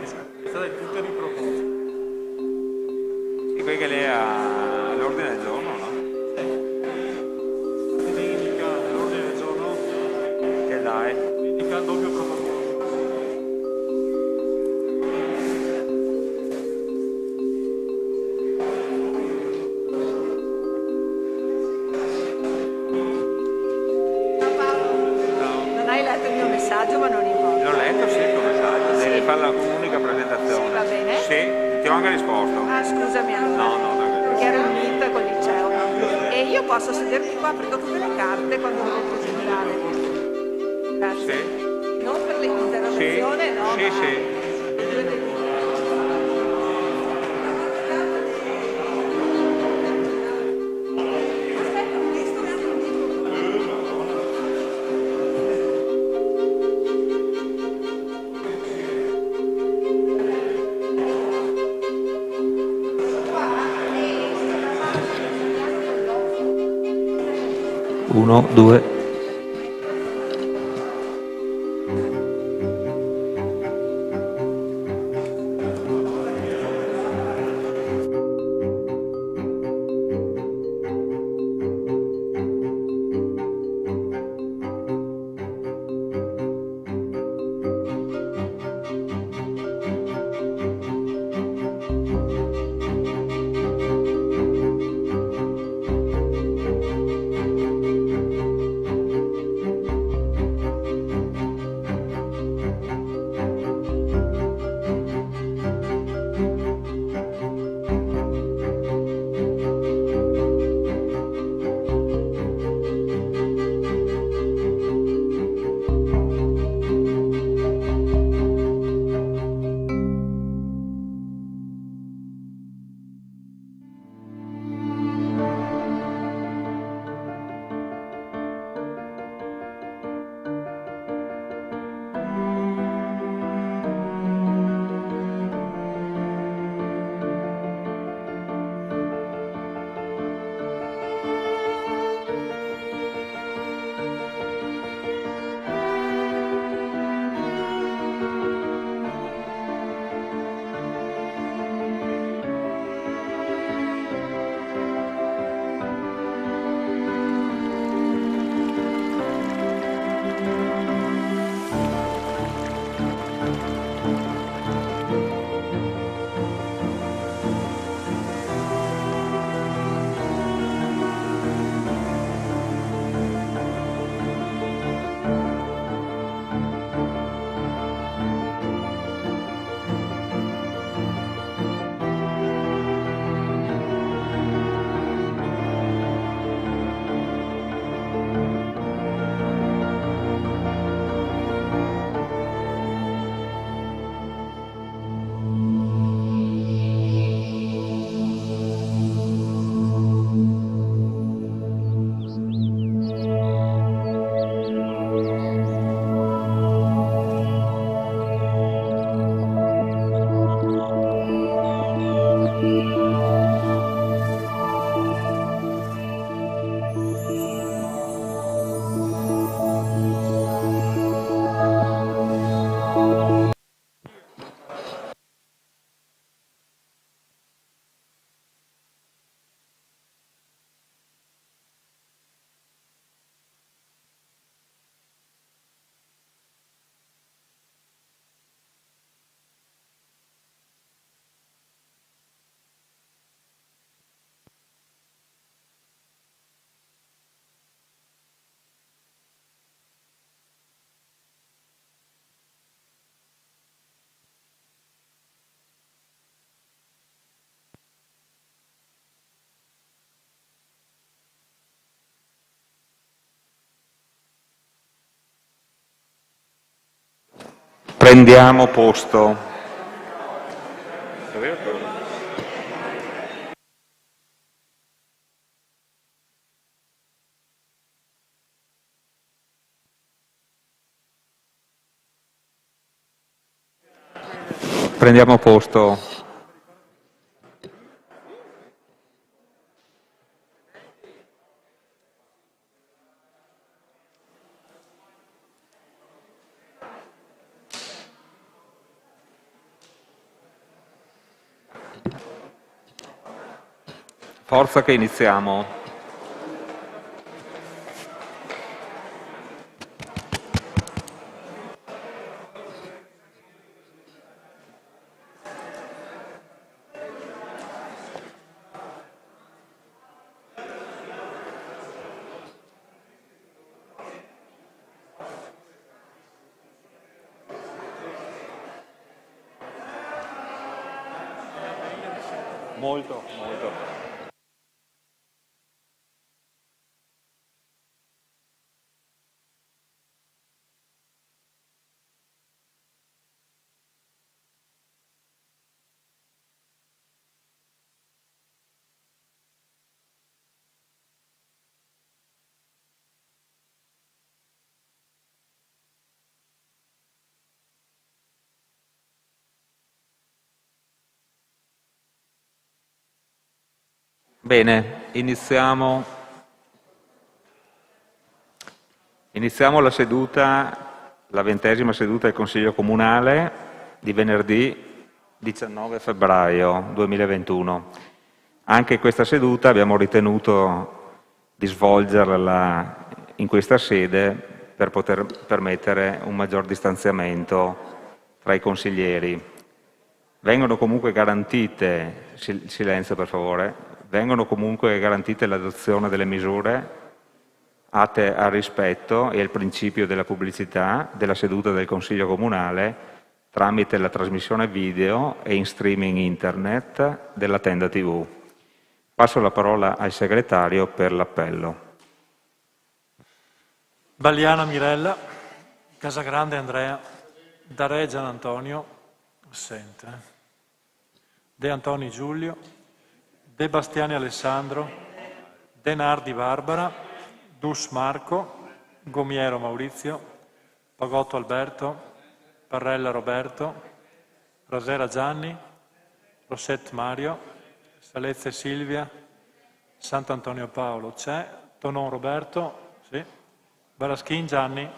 È stata tutta riproposta. Sì, perché lei ha l'ordine del giorno, no? Domenica, l'ordine del giorno, Che dai. domenica doppio proposta. 'Non hai letto il mio messaggio, ma non importa. L'ho letto, sì, il tuo messaggio. Sì. Devi fare la comunica presentazione. Sì, va bene. Sì, ti ho anche risposto. Ah, scusami allora. No, no, tranquillo. Perché ero in meet col liceo. E io posso sedermi qua, prendo tutte le carte quando devo presentare. Grazie. Sì. Non per l'interrogazione, Sì, no. sì, ma sì. le due dei- Aspetta, questo è un libro. 1, 2. Prendiamo posto. Prendiamo posto. Forza che iniziamo. Molto, molto. Bene, iniziamo la seduta, la 20ª seduta del Consiglio Comunale di venerdì 19 febbraio 2021. Anche questa seduta abbiamo ritenuto di svolgerla in questa sede per poter permettere un maggior distanziamento tra i consiglieri. Vengono comunque garantite, silenzio per favore, vengono comunque garantite l'adozione delle misure atte al rispetto e al principio della pubblicità della seduta del Consiglio Comunale tramite la trasmissione video e in streaming internet della Tenda TV. Passo la parola al segretario per l'appello. Balliana Mirella, Casagrande Andrea, Dare Gian Antonio, assente. De Antoni Giulio, De Bastiani Alessandro, De Nardi Barbara, Dus Marco, Gomiero Maurizio, Pagotto Alberto, Parrella Roberto, Rasera Gianni, Rosset Mario, Salezze Silvia, Sant'Antonio Paolo c'è, Tonon Roberto, sì, Baraschin Gianni,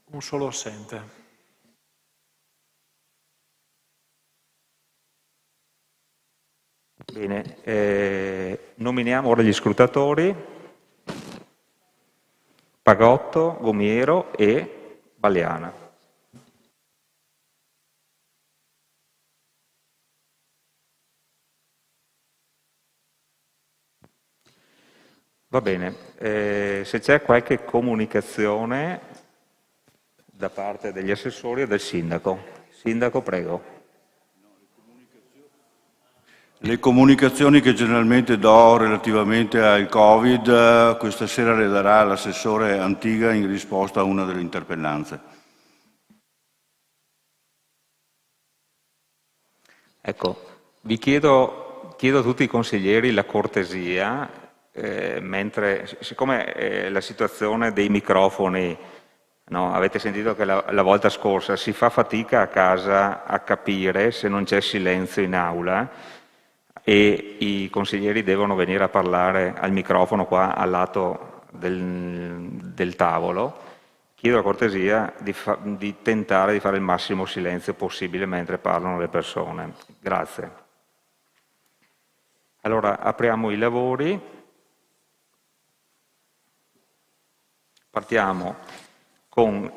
un solo assente. Bene, nominiamo ora gli scrutatori, Pagotto, Gomiero e Balliana. Va bene, se c'è qualche comunicazione da parte degli assessori o del sindaco. Sindaco, prego. Le comunicazioni che generalmente do relativamente al Covid, questa sera le darà l'assessore Antiga in risposta a una delle interpellanze. Ecco, vi chiedo a tutti i consiglieri la cortesia, siccome la situazione dei microfoni, no, avete sentito che la volta scorsa si fa fatica a casa a capire se non c'è silenzio in aula, e i consiglieri devono venire a parlare al microfono qua al lato del tavolo. Chiedo la cortesia di tentare di fare il massimo silenzio possibile mentre parlano le persone. Grazie. Allora, apriamo i lavori. Partiamo con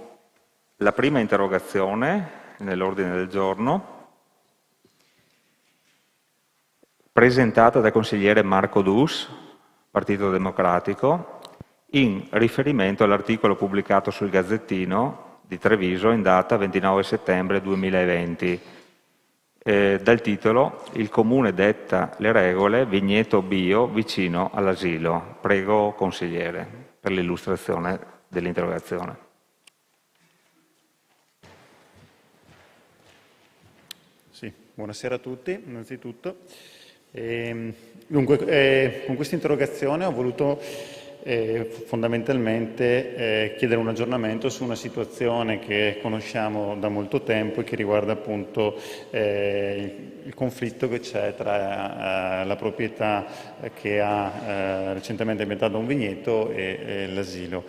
la prima interrogazione nell'ordine del giorno, presentata dal consigliere Marco Dus, Partito Democratico, in riferimento all'articolo pubblicato sul Gazzettino di Treviso in data 29 settembre 2020, dal titolo «Il Comune detta le regole, vigneto bio vicino all'asilo». Prego, consigliere, per l'illustrazione dell'interrogazione. Sì, buonasera a tutti, innanzitutto. Dunque, con questa interrogazione ho voluto fondamentalmente chiedere un aggiornamento su una situazione che conosciamo da molto tempo e che riguarda appunto il conflitto che c'è tra la proprietà che ha recentemente ambientato un vigneto e l'asilo.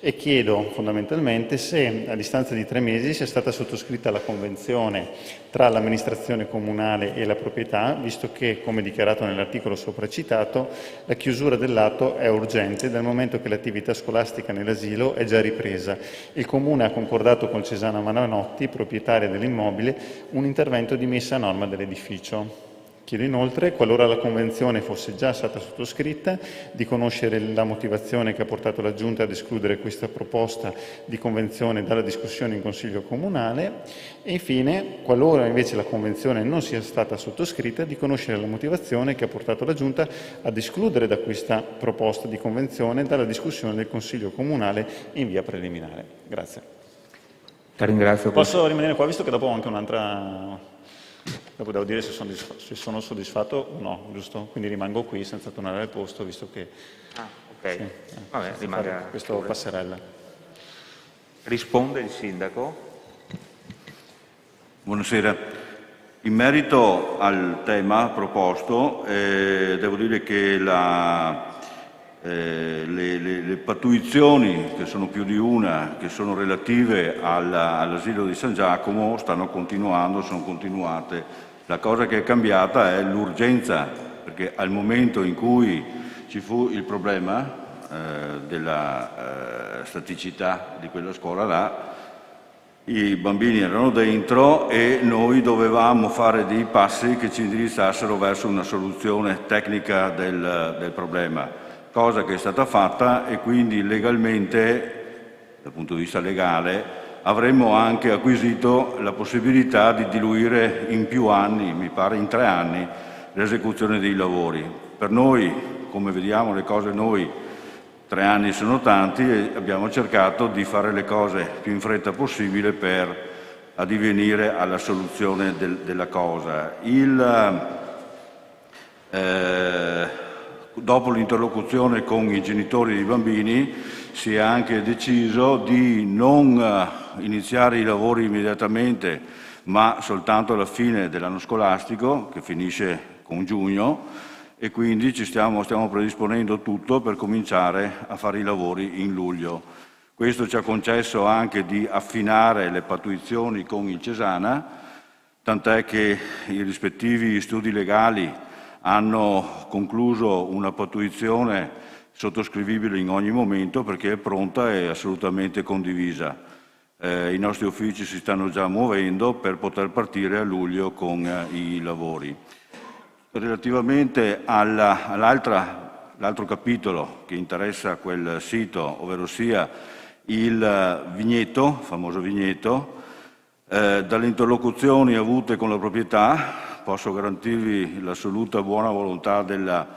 E chiedo fondamentalmente se a distanza di 3 mesi sia stata sottoscritta la convenzione tra l'amministrazione comunale e la proprietà, visto che, come dichiarato nell'articolo sopra citato, la chiusura dell'atto è urgente dal momento che l'attività scolastica nell'asilo è già ripresa. Il Comune ha concordato con Cesana Malanotti, proprietaria dell'immobile, un intervento di messa a norma dell'edificio. Chiedo inoltre, qualora la convenzione fosse già stata sottoscritta, di conoscere la motivazione che ha portato la Giunta ad escludere questa proposta di convenzione dalla discussione in Consiglio Comunale e infine, qualora invece la convenzione non sia stata sottoscritta, di conoscere la motivazione che ha portato la Giunta ad escludere da questa proposta di convenzione dalla discussione del Consiglio Comunale in via preliminare. Grazie. La ringrazio. Posso rimanere qua, visto che dopo ho anche un'altra... Dopo devo dire se sono soddisfatto o no, giusto? Quindi rimango qui senza tornare al posto, visto che... Ok, sì, vabbè, rimanga questo pure. passerella. Risponde il Sindaco. Buonasera. In merito al tema proposto, devo dire che le pattuizioni, che sono più di una, che sono relative all'asilo di San Giacomo, stanno continuando, sono continuate. La cosa che è cambiata è l'urgenza, perché al momento in cui ci fu il problema della staticità di quella scuola là, i bambini erano dentro e noi dovevamo fare dei passi che ci indirizzassero verso una soluzione tecnica del problema, cosa che è stata fatta e quindi legalmente, dal punto di vista legale, avremmo anche acquisito la possibilità di diluire in più anni, mi pare in 3 anni, l'esecuzione dei lavori. Per noi, come vediamo le cose noi, 3 anni sono tanti e abbiamo cercato di fare le cose più in fretta possibile per addivenire alla soluzione della cosa. Dopo l'interlocuzione con i genitori dei bambini si è anche deciso di non iniziare i lavori immediatamente, ma soltanto alla fine dell'anno scolastico, che finisce con giugno, e quindi stiamo predisponendo tutto per cominciare a fare i lavori in luglio. Questo ci ha concesso anche di affinare le pattuizioni con il Cesana, tant'è che i rispettivi studi legali hanno concluso una pattuizione sottoscrivibile in ogni momento perché è pronta e assolutamente condivisa. I nostri uffici si stanno già muovendo per poter partire a luglio con i lavori. Relativamente all'altro capitolo che interessa quel sito, ovvero sia il vigneto, famoso vigneto, dalle interlocuzioni avute con la proprietà, posso garantirvi l'assoluta buona volontà della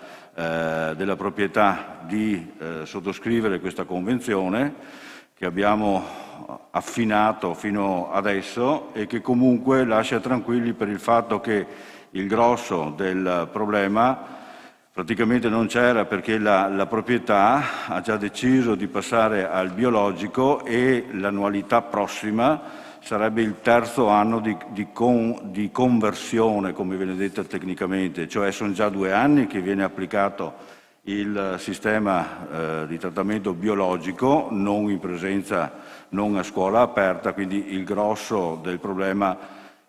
proprietà di sottoscrivere questa convenzione che abbiamo affinato fino adesso e che comunque lascia tranquilli per il fatto che il grosso del problema praticamente non c'era, perché la proprietà ha già deciso di passare al biologico e l'annualità prossima sarebbe il 3° anno di conversione, come viene detto tecnicamente, cioè sono già 2 anni che viene applicato il sistema di trattamento biologico, non in presenza, non a scuola aperta, quindi il grosso del problema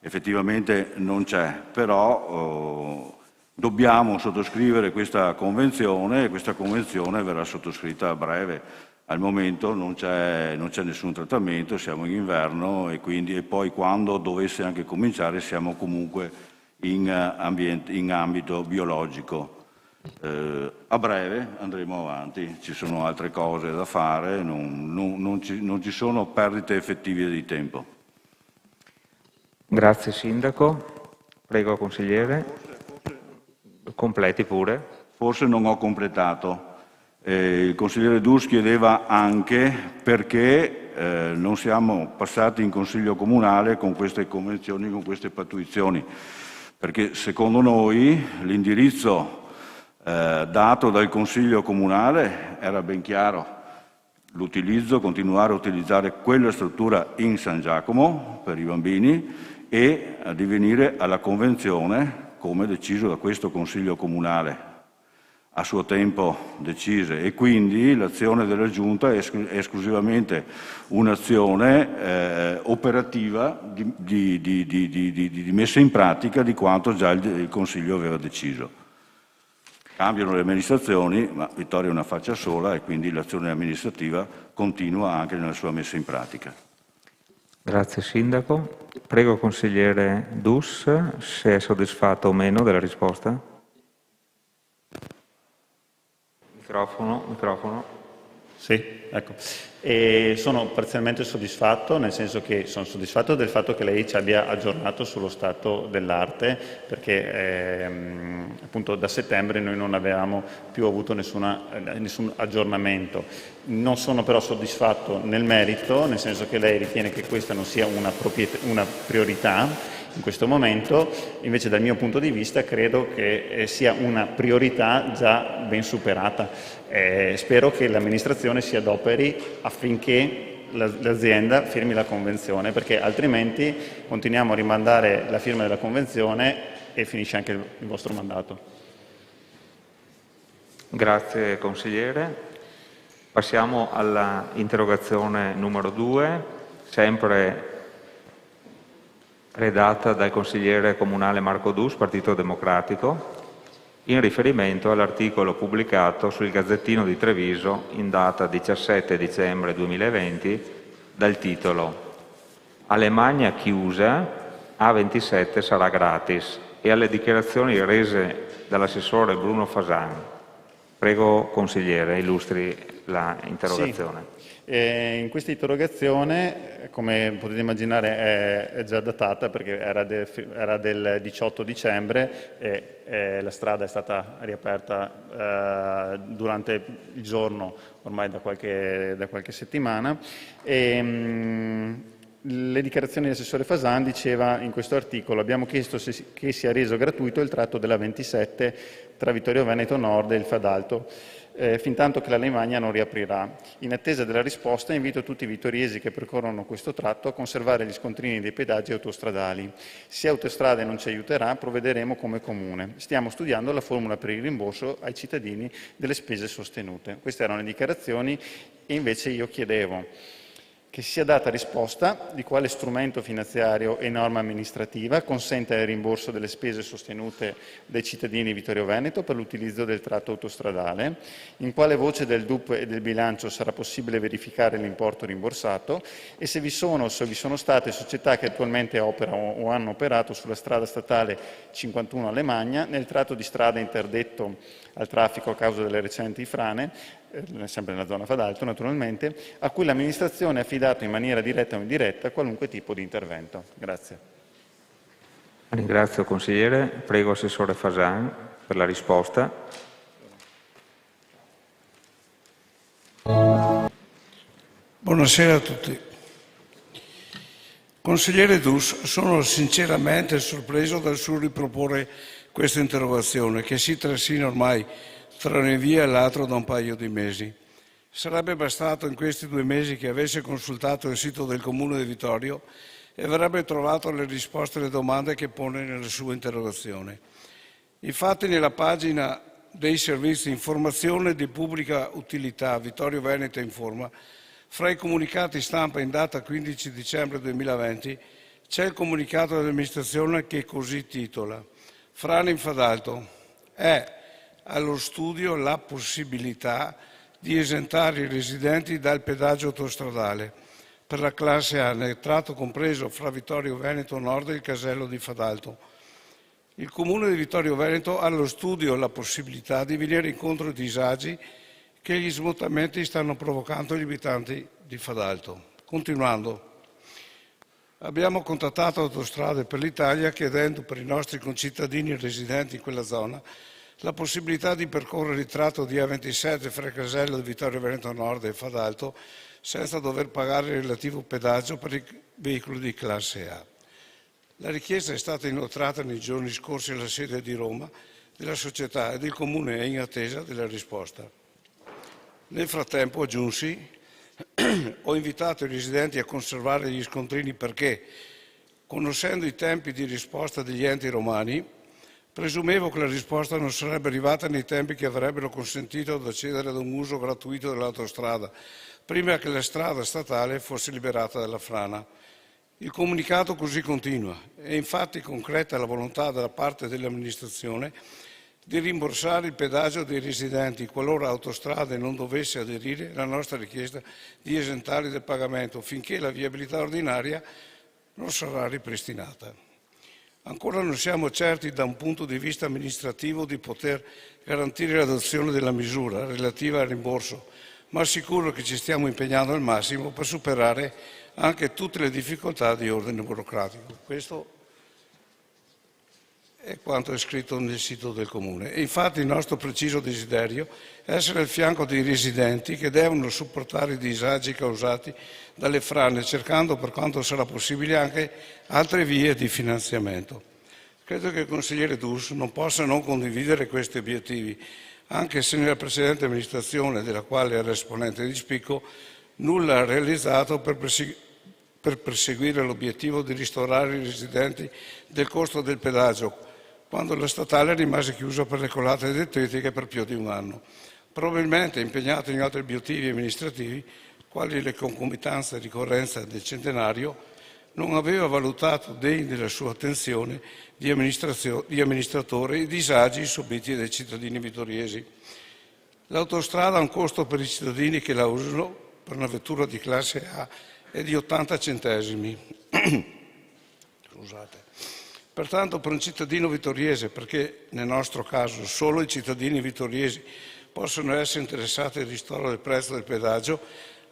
effettivamente non c'è, però dobbiamo sottoscrivere questa convenzione e questa convenzione verrà sottoscritta a breve. Al momento non c'è nessun trattamento, siamo in inverno e poi quando dovesse anche cominciare siamo comunque in ambito biologico. A breve andremo avanti, ci sono altre cose da fare, non ci sono perdite effettive di tempo. Grazie Sindaco. Prego consigliere. Completi pure. Forse non ho completato. Il consigliere Dus chiedeva anche perché non siamo passati in Consiglio Comunale con queste convenzioni, con queste pattuizioni, perché secondo noi l'indirizzo dato dal Consiglio Comunale era ben chiaro: continuare a utilizzare quella struttura in San Giacomo per i bambini e addivenire alla convenzione come deciso da questo Consiglio Comunale a suo tempo decise, e quindi l'azione della Giunta è esclusivamente un'azione operativa di messa in pratica di quanto già il Consiglio aveva deciso. Cambiano le amministrazioni, ma Vittoria è una faccia sola e quindi l'azione amministrativa continua anche nella sua messa in pratica. Grazie Sindaco. Prego consigliere Dus se è soddisfatto o meno della risposta. Microfono. Sì, ecco. E sono parzialmente soddisfatto, nel senso che sono soddisfatto del fatto che lei ci abbia aggiornato sullo stato dell'arte, perché appunto da settembre noi non avevamo più avuto nessun aggiornamento. Non sono però soddisfatto nel merito, nel senso che lei ritiene che questa non sia una priorità in questo momento. Invece dal mio punto di vista credo che sia una priorità già ben superata. Spero che l'amministrazione si adoperi affinché l'azienda firmi la convenzione, perché altrimenti continuiamo a rimandare la firma della convenzione e finisce anche il vostro mandato. Grazie consigliere. Passiamo alla interrogazione numero 2, sempre redatta dal consigliere comunale Marco Dus, Partito Democratico, in riferimento all'articolo pubblicato sul Gazzettino di Treviso in data 17 dicembre 2020 dal titolo "Alemagna chiusa, A27 sarà gratis", e alle dichiarazioni rese dall'assessore Bruno Fasan. Prego consigliere, illustri la interrogazione. Sì. In questa interrogazione, come potete immaginare, è già datata perché era del 18 dicembre e la strada è stata riaperta durante il giorno ormai da qualche settimana. Le dichiarazioni dell'assessore Fasan diceva in questo articolo: abbiamo chiesto che sia reso gratuito il tratto della 27 tra Vittorio Veneto Nord e il Fadalto, fintanto che l'Alemagna non riaprirà. In attesa della risposta invito tutti i vittoriesi che percorrono questo tratto a conservare gli scontrini dei pedaggi autostradali. Se Autostrade non ci aiuterà, provvederemo come comune. Stiamo studiando la formula per il rimborso ai cittadini delle spese sostenute. Queste erano le dichiarazioni e invece io chiedevo che sia data risposta di quale strumento finanziario e norma amministrativa consente il rimborso delle spese sostenute dai cittadini di Vittorio Veneto per l'utilizzo del tratto autostradale, in quale voce del DUP e del bilancio sarà possibile verificare l'importo rimborsato e se vi sono state società che attualmente operano o hanno operato sulla strada statale 51 Alemagna, nel tratto di strada interdetto al traffico a causa delle recenti frane, sempre nella zona Fadalto naturalmente, a cui l'amministrazione ha affidato in maniera diretta o indiretta qualunque tipo di intervento. Grazie. Ringrazio consigliere. Prego assessore Fasan per la risposta. Buonasera a tutti. Consigliere Dus, sono sinceramente sorpreso dal suo riproporre questa interrogazione, che si trascina ormai tra un invio e l'altro da un paio di mesi. Sarebbe bastato in questi 2 mesi che avesse consultato il sito del Comune di Vittorio e avrebbe trovato le risposte alle domande che pone nella sua interrogazione. Infatti nella pagina dei servizi informazione di pubblica utilità Vittorio Veneto Informa, fra i comunicati stampa in data 15 dicembre 2020 c'è il comunicato dell'amministrazione che così titola: Frane in Fadalto, è allo studio la possibilità di esentare i residenti dal pedaggio autostradale per la classe A nel tratto compreso fra Vittorio Veneto Nord e il casello di Fadalto. Il Comune di Vittorio Veneto ha allo studio la possibilità di venire incontro ai disagi che gli smottamenti stanno provocando agli abitanti di Fadalto. Continuando, abbiamo contattato Autostrade per l'Italia chiedendo per i nostri concittadini residenti in quella zona la possibilità di percorrere il tratto di A27 fra il casello di Vittorio Veneto Nord e Fadalto senza dover pagare il relativo pedaggio per i veicoli di classe A. La richiesta è stata inoltrata nei giorni scorsi alla sede di Roma della società e del Comune è in attesa della risposta. Nel frattempo, aggiunsi, ho invitato i residenti a conservare gli scontrini perché, conoscendo i tempi di risposta degli enti romani, presumevo che la risposta non sarebbe arrivata nei tempi che avrebbero consentito di accedere ad un uso gratuito dell'autostrada, prima che la strada statale fosse liberata dalla frana. Il comunicato così continua. È infatti concreta la volontà da parte dell'amministrazione di rimborsare il pedaggio dei residenti qualora Autostrade non dovesse aderire alla nostra richiesta di esentare del pagamento finché la viabilità ordinaria non sarà ripristinata. Ancora non siamo certi da un punto di vista amministrativo di poter garantire l'adozione della misura relativa al rimborso, ma sicuro che ci stiamo impegnando al massimo per superare anche tutte le difficoltà di ordine burocratico. Questo è quanto è scritto nel sito del Comune. E infatti il nostro preciso desiderio è essere al fianco dei residenti che devono supportare i disagi causati dalle frane, cercando per quanto sarà possibile anche altre vie di finanziamento. Credo che il consigliere Dus non possa non condividere questi obiettivi, anche se nella precedente amministrazione, della quale era esponente di spicco, nulla ha realizzato per perseguire l'obiettivo di ristorare i residenti del costo del pedaggio, quando la statale rimase chiusa per le colate detritiche per più di un anno, probabilmente impegnato in altri obiettivi amministrativi, quali le concomitanze e ricorrenza del centenario, non aveva valutato degni della sua attenzione di amministratore i disagi subiti dai cittadini vittoriesi. L'autostrada ha un costo per i cittadini che la usano, per una vettura di classe A, è di 80 centesimi. Scusate. Pertanto per un cittadino vittoriese, perché nel nostro caso solo i cittadini vittoriesi possono essere interessati al ristoro del prezzo del pedaggio,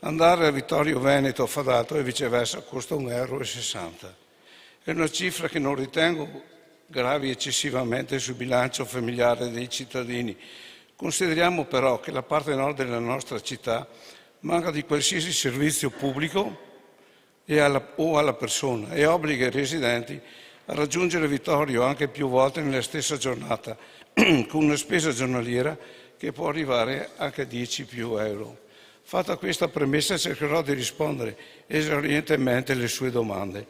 andare a Vittorio Veneto fa dato e viceversa costa €1,60. È una cifra che non ritengo gravi eccessivamente sul bilancio familiare dei cittadini. Consideriamo però che la parte nord della nostra città manca di qualsiasi servizio pubblico o alla persona e obbliga i residenti a raggiungere Vittorio anche più volte nella stessa giornata, con una spesa giornaliera che può arrivare anche a €10+. Fatta questa premessa cercherò di rispondere esaurientemente alle sue domande.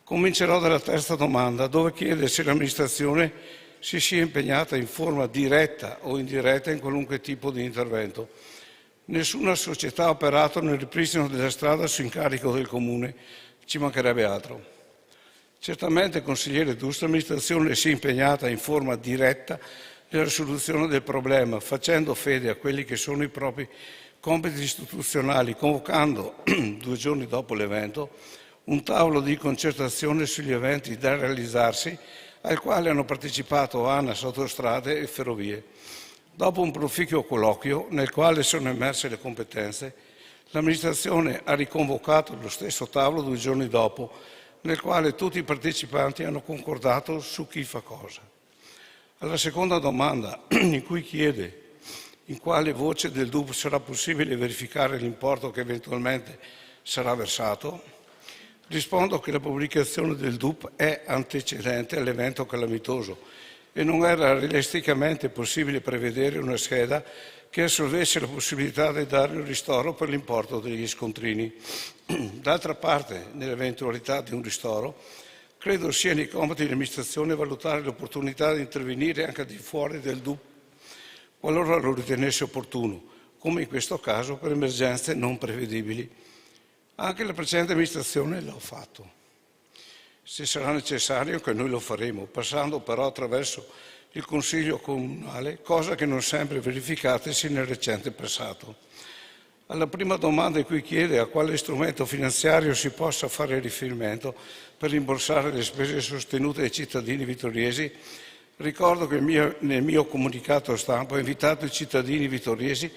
Comincerò dalla terza domanda, dove chiede se l'amministrazione si sia impegnata in forma diretta o indiretta in qualunque tipo di intervento. Nessuna società ha operato nel ripristino della strada su incarico del Comune, ci mancherebbe altro. Certamente, consigliere Dus, l'amministrazione si è impegnata in forma diretta nella risoluzione del problema, facendo fede a quelli che sono i propri compiti istituzionali, convocando 2 giorni dopo l'evento un tavolo di concertazione sugli eventi da realizzarsi, al quale hanno partecipato ANAS, Autostrade e Ferrovie. Dopo un proficuo colloquio, nel quale sono emerse le competenze, l'amministrazione ha riconvocato lo stesso tavolo 2 giorni dopo, nel quale tutti i partecipanti hanno concordato su chi fa cosa. Alla seconda domanda, in cui chiede in quale voce del DUP sarà possibile verificare l'importo che eventualmente sarà versato, rispondo che la pubblicazione del DUP è antecedente all'evento calamitoso e non era realisticamente possibile prevedere una scheda che assolvesse la possibilità di dare un ristoro per l'importo degli scontrini. D'altra parte, nell'eventualità di un ristoro, credo sia nei compiti dell'amministrazione valutare l'opportunità di intervenire anche al di fuori del DUP, qualora lo ritenesse opportuno, come in questo caso per emergenze non prevedibili. Anche la precedente amministrazione l'ha fatto. Se sarà necessario anche noi lo faremo, passando però attraverso il Consiglio Comunale, cosa che non sempre verificatesi nel recente passato. Alla prima domanda in cui chiede a quale strumento finanziario si possa fare riferimento per rimborsare le spese sostenute dai cittadini vittoriesi, ricordo che nel mio comunicato stampa ho invitato i cittadini vittoriesi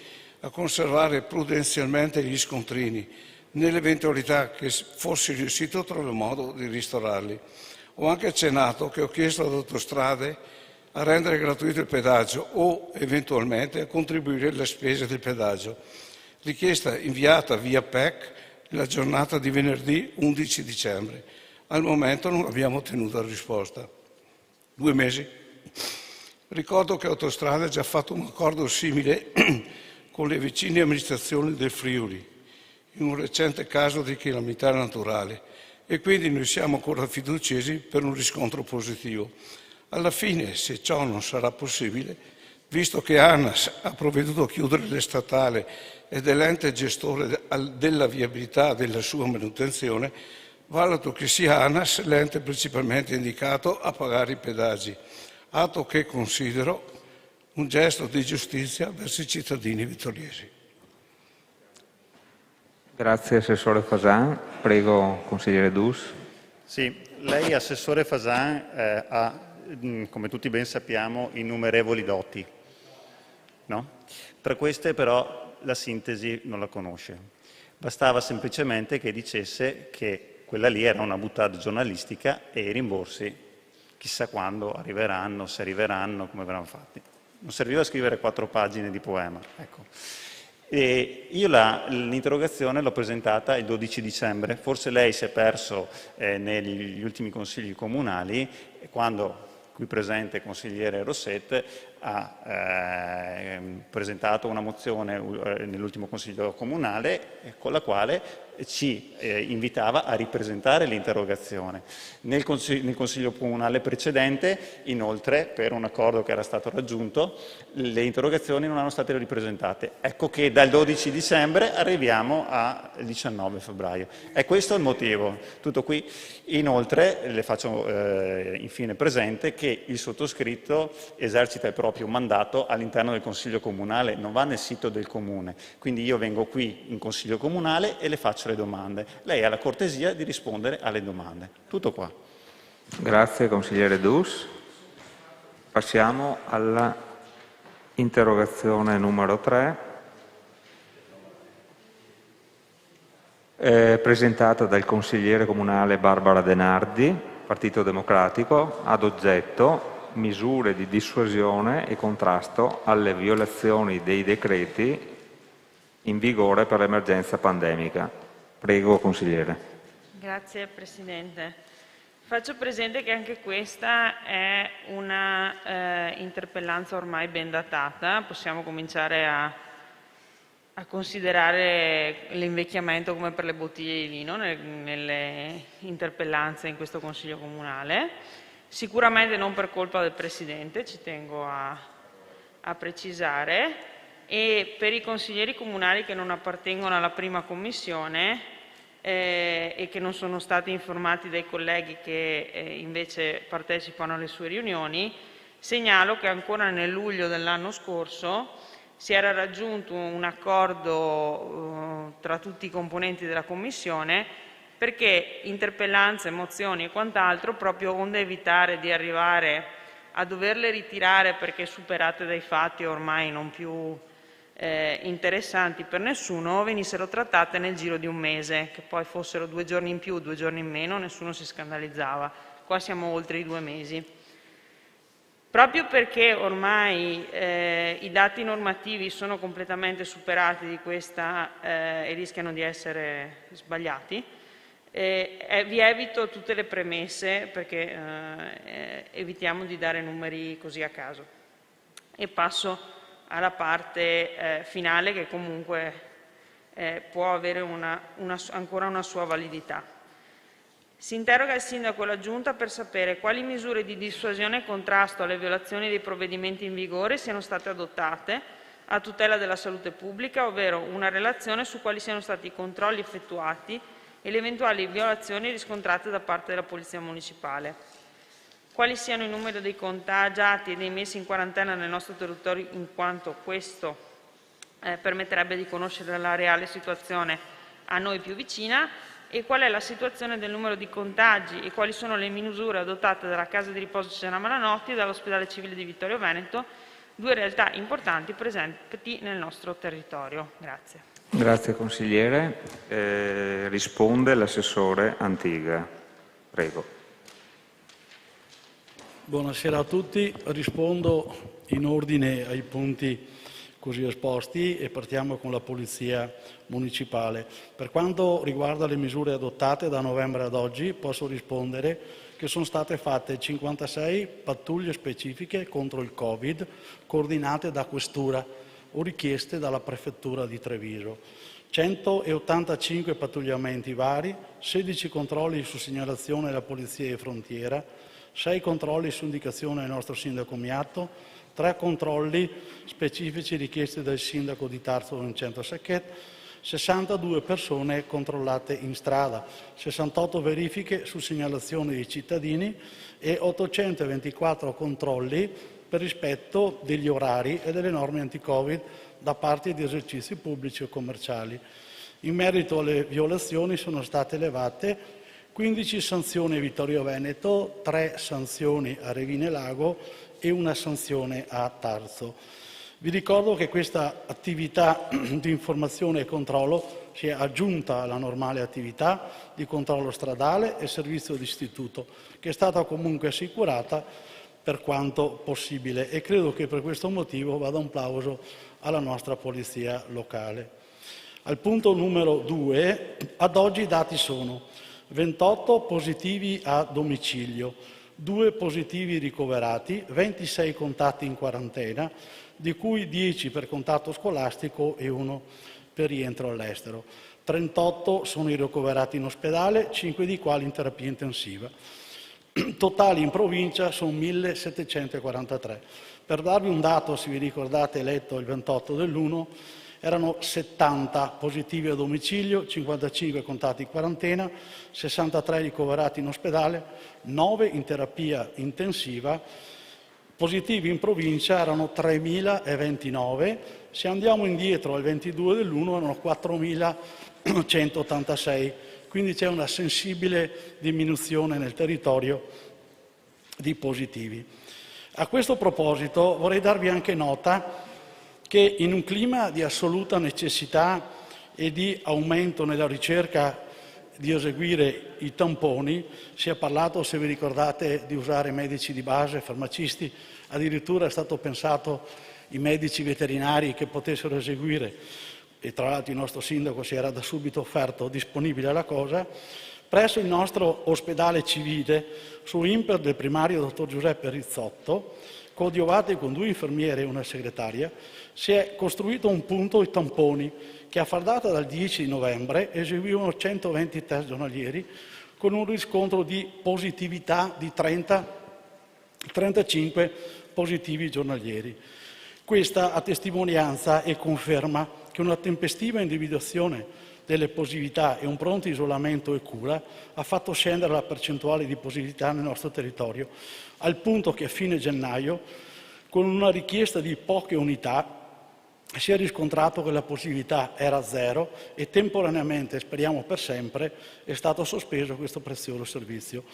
a conservare prudenzialmente gli scontrini, nell'eventualità che fossi riuscito a trovare modo di ristorarli. Ho anche accennato che ho chiesto ad Autostrade a rendere gratuito il pedaggio o, eventualmente, a contribuire alle spese del pedaggio. Richiesta inviata via PEC nella giornata di venerdì 11 dicembre. Al momento non abbiamo ottenuto risposta. 2 mesi. Ricordo che Autostrade ha già fatto un accordo simile con le vicine amministrazioni del Friuli, in un recente caso di calamità naturale, e quindi noi siamo ancora fiduciosi per un riscontro positivo. Alla fine, se ciò non sarà possibile, visto che ANAS ha provveduto a chiudere le statali ed è l'ente gestore della viabilità della sua manutenzione, valuto che sia ANAS l'ente principalmente indicato a pagare i pedaggi, atto che considero un gesto di giustizia verso i cittadini vittoriesi. Grazie Assessore Fasan. Prego Consigliere Dus. Sì, lei Assessore Fasan ha, come tutti ben sappiamo, innumerevoli doti, no? Tra queste però la sintesi non la conosce. Bastava semplicemente che dicesse che quella lì era una buttata giornalistica e i rimborsi chissà quando arriveranno, se arriveranno, come verranno fatti. Non serviva scrivere 4 pagine di poema, ecco. E io l'interrogazione l'ho presentata il 12 dicembre, forse lei si è perso negli ultimi consigli comunali, quando qui presente consigliere Rosset ha presentato una mozione nell'ultimo consiglio comunale con la quale ci invitava a ripresentare l'interrogazione. Nel consiglio comunale precedente, inoltre, per un accordo che era stato raggiunto, le interrogazioni non erano state ripresentate. Ecco che dal 12 dicembre arriviamo al 19 febbraio. E questo è il motivo. Tutto qui. Inoltre, le faccio infine presente che il sottoscritto esercita il proprio mandato all'interno del Consiglio Comunale, non va nel sito del Comune. Quindi io vengo qui in Consiglio Comunale e le faccio le domande. Lei ha la cortesia di rispondere alle domande. Tutto qua. Grazie Consigliere Dus. Passiamo alla interrogazione numero 3, presentata dal consigliere comunale Barbara Denardi, Partito Democratico, ad oggetto misure di dissuasione e contrasto alle violazioni dei decreti in vigore per l'emergenza pandemica. Prego, consigliere. Grazie Presidente. Faccio presente che anche questa è una interpellanza ormai ben datata. Possiamo cominciare a considerare l'invecchiamento come per le bottiglie di vino nelle interpellanze in questo Consiglio Comunale. Sicuramente non per colpa del Presidente, ci tengo a precisare, e per i consiglieri comunali che non appartengono alla prima commissione e che non sono stati informati dai colleghi che invece partecipano alle sue riunioni, segnalo che ancora nel luglio dell'anno scorso si era raggiunto un accordo tra tutti i componenti della Commissione perché interpellanze, mozioni e quant'altro, proprio onde evitare di arrivare a doverle ritirare perché superate dai fatti ormai non più interessanti per nessuno, venissero trattate nel giro di un mese, che poi fossero 2 giorni in più, 2 giorni in meno, nessuno si scandalizzava. Qua siamo oltre i 2 mesi. Proprio perché ormai i dati normativi sono completamente superati di questa e rischiano di essere sbagliati, vi evito tutte le premesse perché evitiamo di dare numeri così a caso. E passo alla parte finale che comunque può avere ancora una sua validità. Si interroga il Sindaco e la Giunta per sapere quali misure di dissuasione e contrasto alle violazioni dei provvedimenti in vigore siano state adottate a tutela della salute pubblica, ovvero una relazione su quali siano stati i controlli effettuati e le eventuali violazioni riscontrate da parte della Polizia Municipale. Quali siano i numeri dei contagiati e dei messi in quarantena nel nostro territorio, in quanto questo permetterebbe di conoscere la reale situazione a noi più vicina, e qual è la situazione del numero di contagi e quali sono le misure adottate dalla Casa di Riposo Cesena Malanotti e dall'Ospedale Civile di Vittorio Veneto, 2 realtà importanti presenti nel nostro territorio. Grazie. Grazie consigliere. Risponde l'assessore Antiga. Prego. Buonasera a tutti. Rispondo in ordine ai punti così esposti e partiamo con la Polizia Municipale. Per quanto riguarda le misure adottate da novembre ad oggi, posso rispondere che sono state fatte 56 pattuglie specifiche contro il Covid, coordinate da Questura o richieste dalla Prefettura di Treviso, 185 pattugliamenti vari, 16 controlli su segnalazione della Polizia di Frontiera, 6 controlli su indicazione del nostro Sindaco Miatto, 3 controlli specifici richiesti dal Sindaco di Tarso Vincenzo Sacchet, 62 persone controllate in strada, 68 verifiche su segnalazione dei cittadini e 824 controlli per rispetto degli orari e delle norme anti-Covid da parte di esercizi pubblici o commerciali. In merito alle violazioni sono state elevate 15 sanzioni a Vittorio Veneto, 3 sanzioni a Revine Lago e una sanzione a Tarso. Vi ricordo che questa attività di informazione e controllo si è aggiunta alla normale attività di controllo stradale e servizio d'istituto, che è stata comunque assicurata per quanto possibile, e credo che per questo motivo vada un plauso alla nostra Polizia locale. Al punto numero 2, ad oggi i dati sono 28 positivi a domicilio, 2 positivi ricoverati, 26 contatti in quarantena, di cui 10 per contatto scolastico e 1 per rientro all'estero. 38 sono i ricoverati in ospedale, 5 di quali in terapia intensiva. Totali in provincia sono 1743. Per darvi un dato, se vi ricordate, letto il 28 dell'1, erano 70 positivi a domicilio, 55 contatti in quarantena, 63 ricoverati in ospedale, 9 in terapia intensiva. Positivi in provincia erano 3.029, se andiamo indietro al 22 dell'1 erano 4.186, quindi c'è una sensibile diminuzione nel territorio di positivi. A questo proposito vorrei darvi anche nota che in un clima di assoluta necessità e di aumento nella ricerca di eseguire i tamponi, si è parlato, se vi ricordate, di usare medici di base, farmacisti, addirittura è stato pensato i medici veterinari che potessero eseguire, e tra l'altro il nostro sindaco si era da subito offerto disponibile alla cosa. Presso il nostro ospedale civile, su imper del primario dottor Giuseppe Rizzotto, coadiuvati con 2 infermiere e una segretaria, si è costruito un punto di tamponi che a far data dal 10 novembre eseguivano 120 test giornalieri con un riscontro di positività di 35 positivi giornalieri. Questa a testimonianza e conferma che una tempestiva individuazione delle positività e un pronto isolamento e cura ha fatto scendere la percentuale di positività nel nostro territorio, al punto che a fine gennaio, con una richiesta di poche unità, si è riscontrato che la positività era 0 e temporaneamente, speriamo per sempre, è stato sospeso questo prezioso servizio.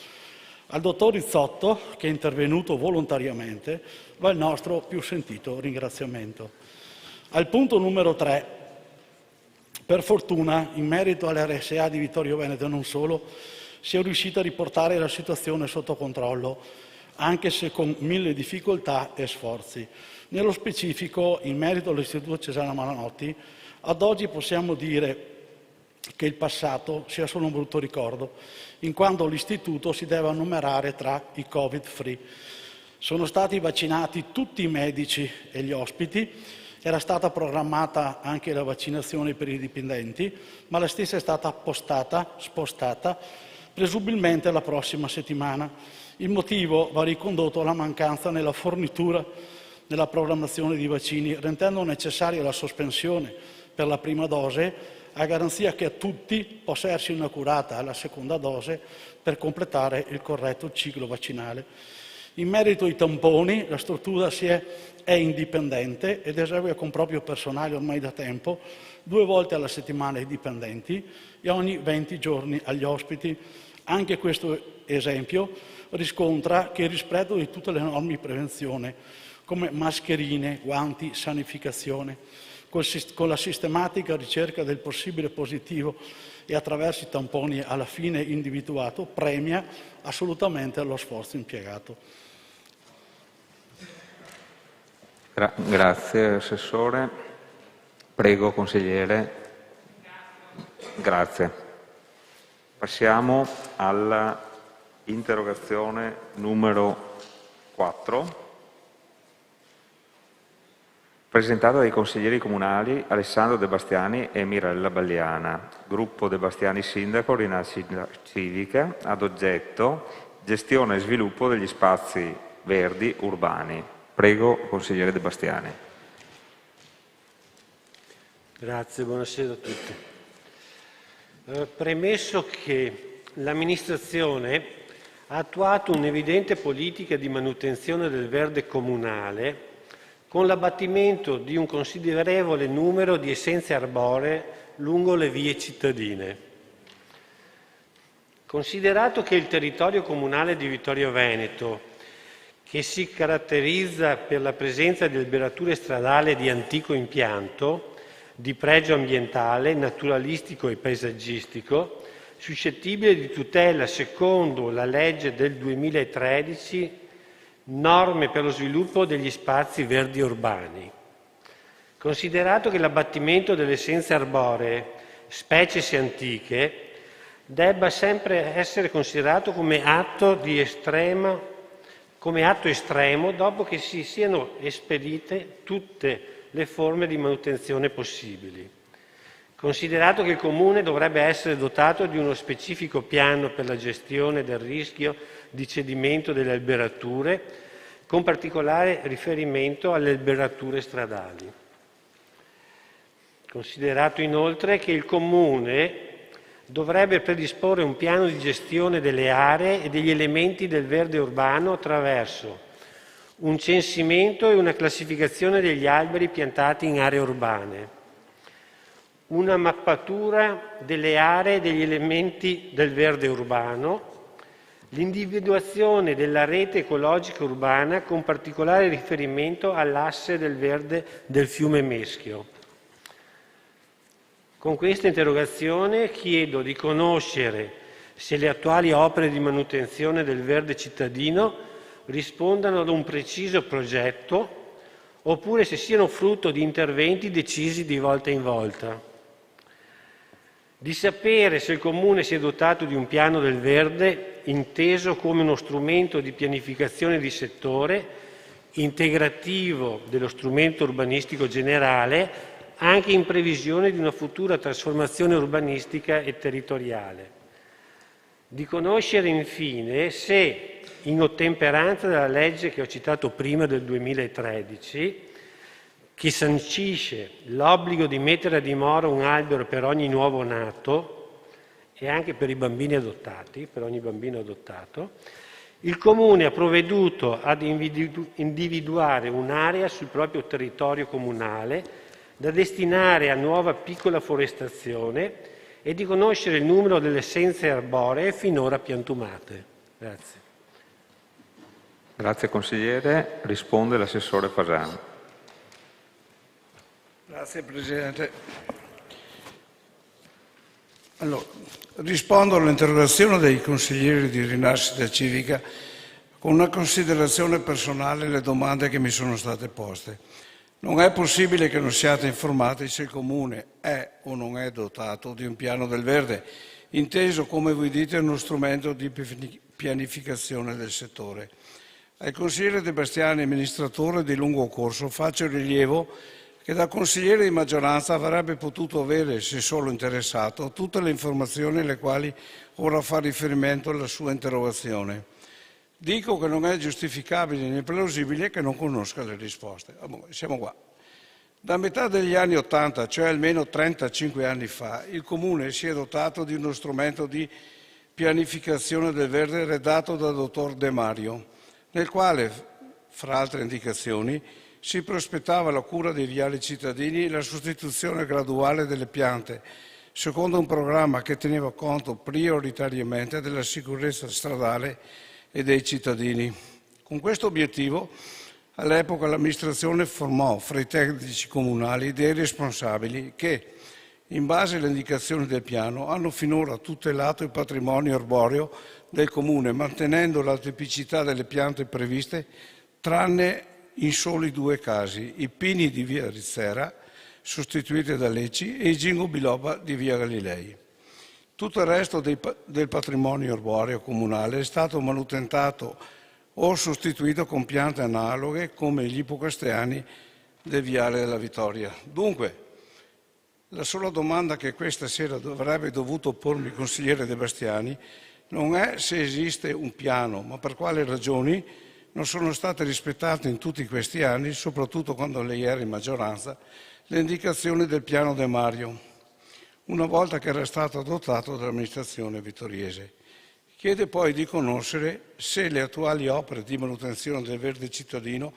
Al dottor Rizzotto, che è intervenuto volontariamente, va il nostro più sentito ringraziamento. Al punto numero 3, per fortuna, in merito all'RSA di Vittorio Veneto e non solo, si è riuscita a riportare la situazione sotto controllo, anche se con 1000 difficoltà e sforzi. Nello specifico, in merito all'Istituto Cesana Malanotti, ad oggi possiamo dire che il passato sia solo un brutto ricordo, in quanto l'istituto si deve annoverare tra i Covid-free. Sono stati vaccinati tutti i medici e gli ospiti, era stata programmata anche la vaccinazione per i dipendenti, ma la stessa è stata spostata, presumibilmente la prossima settimana. Il motivo va ricondotto alla mancanza nella fornitura della programmazione di vaccini, rendendo necessaria la sospensione per la prima dose, a garanzia che a tutti possa essere inaugurata la seconda dose per completare il corretto ciclo vaccinale. In merito ai tamponi, la struttura è indipendente ed esegue con proprio personale ormai da tempo 2 volte alla settimana ai dipendenti e ogni 20 giorni agli ospiti. Anche questo esempio riscontra che il rispetto di tutte le norme di prevenzione, come mascherine, guanti, sanificazione, con la sistematica ricerca del possibile positivo e attraverso i tamponi alla fine individuato, premia assolutamente lo sforzo impiegato. Grazie Assessore. Prego Consigliere. Grazie. Passiamo alla Interrogazione numero 4, presentata dai consiglieri comunali Alessandro De Bastiani e Mirella Balliana, gruppo De Bastiani Sindaco, Rinascita Civica, ad oggetto gestione e sviluppo degli spazi verdi urbani. Prego, consigliere De Bastiani. Grazie, buonasera a tutti. Premesso che l'amministrazione ha attuato un'evidente politica di manutenzione del verde comunale con l'abbattimento di un considerevole numero di essenze arboree lungo le vie cittadine. Considerato che il territorio comunale di Vittorio Veneto, che si caratterizza per la presenza di alberature stradali di antico impianto, di pregio ambientale, naturalistico e paesaggistico, suscettibile di tutela secondo la legge del 2013, norme per lo sviluppo degli spazi verdi urbani. Considerato che l'abbattimento delle essenze arboree, specie se antiche, debba sempre essere considerato come atto estremo dopo che si siano espedite tutte le forme di manutenzione possibili. Considerato che il Comune dovrebbe essere dotato di uno specifico piano per la gestione del rischio di cedimento delle alberature, con particolare riferimento alle alberature stradali. Considerato inoltre che il Comune dovrebbe predisporre un piano di gestione delle aree e degli elementi del verde urbano attraverso un censimento e una classificazione degli alberi piantati in aree urbane, una mappatura delle aree e degli elementi del verde urbano, l'individuazione della rete ecologica urbana con particolare riferimento all'asse del verde del fiume Meschio. Con questa interrogazione chiedo di conoscere se le attuali opere di manutenzione del verde cittadino rispondano ad un preciso progetto oppure se siano frutto di interventi decisi di volta in volta. Di sapere se il Comune si è dotato di un piano del verde inteso come uno strumento di pianificazione di settore, integrativo dello strumento urbanistico generale, anche in previsione di una futura trasformazione urbanistica e territoriale. Di conoscere infine se, in ottemperanza della legge che ho citato prima del 2013, che sancisce l'obbligo di mettere a dimora un albero per ogni nuovo nato e anche per i bambini adottati, per ogni bambino adottato, il Comune ha provveduto ad individuare un'area sul proprio territorio comunale da destinare a nuova piccola forestazione e di conoscere il numero delle essenze arboree finora piantumate. Grazie. Grazie consigliere. Risponde l'assessore Fasano. Grazie Presidente. Allora, rispondo all'interrogazione dei consiglieri di Rinascita Civica con una considerazione personale alle domande che mi sono state poste. Non è possibile che non siate informati se il Comune è o non è dotato di un piano del verde, inteso, come voi dite, uno strumento di pianificazione del settore. Al consigliere De Bastiani, amministratore di lungo corso, faccio rilievo che da consigliere di maggioranza avrebbe potuto avere, se solo interessato, tutte le informazioni alle quali ora fa riferimento la sua interrogazione. Dico che non è giustificabile né plausibile che non conosca le risposte. Siamo qua. Da metà degli anni '80, cioè almeno 35 anni fa, il Comune si è dotato di uno strumento di pianificazione del verde redatto dal dottor De Mario, nel quale, fra altre indicazioni, si prospettava la cura dei viali cittadini e la sostituzione graduale delle piante, secondo un programma che teneva conto prioritariamente della sicurezza stradale e dei cittadini. Con questo obiettivo, all'epoca l'amministrazione formò fra i tecnici comunali dei responsabili che, in base alle indicazioni del piano, hanno finora tutelato il patrimonio arboreo del Comune, mantenendo la tipicità delle piante previste, tranne in soli 2 casi, i pini di via Rizzera, sostituiti da Lecci, e i Ginkgo biloba di via Galilei. Tutto il resto del patrimonio arboreo comunale è stato manutentato o sostituito con piante analoghe come gli ipocasteani del Viale della Vittoria. Dunque, la sola domanda che questa sera avrebbe dovuto pormi il consigliere De Bastiani non è se esiste un piano, ma per quali ragioni non sono state rispettate in tutti questi anni, soprattutto quando lei era in maggioranza, le indicazioni del piano De Mario, una volta che era stato adottato dall'amministrazione vittoriese. Chiede poi di conoscere se le attuali opere di manutenzione del verde cittadino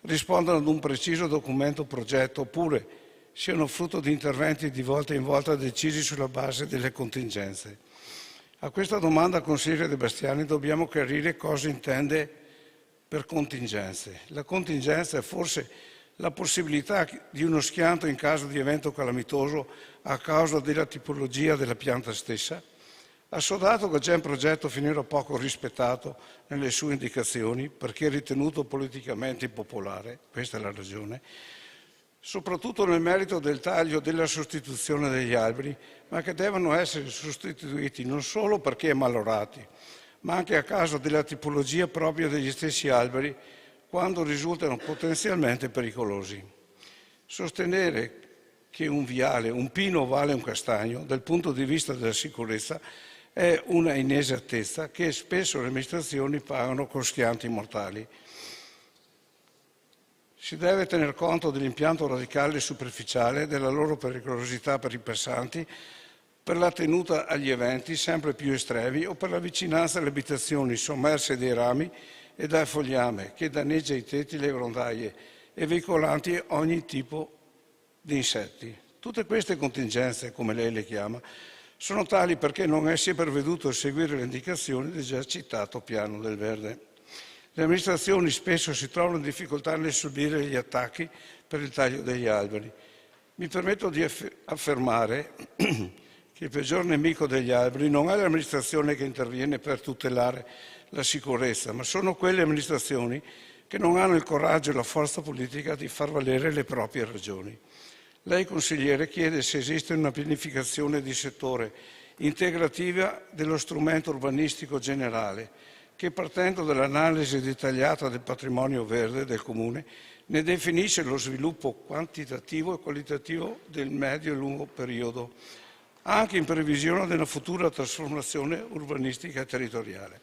rispondono ad un preciso documento progetto oppure siano frutto di interventi di volta in volta decisi sulla base delle contingenze. A questa domanda, consigliere De Bastiani, dobbiamo chiarire cosa intende per contingenze. La contingenza è forse la possibilità di uno schianto in caso di evento calamitoso a causa della tipologia della pianta stessa? Assodato che già in progetto finirà poco rispettato nelle sue indicazioni perché è ritenuto politicamente impopolare, questa è la ragione, soprattutto nel merito del taglio della sostituzione degli alberi, ma che devono essere sostituiti non solo perché ammalorati, ma anche a causa della tipologia propria degli stessi alberi, quando risultano potenzialmente pericolosi. Sostenere che un viale, un pino vale un castagno, dal punto di vista della sicurezza, è una inesattezza che spesso le amministrazioni pagano con schianti mortali. Si deve tener conto dell'impianto radicale e superficiale, della loro pericolosità per i passanti, per la tenuta agli eventi sempre più estremi o per la vicinanza alle abitazioni sommerse dai rami e dal fogliame che danneggia i tetti, le grondaie e veicolanti ogni tipo di insetti. Tutte queste contingenze, come lei le chiama, sono tali perché non si è perveduto a seguire le indicazioni del già citato piano del verde. Le amministrazioni spesso si trovano in difficoltà nel subire gli attacchi per il taglio degli alberi. Mi permetto di affermare che il peggior nemico degli alberi non è l'amministrazione che interviene per tutelare la sicurezza, ma sono quelle amministrazioni che non hanno il coraggio e la forza politica di far valere le proprie ragioni. Lei, consigliere, chiede se esiste una pianificazione di settore integrativa dello strumento urbanistico generale, che partendo dall'analisi dettagliata del patrimonio verde del Comune ne definisce lo sviluppo quantitativo e qualitativo del medio e lungo periodo, anche in previsione della futura trasformazione urbanistica e territoriale.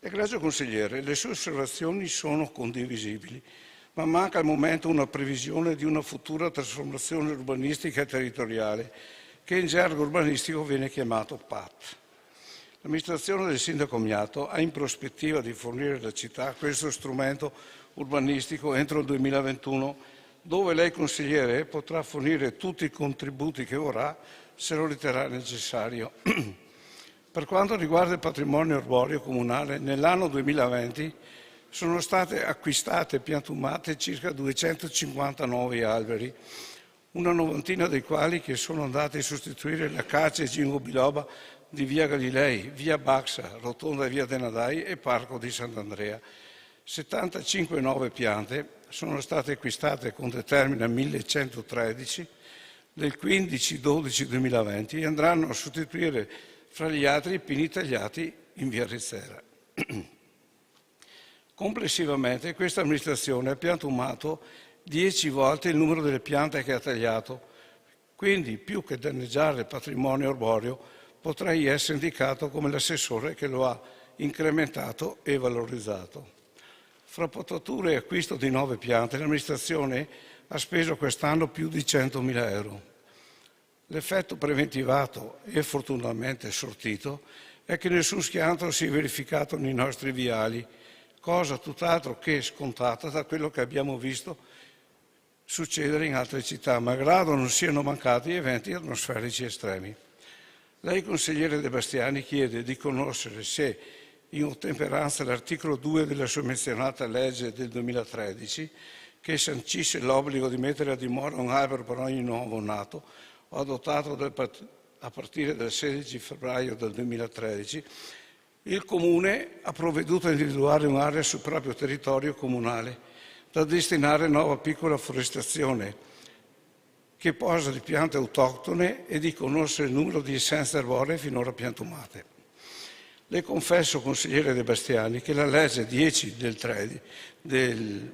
Egregio consigliere, le sue osservazioni sono condivisibili, ma manca al momento una previsione di una futura trasformazione urbanistica e territoriale, che in gergo urbanistico viene chiamato PAT. L'amministrazione del sindaco Miato ha in prospettiva di fornire alla città questo strumento urbanistico entro il 2021, dove lei, consigliere, potrà fornire tutti i contributi che vorrà se lo riterrà necessario. Per quanto riguarda il patrimonio arboreo comunale, nell'anno 2020 sono state acquistate e piantumate circa 259 alberi, una novantina dei quali che sono andati a sostituire le acacie Gingo biloba di via Galilei, via Baxa, rotonda via Denadai e parco di Sant'Andrea. 75 nuove piante sono state acquistate con determina 1113 del 15-12-2020 e andranno a sostituire fra gli altri i pini tagliati in via Rizzera. Complessivamente questa amministrazione ha piantumato 10 volte il numero delle piante che ha tagliato, quindi più che danneggiare il patrimonio arboreo potrei essere indicato come l'assessore che lo ha incrementato e valorizzato. Fra potature e acquisto di nuove piante l'amministrazione ha speso quest'anno più di 100.000 euro. L'effetto preventivato e fortunatamente sortito è che nessun schianto si è verificato nei nostri viali, cosa tutt'altro che scontata da quello che abbiamo visto succedere in altre città, malgrado non siano mancati eventi atmosferici estremi. Lei, consigliere De Bastiani, chiede di conoscere se, in ottemperanza all'articolo 2 della sua menzionata legge del 2013, che sancisce l'obbligo di mettere a dimora un albero per ogni nuovo nato, o adottato a partire dal 16 febbraio del 2013, il Comune ha provveduto a individuare un'area sul proprio territorio comunale da destinare a nuova piccola forestazione, che posa di piante autoctone e di conoscere il numero di essenze arboree finora piantumate. Le confesso, consigliere De Bastiani, che la legge 10 del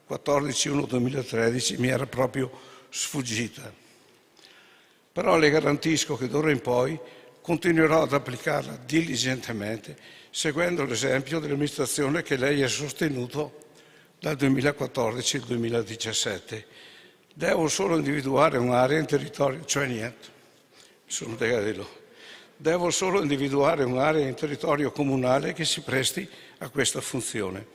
14/1/2013 mi era proprio sfuggita. Però le garantisco che d'ora in poi continuerò ad applicarla diligentemente, seguendo l'esempio dell'amministrazione che lei ha sostenuto dal 2014 al 2017. Devo solo individuare un'area in territorio, cioè niente, sono degadelo. Devo solo individuare un'area in territorio comunale che si presti a questa funzione.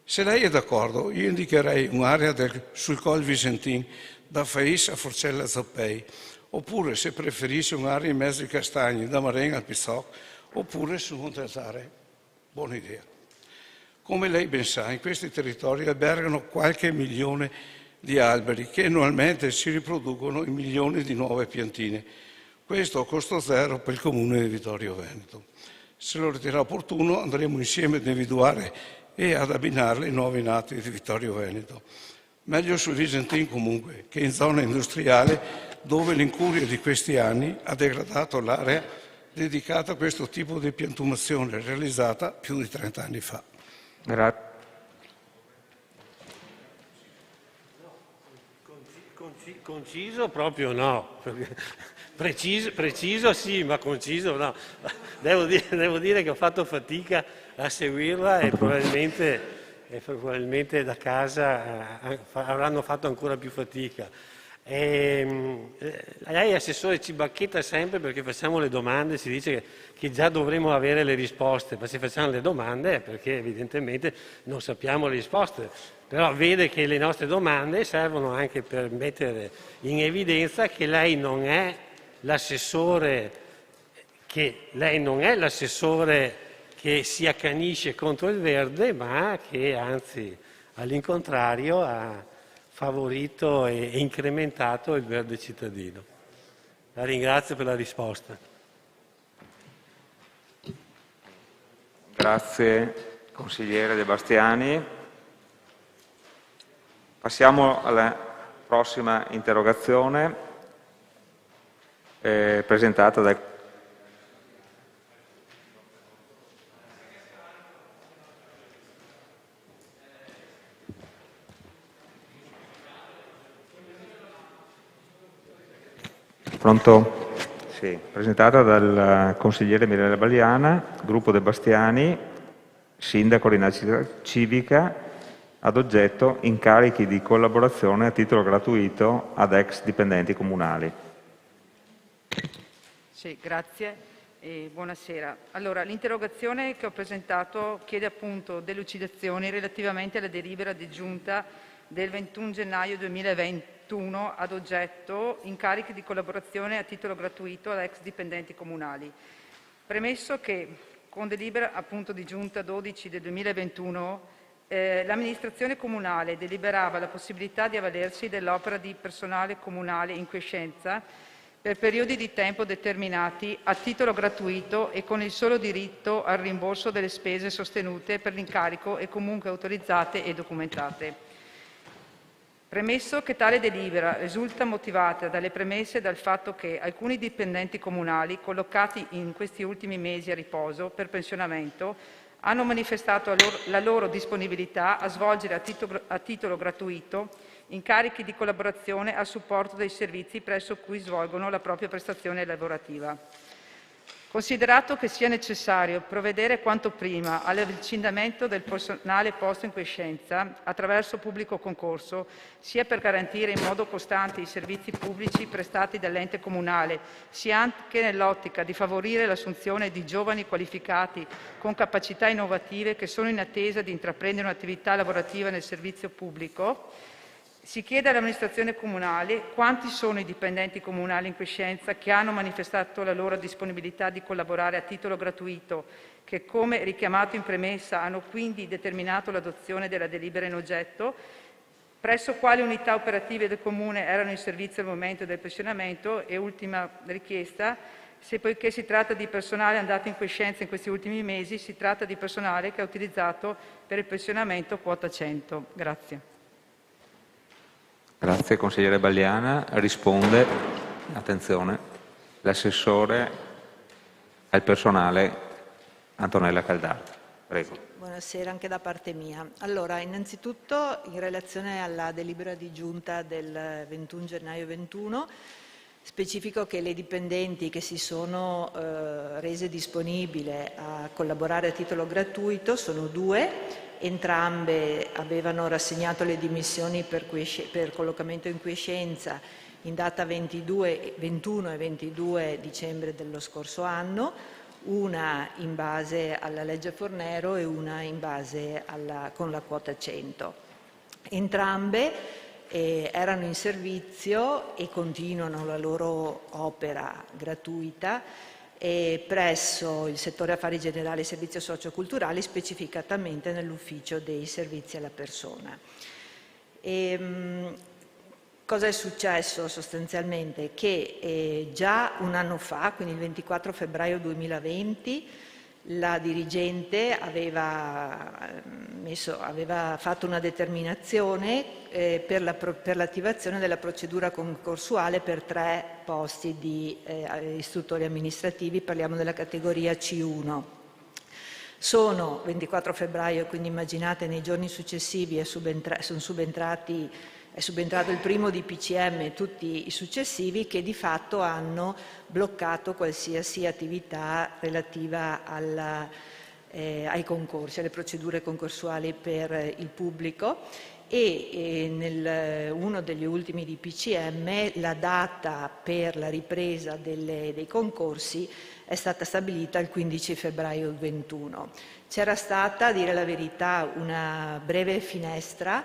Se lei è d'accordo, io indicherei un'area sul Col Visentin, da Fais a Forcella Zoppei, oppure, se preferisce, un'area in mezzo ai castagni, da Marenga al Pizzoc, oppure su Monte Altare. Buona idea. Come lei ben sa, in questi territori albergano qualche milione di alberi che annualmente si riproducono in milioni di nuove piantine. Questo a costo zero per il Comune di Vittorio Veneto. Se lo riterrà opportuno, andremo insieme ad individuare e ad abbinarle i nuovi nati di Vittorio Veneto. Meglio sul Visentin comunque, che in zona industriale, dove l'incuria di questi anni ha degradato l'area dedicata a questo tipo di piantumazione, realizzata più di 30 anni fa. Grazie. Conciso proprio no, preciso sì, ma conciso no. Devo dire che ho fatto fatica a seguirla e probabilmente da casa avranno fatto ancora più fatica. Lei, assessore, ci bacchetta sempre perché facciamo le domande, si dice che già dovremo avere le risposte, ma se facciamo le domande è perché evidentemente non sappiamo le risposte. Però vede che le nostre domande servono anche per mettere in evidenza che lei non è l'assessore che si accanisce contro il verde, ma che anzi all'incontrario ha favorito e incrementato il verde cittadino. La ringrazio per la risposta. Grazie consigliere De Bastiani. Passiamo alla prossima interrogazione presentata dal Pronto? Sì, presentata dal consigliere Mirella Balliana, gruppo De Bastiani, sindaco Rinascita Civica, ad oggetto incarichi di collaborazione a titolo gratuito ad ex dipendenti comunali. Sì, grazie e buonasera. Allora, l'interrogazione che ho presentato chiede appunto delucidazioni relativamente alla delibera di giunta del 21 gennaio 2021 ad oggetto incarichi di collaborazione a titolo gratuito ad ex dipendenti comunali. Premesso che con delibera appunto di giunta 12 del 2021 l'amministrazione comunale deliberava la possibilità di avvalersi dell'opera di personale comunale in quiescenza per periodi di tempo determinati a titolo gratuito e con il solo diritto al rimborso delle spese sostenute per l'incarico e comunque autorizzate e documentate. Premesso che tale delibera risulta motivata dalle premesse e dal fatto che alcuni dipendenti comunali collocati in questi ultimi mesi a riposo per pensionamento hanno manifestato la loro disponibilità a svolgere a titolo gratuito incarichi di collaborazione a supporto dei servizi presso cui svolgono la propria prestazione lavorativa. Considerato che sia necessario provvedere quanto prima all'avvicendamento del personale posto in quiescenza attraverso pubblico concorso, sia per garantire in modo costante i servizi pubblici prestati dall'ente comunale, sia anche nell'ottica di favorire l'assunzione di giovani qualificati con capacità innovative che sono in attesa di intraprendere un'attività lavorativa nel servizio pubblico, si chiede all'amministrazione comunale quanti sono i dipendenti comunali in quiescenza che hanno manifestato la loro disponibilità di collaborare a titolo gratuito, che come richiamato in premessa hanno quindi determinato l'adozione della delibera in oggetto, presso quali unità operative del Comune erano in servizio al momento del pensionamento e ultima richiesta, se poiché si tratta di personale andato in quiescenza in questi ultimi mesi, si tratta di personale che ha utilizzato per il pensionamento quota 100. Grazie. Grazie, consigliere Balliana. Risponde, attenzione, l'assessore al personale Antonella Caldara. Prego. Buonasera anche da parte mia. Allora, innanzitutto in relazione alla delibera di giunta del 21 gennaio 21, specifico che le dipendenti che si sono rese disponibili a collaborare a titolo gratuito sono 2. Entrambe avevano rassegnato le dimissioni per collocamento in quiescenza in data 21 e 22 dicembre dello scorso anno, una in base alla legge Fornero e una in base con la quota 100. Entrambe erano in servizio e continuano la loro opera gratuita presso il settore affari generali e servizi socioculturali, specificatamente nell'ufficio dei servizi alla persona. Cosa è successo sostanzialmente? Che già un anno fa, quindi il 24 febbraio 2020, la dirigente aveva fatto una determinazione per l'attivazione della procedura concorsuale per 3 posti di istruttori amministrativi, parliamo della categoria C1. Sono 24 febbraio, quindi immaginate nei giorni successivi è subentrato il primo DPCM e tutti i successivi che di fatto hanno bloccato qualsiasi attività relativa ai concorsi, alle procedure concorsuali per il pubblico e uno degli ultimi DPCM la data per la ripresa dei concorsi è stata stabilita il 15 febbraio 21. C'era stata, a dire la verità, una breve finestra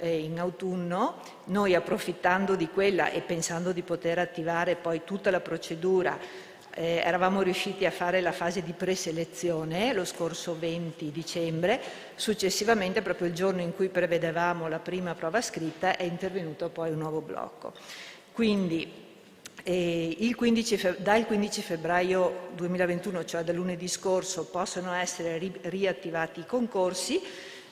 in autunno. Noi, approfittando di quella e pensando di poter attivare poi tutta la procedura, eravamo riusciti a fare la fase di preselezione lo scorso 20 dicembre. Successivamente, proprio il giorno in cui prevedevamo la prima prova scritta, è intervenuto poi un nuovo blocco. Quindi dal 15 febbraio 2021, cioè da lunedì scorso, possono essere riattivati i concorsi.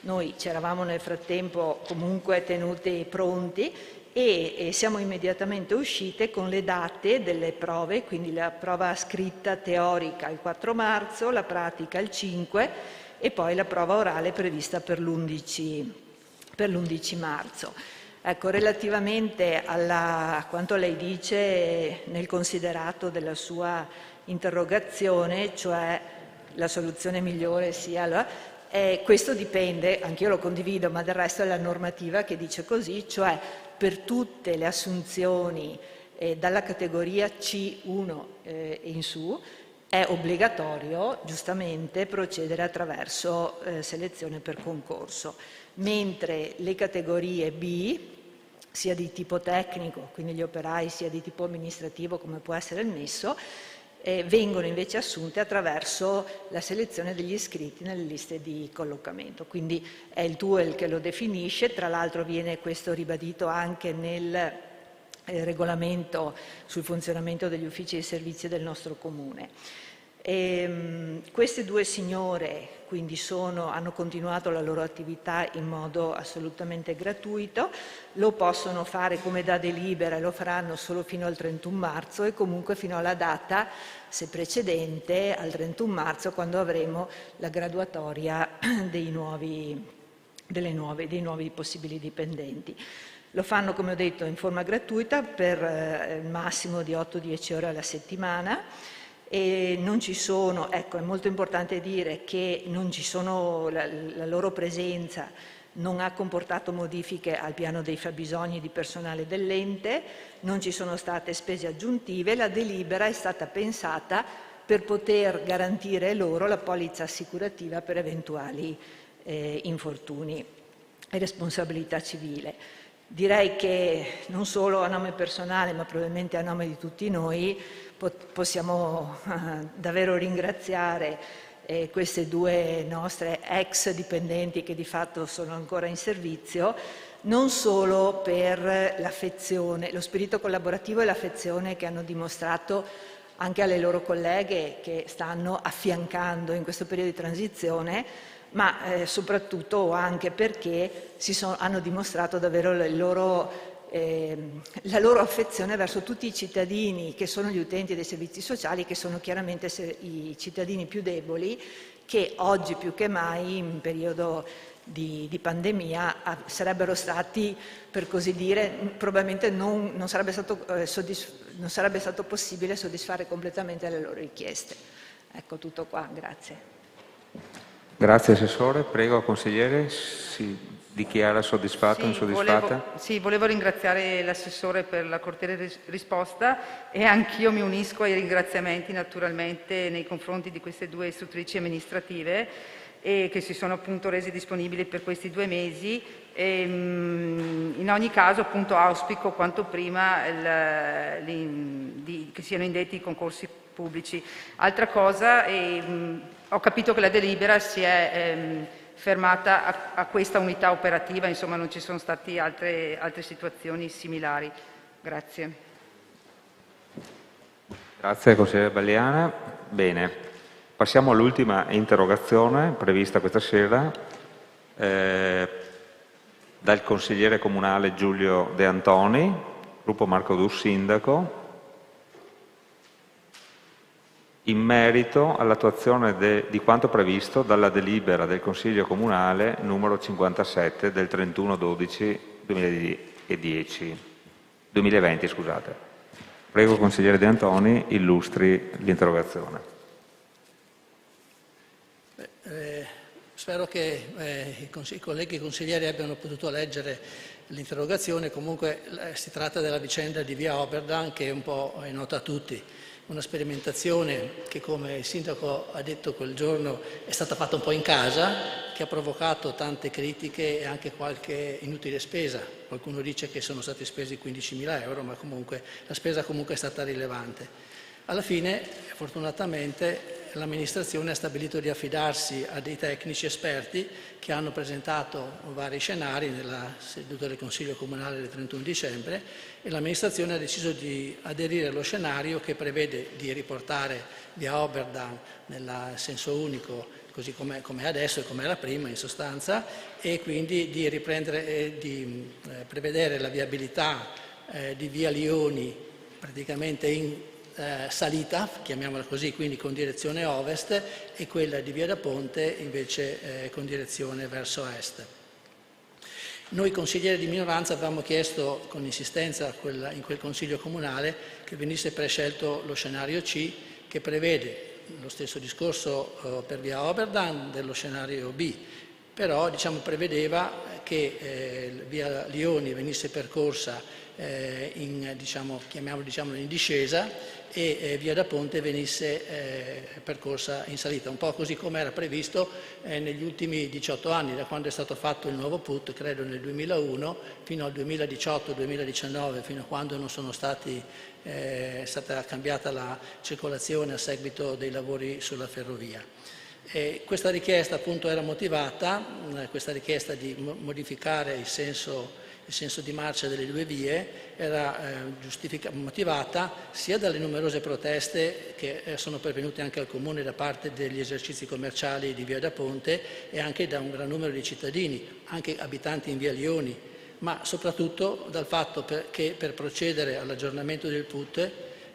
Noi ci eravamo nel frattempo comunque tenuti pronti e siamo immediatamente uscite con le date delle prove, quindi la prova scritta teorica il 4 marzo, la pratica il 5 e poi la prova orale prevista per l'11 marzo. Ecco, relativamente a quanto lei dice nel considerato della sua interrogazione, cioè la soluzione migliore sia questo dipende, anch'io lo condivido, ma del resto è la normativa che dice così, cioè per tutte le assunzioni dalla categoria C1 in su è obbligatorio giustamente procedere attraverso selezione per concorso, mentre le categorie B, sia di tipo tecnico, quindi gli operai, sia di tipo amministrativo come può essere il nesso, vengono invece assunte attraverso la selezione degli iscritti nelle liste di collocamento. Quindi è il TUEL che lo definisce, tra l'altro viene questo ribadito anche nel regolamento sul funzionamento degli uffici di servizio del nostro Comune. Queste 2 signore quindi hanno continuato la loro attività in modo assolutamente gratuito, lo possono fare come da delibera e lo faranno solo fino al 31 marzo e comunque fino alla data, se precedente, al 31 marzo, quando avremo la graduatoria dei nuovi possibili dipendenti. Lo fanno, come ho detto, in forma gratuita per il massimo di 8-10 ore alla settimana. E non ci sono, ecco, è molto importante dire che non ci sono, la loro presenza non ha comportato modifiche al piano dei fabbisogni di personale dell'ente, non ci sono state spese aggiuntive, la delibera è stata pensata per poter garantire loro la polizza assicurativa per eventuali infortuni e responsabilità civile. Direi che non solo a nome personale, ma probabilmente a nome di tutti noi, possiamo davvero ringraziare queste 2 nostre ex dipendenti che di fatto sono ancora in servizio, non solo per l'affezione, lo spirito collaborativo e l'affezione che hanno dimostrato anche alle loro colleghe che stanno affiancando in questo periodo di transizione, ma soprattutto anche perché hanno dimostrato davvero il loro la loro affezione verso tutti i cittadini che sono gli utenti dei servizi sociali, che sono chiaramente i cittadini più deboli, che oggi più che mai in periodo di pandemia sarebbero stati, per così dire, probabilmente non sarebbe stato possibile soddisfare completamente le loro richieste. Ecco, tutto qua, grazie. Grazie Assessore, prego consigliere, si dichiara soddisfatto o insoddisfatta? Volevo ringraziare l'Assessore per la cortese risposta e anch'io mi unisco ai ringraziamenti naturalmente nei confronti di queste due istruttrici amministrative e che si sono appunto resi disponibili per questi 2 mesi. In ogni caso appunto auspico quanto prima che siano indetti i concorsi pubblici. Altra cosa, ho capito che la delibera si è fermata a questa unità operativa, insomma non ci sono state altre situazioni similari. Grazie. Grazie consigliere Balliana. Bene. Passiamo all'ultima interrogazione prevista questa sera dal consigliere comunale Giulio De Antoni, gruppo Marco Dus Sindaco, in merito all'attuazione di quanto previsto dalla delibera del Consiglio Comunale numero 57 del 31/12/2020. Prego consigliere De Antoni, illustri l'interrogazione. Spero che i colleghi consiglieri abbiano potuto leggere l'interrogazione. Comunque si tratta della vicenda di via Oberdan, che un po' è nota a tutti. Una sperimentazione che, come il sindaco ha detto quel giorno, è stata fatta un po' in casa, che ha provocato tante critiche e anche qualche inutile spesa. Qualcuno dice che sono stati spesi 15.000 euro, ma comunque la spesa comunque è stata rilevante. Alla fine, fortunatamente, l'amministrazione ha stabilito di affidarsi a dei tecnici esperti che hanno presentato vari scenari nella seduta del Consiglio Comunale del 31 dicembre e l'amministrazione ha deciso di aderire allo scenario che prevede di riportare via Oberdan nel senso unico, così come adesso e come era prima in sostanza, e quindi di riprendere di prevedere la viabilità di via Lioni praticamente in salita, chiamiamola così, quindi con direzione ovest, e quella di via da Ponte invece con direzione verso est. Noi consiglieri di minoranza avevamo chiesto con insistenza in quel Consiglio Comunale che venisse prescelto lo scenario C, che prevede lo stesso discorso per via Oberdan dello scenario B, però prevedeva che via Lioni venisse percorsa in discesa e via da Ponte venisse percorsa in salita, un po' così come era previsto negli ultimi 18 anni, da quando è stato fatto il nuovo PUT, credo nel 2001, fino al 2018-2019, fino a quando non sono stati, è stata cambiata la circolazione a seguito dei lavori sulla ferrovia. Questa richiesta appunto era motivata, questa richiesta di modificare il senso di marcia delle due vie era motivata sia dalle numerose proteste che sono pervenute anche al Comune da parte degli esercizi commerciali di via da Ponte e anche da un gran numero di cittadini, anche abitanti in via Lioni, ma soprattutto dal fatto che per procedere all'aggiornamento del PUT,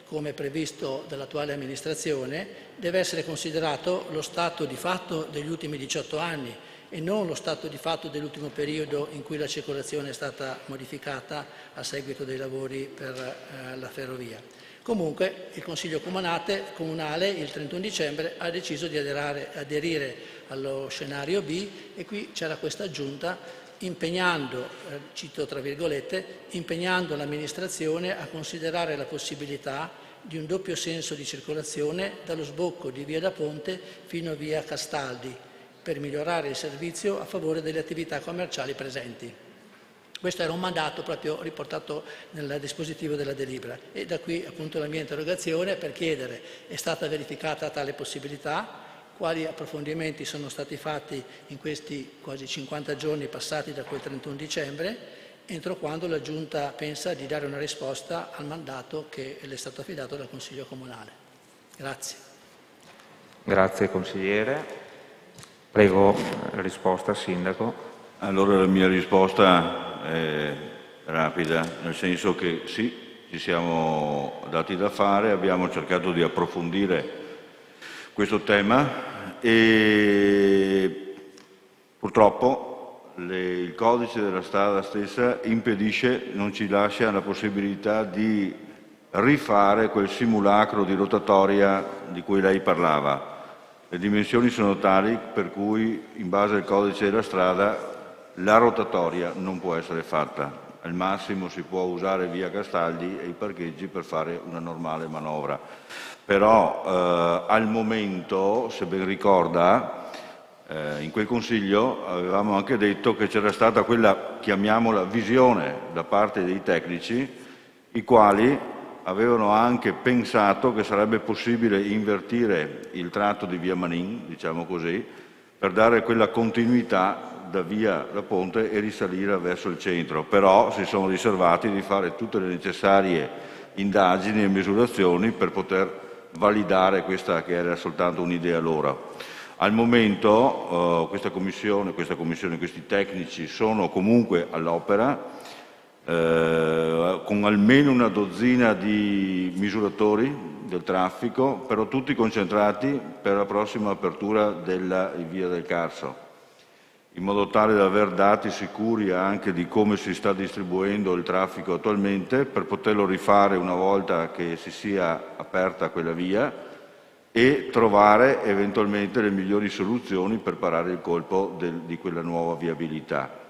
come previsto dall'attuale amministrazione, deve essere considerato lo stato di fatto degli ultimi 18 anni e non lo stato di fatto dell'ultimo periodo in cui la circolazione è stata modificata a seguito dei lavori per la ferrovia. Comunque il Consiglio Comunale il 31 dicembre ha deciso di aderire allo scenario B e qui c'era questa aggiunta impegnando, cito tra virgolette, impegnando l'amministrazione a considerare la possibilità di un doppio senso di circolazione dallo sbocco di via da Ponte fino a via Castaldi, per migliorare il servizio a favore delle attività commerciali presenti. Questo era un mandato proprio riportato nel dispositivo della delibera e da qui appunto la mia interrogazione per chiedere: è stata verificata tale possibilità? Quali approfondimenti sono stati fatti in questi quasi 50 giorni passati da quel 31 dicembre? Entro quando la Giunta pensa di dare una risposta al mandato che le è stato affidato dal Consiglio Comunale? Grazie. Grazie consigliere. Prego la risposta, Sindaco. Allora la mia risposta è rapida, nel senso che sì, ci siamo dati da fare, abbiamo cercato di approfondire questo tema e purtroppo il codice della strada stessa impedisce, non ci lascia la possibilità di rifare quel simulacro di rotatoria di cui lei parlava. Le dimensioni sono tali per cui, in base al codice della strada, la rotatoria non può essere fatta. Al massimo si può usare via Castaldi e i parcheggi per fare una normale manovra. Però al momento, se ben ricorda, in quel Consiglio avevamo anche detto che c'era stata quella, chiamiamola, visione da parte dei tecnici, i quali avevano anche pensato che sarebbe possibile invertire il tratto di via Manin, diciamo così, per dare quella continuità da via da Ponte e risalire verso il centro, però si sono riservati di fare tutte le necessarie indagini e misurazioni per poter validare questa che era soltanto un'idea loro. Al momento questi tecnici sono comunque all'opera, con almeno una dozzina di misuratori del traffico, però tutti concentrati per la prossima apertura della via del Carso, in modo tale da aver dati sicuri anche di come si sta distribuendo il traffico attualmente, per poterlo rifare una volta che si sia aperta quella via e trovare eventualmente le migliori soluzioni per parare il colpo di quella nuova viabilità.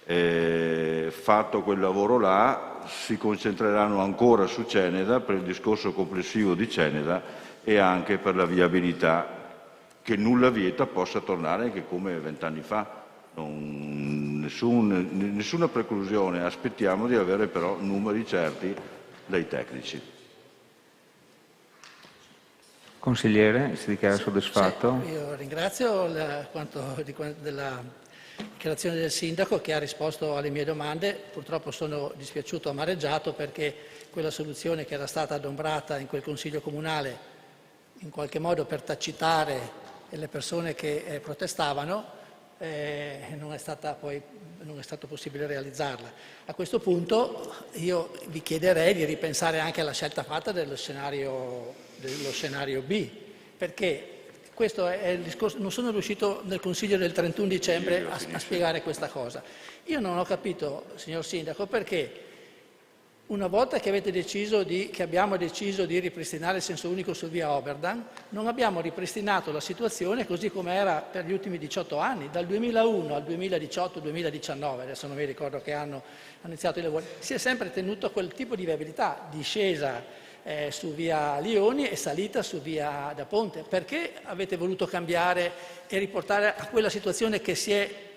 Fatto quel lavoro là, si concentreranno ancora su Ceneda per il discorso complessivo di Ceneda e anche per la viabilità, che nulla vieta possa tornare anche come 20 anni fa. Nessuna preclusione, aspettiamo di avere però numeri certi dai tecnici. Consigliere, si dichiara soddisfatto? Sì, io ringrazio della dichiarazione del Sindaco che ha risposto alle mie domande. Purtroppo sono dispiaciuto, amareggiato, perché quella soluzione che era stata adombrata in quel Consiglio Comunale, in qualche modo per tacitare le persone che protestavano, non è stato possibile realizzarla. A questo punto io vi chiederei di ripensare anche alla scelta fatta dello scenario B, perché questo è il discorso. Non sono riuscito nel Consiglio del 31 dicembre a spiegare questa cosa. Io non ho capito, signor Sindaco, perché una volta che abbiamo deciso di ripristinare il senso unico su via Oberdan, non abbiamo ripristinato la situazione così come era per gli ultimi 18 anni, dal 2001 al 2018-2019, adesso non mi ricordo che anno hanno iniziato i lavori, si è sempre tenuto quel tipo di viabilità, discesa su via Lioni e salita su via da Ponte. Perché avete voluto cambiare e riportare a quella situazione che si è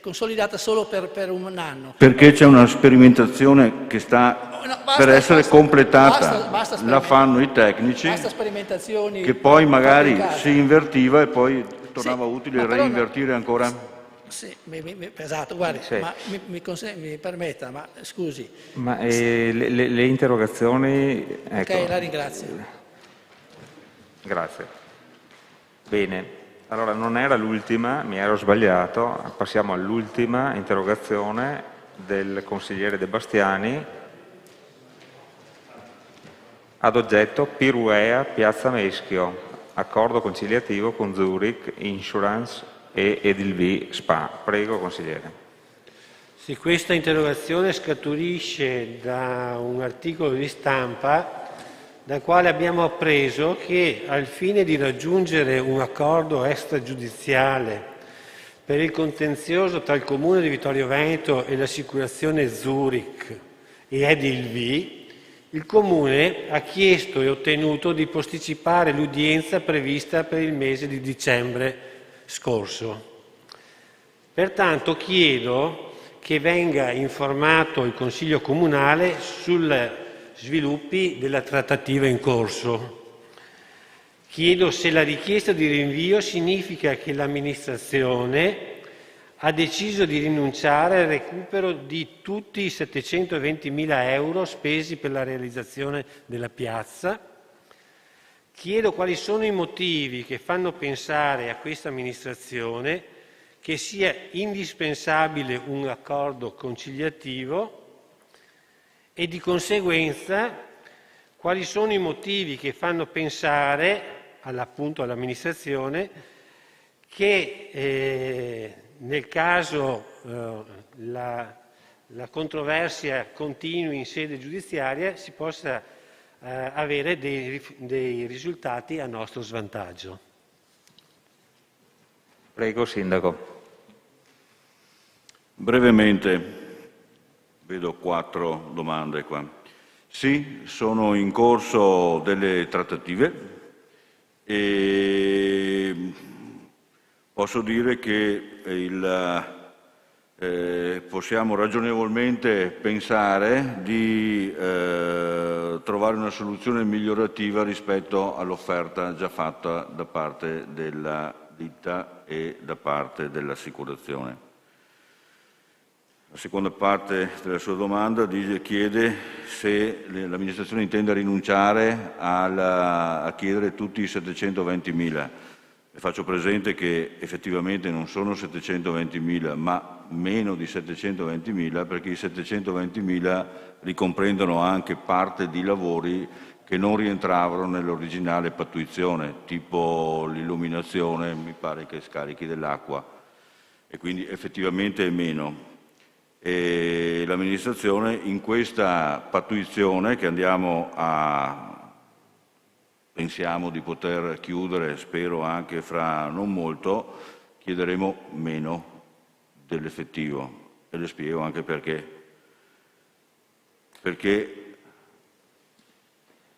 consolidata solo per un anno? Perché c'è una sperimentazione che sta per essere completata, la fanno i tecnici, che poi magari si invertiva e poi tornava utile reinvertire ancora. Sì, esatto, guardi, sì. Ma mi permetta, ma scusi. Ma le interrogazioni... Ecco. Ok, la ringrazio. Grazie. Bene. Allora, non era l'ultima, mi ero sbagliato, passiamo all'ultima interrogazione del consigliere De Bastiani ad oggetto Piruea Piazza Meschio, accordo conciliativo con Zurich Insurance e Edilvi Spa. Prego, consigliere. Sì, questa interrogazione scaturisce da un articolo di stampa dal quale abbiamo appreso che al fine di raggiungere un accordo extragiudiziale per il contenzioso tra il Comune di Vittorio Veneto e l'assicurazione Zurich e Edilvi, il Comune ha chiesto e ottenuto di posticipare l'udienza prevista per il mese di dicembre scorso. Pertanto chiedo che venga informato il Consiglio Comunale sul sviluppi della trattativa in corso. Chiedo se la richiesta di rinvio significa che l'amministrazione ha deciso di rinunciare al recupero di tutti i 720.000 euro spesi per la realizzazione della piazza. Chiedo quali sono i motivi che fanno pensare a questa amministrazione che sia indispensabile un accordo conciliativo e di conseguenza quali sono i motivi che fanno pensare appunto all'amministrazione che nel caso la controversia continui in sede giudiziaria si possa avere dei risultati a nostro svantaggio. Prego, Sindaco. Brevemente, vedo 4 domande qua. Sì, sono in corso delle trattative e posso dire che possiamo ragionevolmente pensare di trovare una soluzione migliorativa rispetto all'offerta già fatta da parte della ditta e da parte dell'assicurazione. La seconda parte della sua domanda chiede se l'amministrazione intende rinunciare a chiedere tutti i 720.000. Le faccio presente che effettivamente non sono 720.000, ma meno di 720.000, perché i 720.000 ricomprendono anche parte di lavori che non rientravano nell'originale pattuizione, tipo l'illuminazione, mi pare che scarichi dell'acqua, e quindi effettivamente è meno. E l'amministrazione in questa pattuizione che pensiamo di poter chiudere, spero anche fra non molto, chiederemo meno dell'effettivo, e le spiego anche perché. Perché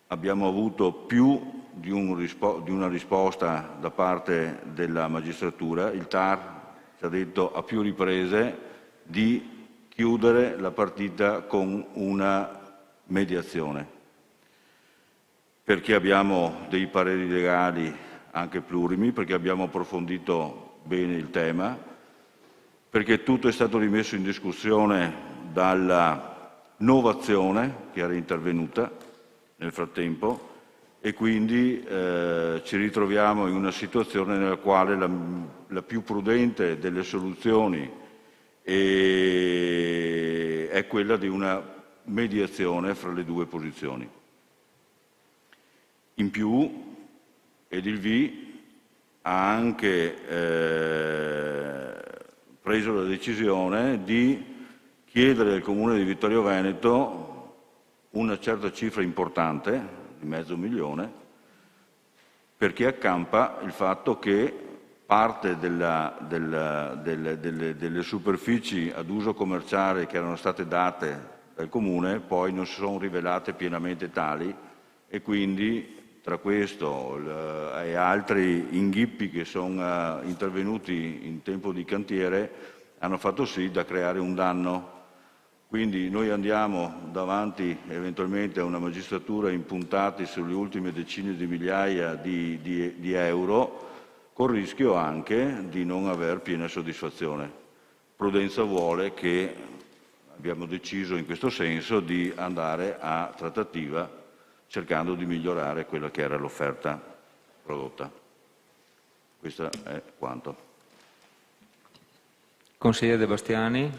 abbiamo avuto più di una risposta da parte della magistratura. Il TAR ci ha detto a più riprese di chiudere la partita con una mediazione, perché abbiamo dei pareri legali anche plurimi, perché abbiamo approfondito bene il tema, perché tutto è stato rimesso in discussione dalla novazione che era intervenuta nel frattempo, e quindi ci ritroviamo in una situazione nella quale la più prudente delle soluzioni è quella di una mediazione fra le due posizioni. In più, Edilvi ha anche preso la decisione di chiedere al Comune di Vittorio Veneto una certa cifra importante, di $500.000, perché accampa il fatto che parte delle superfici ad uso commerciale che erano state date dal Comune poi non si sono rivelate pienamente tali, e quindi tra questo e altri inghippi che sono intervenuti in tempo di cantiere hanno fatto sì da creare un danno. Quindi noi andiamo davanti eventualmente a una magistratura impuntati sulle ultime decine di migliaia di euro, col rischio anche di non aver piena soddisfazione. Prudenza vuole che abbiamo deciso in questo senso di andare a trattativa cercando di migliorare quella che era l'offerta prodotta. Questo è quanto. Consigliere De Bastiani.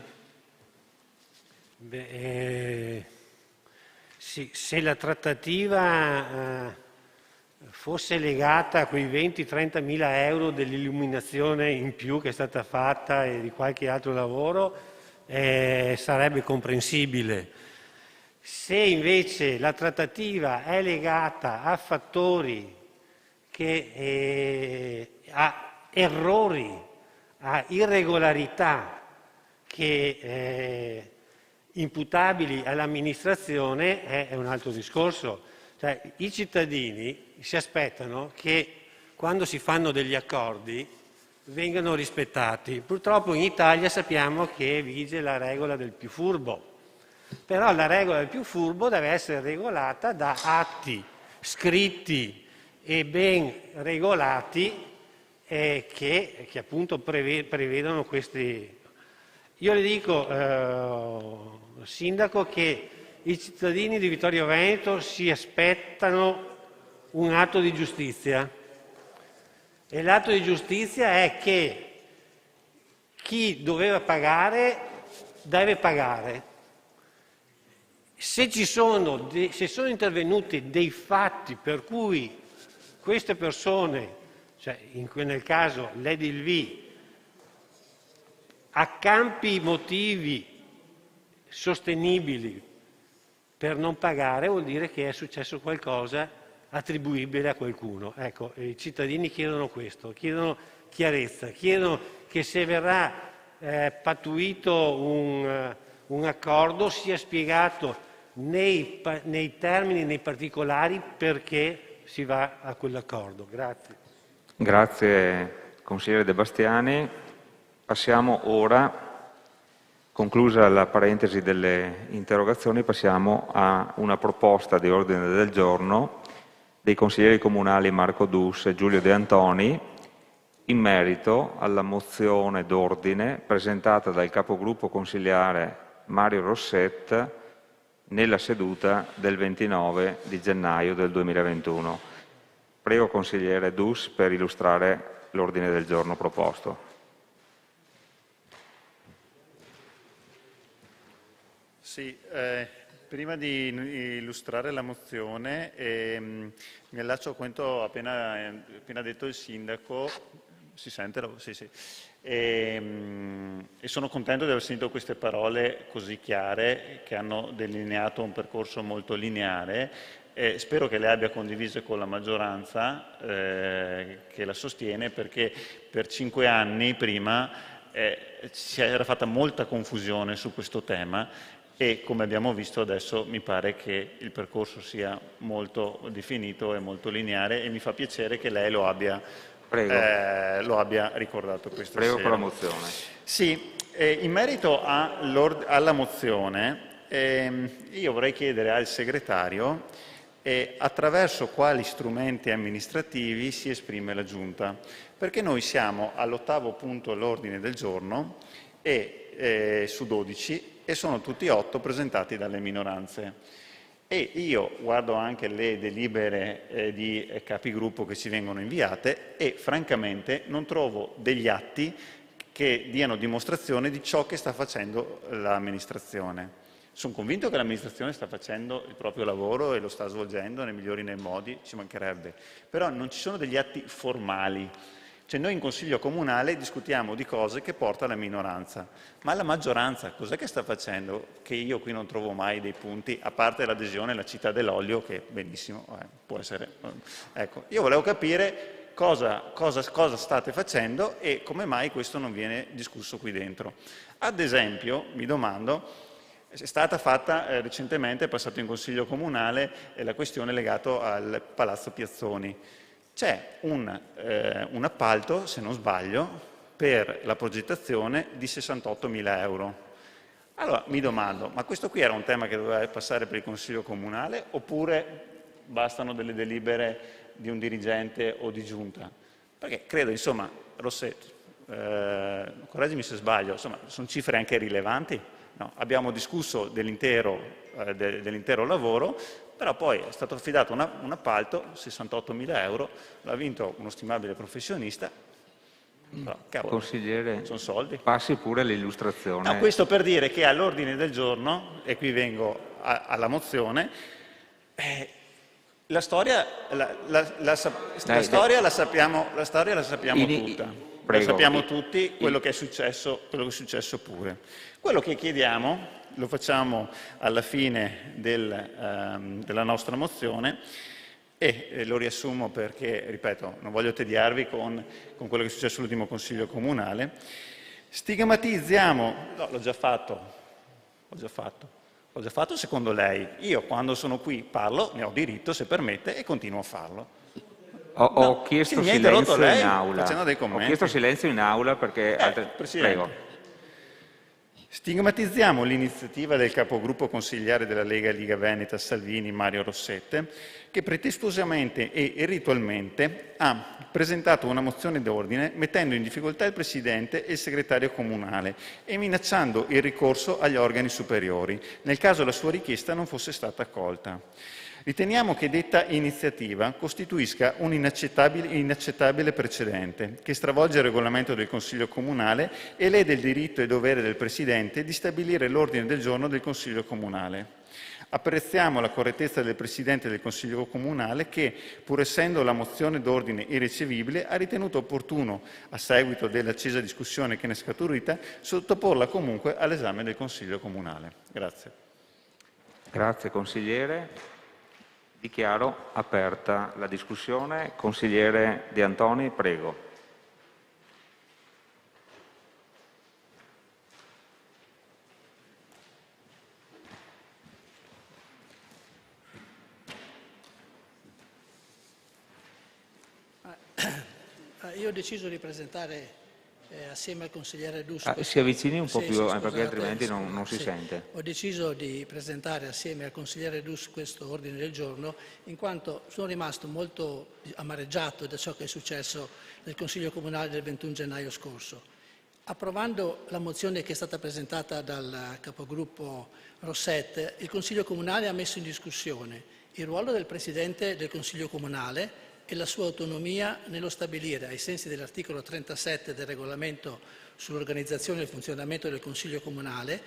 Sì, se la trattativa fosse legata a quei 20-30 mila euro dell'illuminazione in più che è stata fatta e di qualche altro lavoro, sarebbe comprensibile. Se invece la trattativa è legata a fattori a errori, a irregolarità che imputabili all'amministrazione, è un altro discorso. Cioè, i cittadini si aspettano che quando si fanno degli accordi vengano rispettati. Purtroppo in Italia sappiamo che vige la regola del più furbo, però la regola del più furbo deve essere regolata da atti scritti e ben regolati che appunto prevedono questi. Io le dico, Sindaco, che i cittadini di Vittorio Veneto si aspettano un atto di giustizia, e l'atto di giustizia è che chi doveva pagare deve pagare, se sono intervenuti dei fatti per cui queste persone, cioè nel caso l'Edilvi, accampi motivi sostenibili per non pagare, vuol dire che è successo qualcosa attribuibile a qualcuno. Ecco, i cittadini chiedono questo, chiedono chiarezza, chiedono che se verrà pattuito un accordo sia spiegato nei termini, nei particolari, perché si va a quell'accordo. Grazie. Grazie consigliere De Bastiani. Passiamo ora, conclusa la parentesi delle interrogazioni, passiamo a una proposta di ordine del giorno dei consiglieri comunali Marco Dus e Giulio De Antoni in merito alla mozione d'ordine presentata dal capogruppo consigliare Mario Rosset nella seduta del 29 di gennaio del 2021. Prego consigliere Dus per illustrare l'ordine del giorno proposto. Sì, prima di illustrare la mozione mi allaccio a quanto appena detto il sindaco. Si sente? Sì, sì. E sono contento di aver sentito queste parole così chiare che hanno delineato un percorso molto lineare. Spero che le abbia condivise con la maggioranza che la sostiene, perché per 5 anni prima si era fatta molta confusione su questo tema e, come abbiamo visto adesso, mi pare che il percorso sia molto definito e molto lineare, e mi fa piacere che lei lo abbia ricordato questa sera. Prego con la mozione. Sì, in merito alla mozione, io vorrei chiedere al segretario attraverso quali strumenti amministrativi si esprime la Giunta, perché noi siamo all'8° punto all'ordine del giorno su 12 e sono tutti 8 presentati dalle minoranze. E io guardo anche le delibere di capigruppo che ci vengono inviate e francamente non trovo degli atti che diano dimostrazione di ciò che sta facendo l'amministrazione. Sono convinto che l'amministrazione sta facendo il proprio lavoro e lo sta svolgendo nei migliori nei modi, ci mancherebbe, però non ci sono degli atti formali. Cioè noi in Consiglio Comunale discutiamo di cose che porta la minoranza, ma la maggioranza cos'è che sta facendo? Che io qui non trovo mai dei punti, a parte l'adesione alla città dell'olio, che benissimo, può essere. Ecco, io volevo capire cosa state facendo e come mai questo non viene discusso qui dentro. Ad esempio, mi domando, è stata fatta recentemente, è passato in Consiglio Comunale, la questione legata al Palazzo Piazzoni. C'è un appalto, se non sbaglio, per la progettazione di 68.000 euro. Allora mi domando, ma questo qui era un tema che doveva passare per il Consiglio Comunale oppure bastano delle delibere di un dirigente o di giunta? Perché credo, insomma, Rosset, correggimi se sbaglio, insomma, sono cifre anche rilevanti. No, abbiamo discusso dell'intero lavoro, però poi è stato affidato un appalto, 68.000 euro, l'ha vinto uno stimabile professionista. Però, cavolo, consigliere, sono soldi. Passi pure all'illustrazione. No, questo per dire che all'ordine del giorno, e qui vengo alla mozione, la storia la sappiamo tutta. Lo sappiamo tutti quello che è successo pure. Quello che chiediamo, lo facciamo alla fine della nostra mozione e lo riassumo perché, ripeto, non voglio tediarvi con quello che è successo all'ultimo Consiglio Comunale. Stigmatizziamo, no, l'ho già fatto secondo lei. Io quando sono qui parlo, ne ho diritto se permette e continuo a farlo. Ho chiesto silenzio in aula. Facendo dei commenti. Ho chiesto silenzio in aula perché... Prego. Stigmatizziamo l'iniziativa del capogruppo consigliare della Lega Veneta Salvini, Mario Rossette, che pretestuosamente e irritualmente ha presentato una mozione d'ordine mettendo in difficoltà il Presidente e il Segretario Comunale e minacciando il ricorso agli organi superiori, nel caso la sua richiesta non fosse stata accolta. Riteniamo che detta iniziativa costituisca un inaccettabile precedente che stravolge il regolamento del Consiglio Comunale e lede il diritto e dovere del Presidente di stabilire l'ordine del giorno del Consiglio Comunale. Apprezziamo la correttezza del Presidente del Consiglio Comunale che, pur essendo la mozione d'ordine irricevibile, ha ritenuto opportuno, a seguito dell'accesa discussione che ne è scaturita, sottoporla comunque all'esame del Consiglio Comunale. Grazie. Grazie consigliere. Dichiaro aperta la discussione. Consigliere De Antoni, prego. Io ho deciso di presentare assieme al consigliere Dusso... Si avvicini un po' più, scusate, perché altrimenti non si sì. sente. Ho deciso di presentare assieme al consigliere Dusso questo ordine del giorno, in quanto sono rimasto molto amareggiato da ciò che è successo nel Consiglio Comunale del 21 gennaio scorso. Approvando la mozione che è stata presentata dal capogruppo Rosset, il Consiglio Comunale ha messo in discussione il ruolo del Presidente del Consiglio Comunale e la sua autonomia nello stabilire, ai sensi dell'articolo 37 del regolamento sull'organizzazione e il funzionamento del Consiglio Comunale,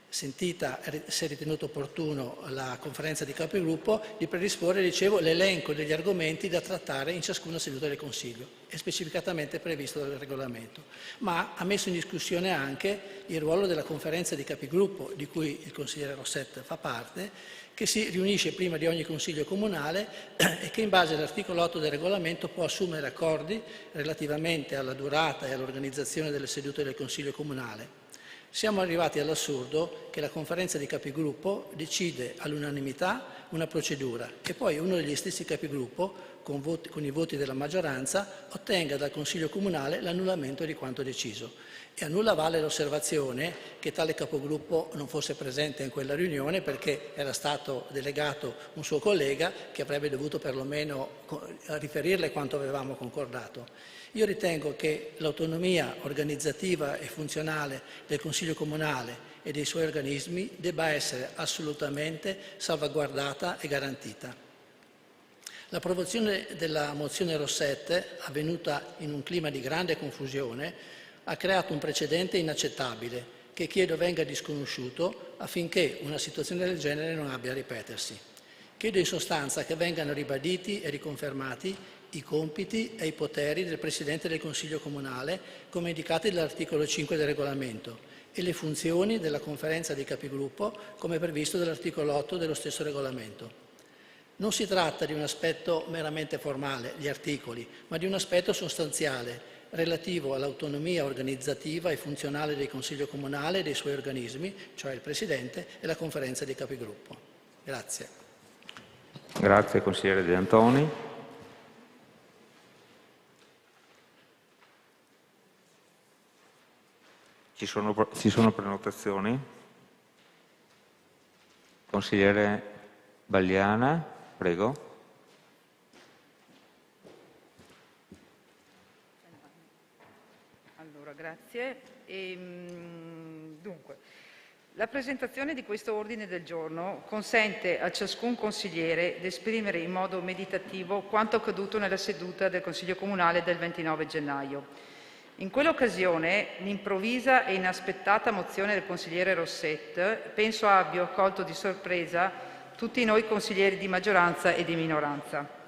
sentita, se ritenuto opportuno, la conferenza di capigruppo, di predisporre, dicevo, l'elenco degli argomenti da trattare in ciascuna seduta del Consiglio, è specificatamente previsto dal regolamento. Ma ha messo in discussione anche il ruolo della conferenza di capigruppo, di cui il consigliere Rosset fa parte, che si riunisce prima di ogni Consiglio Comunale e che in base all'articolo 8 del regolamento può assumere accordi relativamente alla durata e all'organizzazione delle sedute del Consiglio Comunale. Siamo arrivati all'assurdo che la conferenza di capigruppo decide all'unanimità una procedura e poi uno degli stessi capigruppo, con i voti della maggioranza, ottenga dal Consiglio Comunale l'annullamento di quanto deciso. E a nulla vale l'osservazione che tale capogruppo non fosse presente in quella riunione perché era stato delegato un suo collega che avrebbe dovuto perlomeno riferirle quanto avevamo concordato. Io ritengo che l'autonomia organizzativa e funzionale del Consiglio Comunale e dei suoi organismi debba essere assolutamente salvaguardata e garantita. L'approvazione della mozione Rosset, avvenuta in un clima di grande confusione, ha creato un precedente inaccettabile che chiedo venga disconosciuto affinché una situazione del genere non abbia a ripetersi. Chiedo in sostanza che vengano ribaditi e riconfermati i compiti e i poteri del Presidente del Consiglio Comunale come indicati dall'articolo 5 del regolamento e le funzioni della conferenza dei capigruppo come previsto dall'articolo 8 dello stesso regolamento. Non si tratta di un aspetto meramente formale, gli articoli, ma di un aspetto sostanziale relativo all'autonomia organizzativa e funzionale del Consiglio Comunale e dei suoi organismi, cioè il Presidente e la conferenza dei capigruppo. Grazie. Grazie consigliere De Antoni. Ci sono prenotazioni? Consigliere Bagliana, prego. Allora, grazie. Dunque, la presentazione di questo ordine del giorno consente a ciascun consigliere di esprimere in modo meditativo quanto accaduto nella seduta del Consiglio Comunale del 29 gennaio. In quell'occasione, l'improvvisa e inaspettata mozione del consigliere Rosset penso abbia colto di sorpresa tutti noi consiglieri di maggioranza e di minoranza.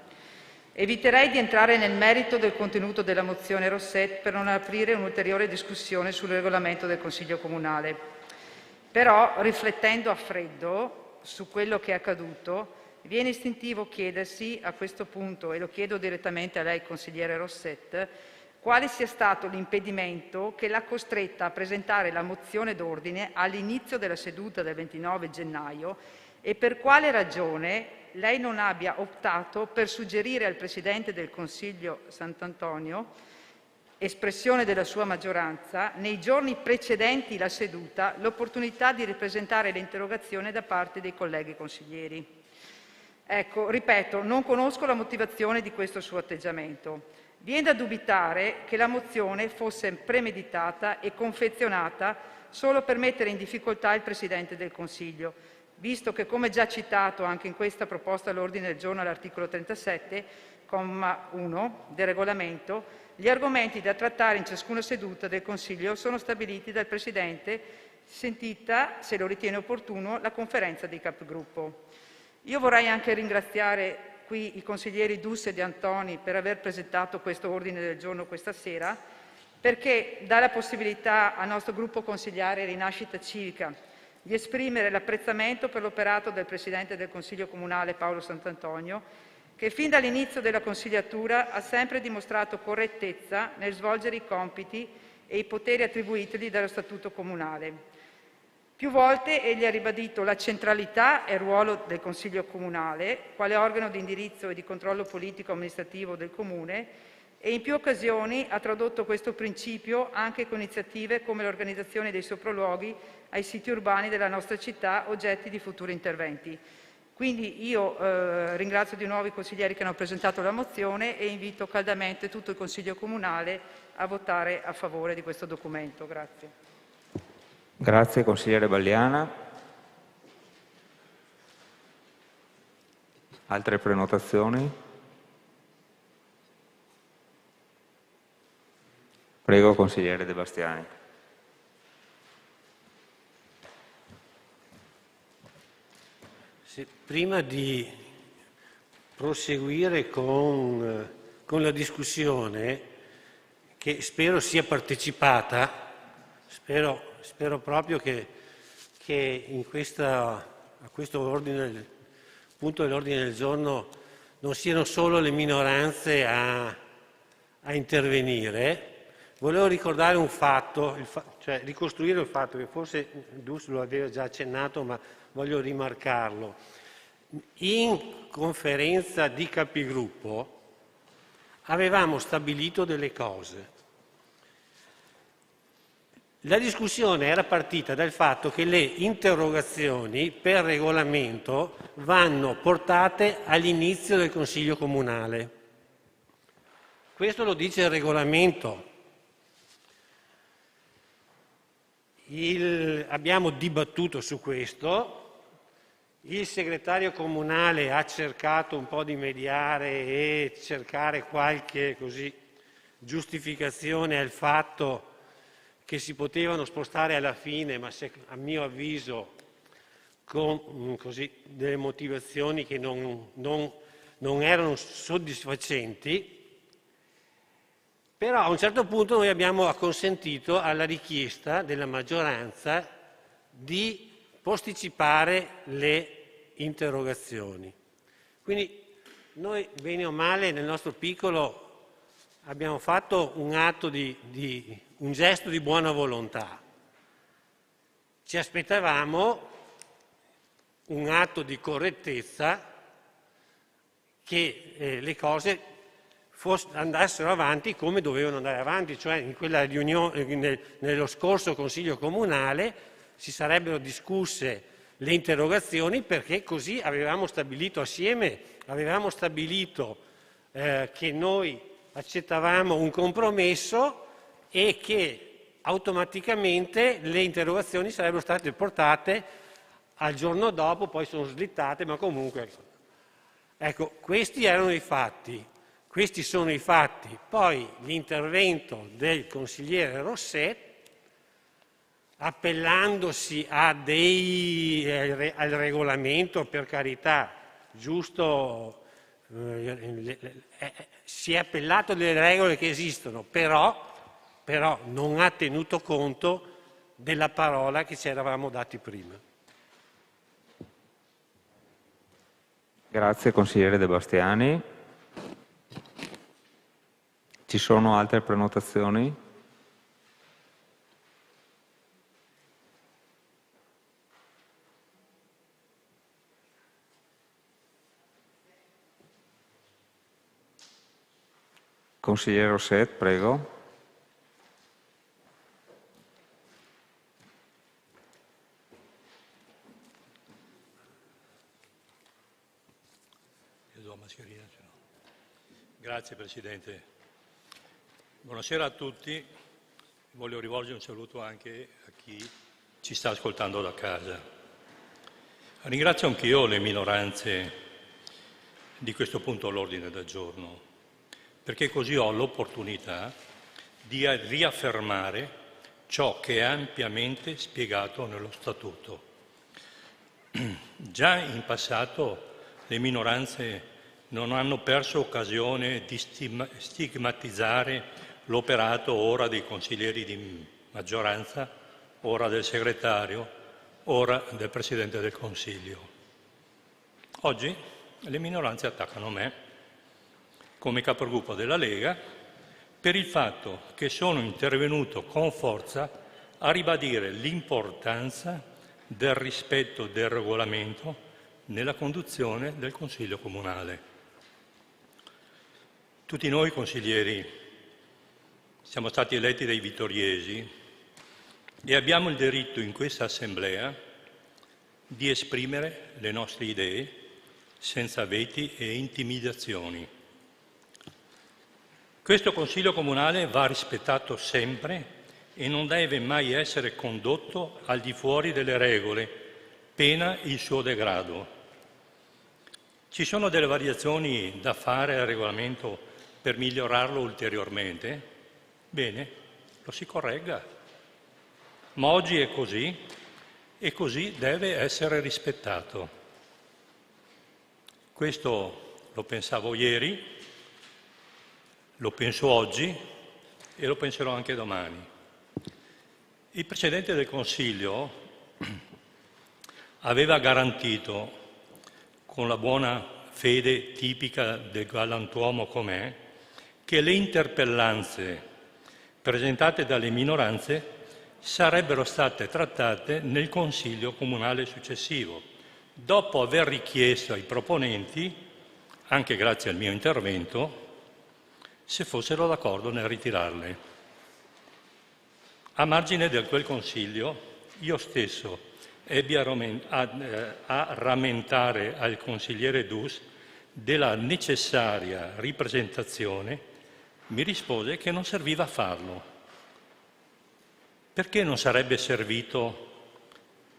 Eviterei di entrare nel merito del contenuto della mozione Rosset per non aprire un'ulteriore discussione sul regolamento del Consiglio Comunale. Però, riflettendo a freddo su quello che è accaduto, viene istintivo chiedersi a questo punto, e lo chiedo direttamente a lei, consigliere Rosset, quale sia stato l'impedimento che l'ha costretta a presentare la mozione d'ordine all'inizio della seduta del 29 gennaio e per quale ragione lei non abbia optato per suggerire al Presidente del Consiglio Sant'Antonio, espressione della sua maggioranza, nei giorni precedenti la seduta, l'opportunità di ripresentare l'interrogazione da parte dei colleghi consiglieri. Ecco, ripeto, non conosco la motivazione di questo suo atteggiamento. Viene da dubitare che la mozione fosse premeditata e confezionata solo per mettere in difficoltà il Presidente del Consiglio, visto che, come già citato anche in questa proposta all'ordine del giorno all'articolo 37, comma 1 del regolamento, gli argomenti da trattare in ciascuna seduta del Consiglio sono stabiliti dal Presidente sentita, se lo ritiene opportuno, la conferenza dei capigruppo. Io vorrei anche ringraziare qui i consiglieri Dus e De Antoni per aver presentato questo ordine del giorno questa sera, perché dà la possibilità al nostro gruppo consigliare Rinascita Civica di esprimere l'apprezzamento per l'operato del Presidente del Consiglio Comunale Paolo Sant'Antonio, che fin dall'inizio della consigliatura ha sempre dimostrato correttezza nel svolgere i compiti e i poteri attribuitigli dallo Statuto Comunale. Più volte egli ha ribadito la centralità e il ruolo del Consiglio Comunale, quale organo di indirizzo e di controllo politico-amministrativo del Comune, e in più occasioni ha tradotto questo principio anche con iniziative come l'organizzazione dei sopralluoghi ai siti urbani della nostra città, oggetti di futuri interventi. Quindi io ringrazio di nuovo i consiglieri che hanno presentato la mozione e invito caldamente tutto il Consiglio Comunale a votare a favore di questo documento. Grazie. Grazie consigliere Balliana. Altre prenotazioni? Prego consigliere De Bastiani. Prima di proseguire con la discussione, che spero sia partecipata, spero proprio che a questo punto dell'ordine del giorno non siano solo le minoranze a intervenire. Volevo ricordare un fatto, cioè ricostruire un fatto che forse Dus lo aveva già accennato, ma voglio rimarcarlo. In conferenza di capigruppo avevamo stabilito delle cose. La discussione era partita dal fatto che le interrogazioni per regolamento vanno portate all'inizio del Consiglio Comunale. Questo lo dice il regolamento. Abbiamo dibattuto su questo, il segretario comunale ha cercato un po' di mediare e cercare qualche giustificazione al fatto che si potevano spostare alla fine, ma a mio avviso con delle motivazioni che non erano soddisfacenti. Però a un certo punto noi abbiamo acconsentito alla richiesta della maggioranza di posticipare le interrogazioni. Quindi noi, bene o male, nel nostro piccolo abbiamo fatto un atto un gesto di buona volontà. Ci aspettavamo un atto di correttezza, che le cose andassero avanti come dovevano andare avanti, cioè in quella riunione, nello scorso Consiglio Comunale si sarebbero discusse le interrogazioni, perché così avevamo stabilito assieme, che noi accettavamo un compromesso e che automaticamente le interrogazioni sarebbero state portate al giorno dopo, poi sono slittate, ma comunque. Ecco, questi erano i fatti. Questi sono i fatti. Poi l'intervento del consigliere Rosset, appellandosi al regolamento, per carità, giusto, si è appellato alle regole che esistono, però non ha tenuto conto della parola che ci eravamo dati prima. Grazie consigliere De Bastiani. Ci sono altre prenotazioni? Consigliere Rosset, prego. Grazie Presidente. Buonasera a tutti. Voglio rivolgere un saluto anche a chi ci sta ascoltando da casa. Ringrazio anch'io le minoranze di questo punto all'ordine del giorno, perché così ho l'opportunità di riaffermare ciò che è ampiamente spiegato nello Statuto. Già in passato le minoranze non hanno perso occasione di stigmatizzare l'operato ora dei consiglieri di maggioranza, ora del segretario, ora del Presidente del Consiglio. Oggi le minoranze attaccano me, come capogruppo della Lega, per il fatto che sono intervenuto con forza a ribadire l'importanza del rispetto del regolamento nella conduzione del Consiglio Comunale. Tutti noi consiglieri siamo stati eletti dai vittoriesi e abbiamo il diritto in questa Assemblea di esprimere le nostre idee senza veti e intimidazioni. Questo Consiglio Comunale va rispettato sempre e non deve mai essere condotto al di fuori delle regole, pena il suo degrado. Ci sono delle variazioni da fare al regolamento per migliorarlo ulteriormente? Bene, lo si corregga. Ma oggi è così e così deve essere rispettato. Questo lo pensavo ieri, lo penso oggi e lo penserò anche domani. Il Presidente del Consiglio aveva garantito, con la buona fede tipica del galantuomo com'è, che le interpellanze presentate dalle minoranze sarebbero state trattate nel Consiglio Comunale successivo, dopo aver richiesto ai proponenti, anche grazie al mio intervento, se fossero d'accordo nel ritirarle. A margine di quel Consiglio, io stesso ebbi a rammentare al consigliere Dus della necessaria ripresentazione. Mi rispose che non serviva a farlo. Perché non sarebbe servito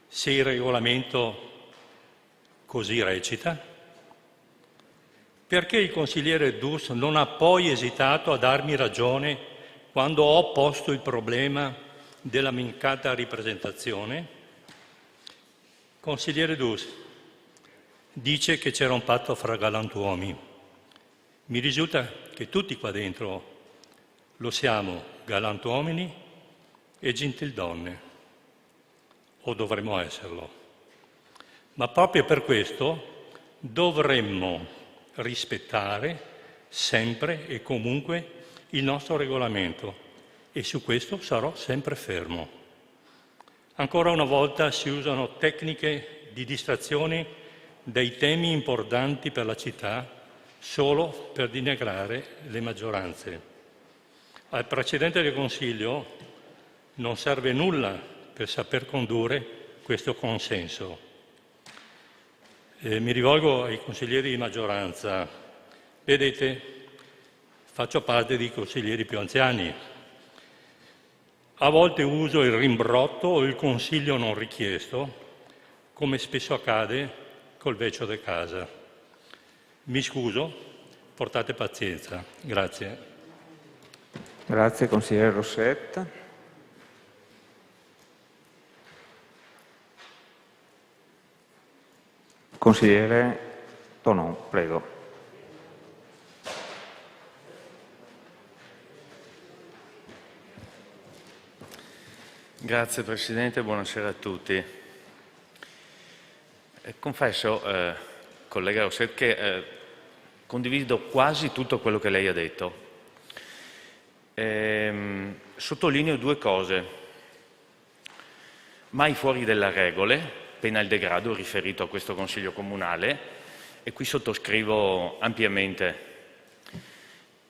se il regolamento così recita? Perché il consigliere Dus non ha poi esitato a darmi ragione quando ho posto il problema della mancata ripresentazione? Consigliere Dus dice che c'era un patto fra galantuomini. Mi risulta che tutti qua dentro lo siamo galantuomini e gentildonne, o dovremmo esserlo. Ma proprio per questo dovremmo rispettare sempre e comunque il nostro regolamento e su questo sarò sempre fermo. Ancora una volta si usano tecniche di distrazione dai temi importanti per la città solo per denigrare le maggioranze. Al Presidente del Consiglio non serve nulla per saper condurre questo consenso. Mi rivolgo ai consiglieri di maggioranza. Vedete, faccio parte dei consiglieri più anziani. A volte uso il rimbrotto o il consiglio non richiesto, come spesso accade col vecchio di casa. Mi scuso, portate pazienza. Grazie. Grazie, consigliere Rossetta. Consigliere Tonon, prego. Grazie Presidente, buonasera a tutti. Confesso, collega Rosset, che condivido quasi tutto quello che lei ha detto. Sottolineo due cose. Mai fuori delle regole, pena il degrado riferito a questo Consiglio Comunale, e qui sottoscrivo ampiamente.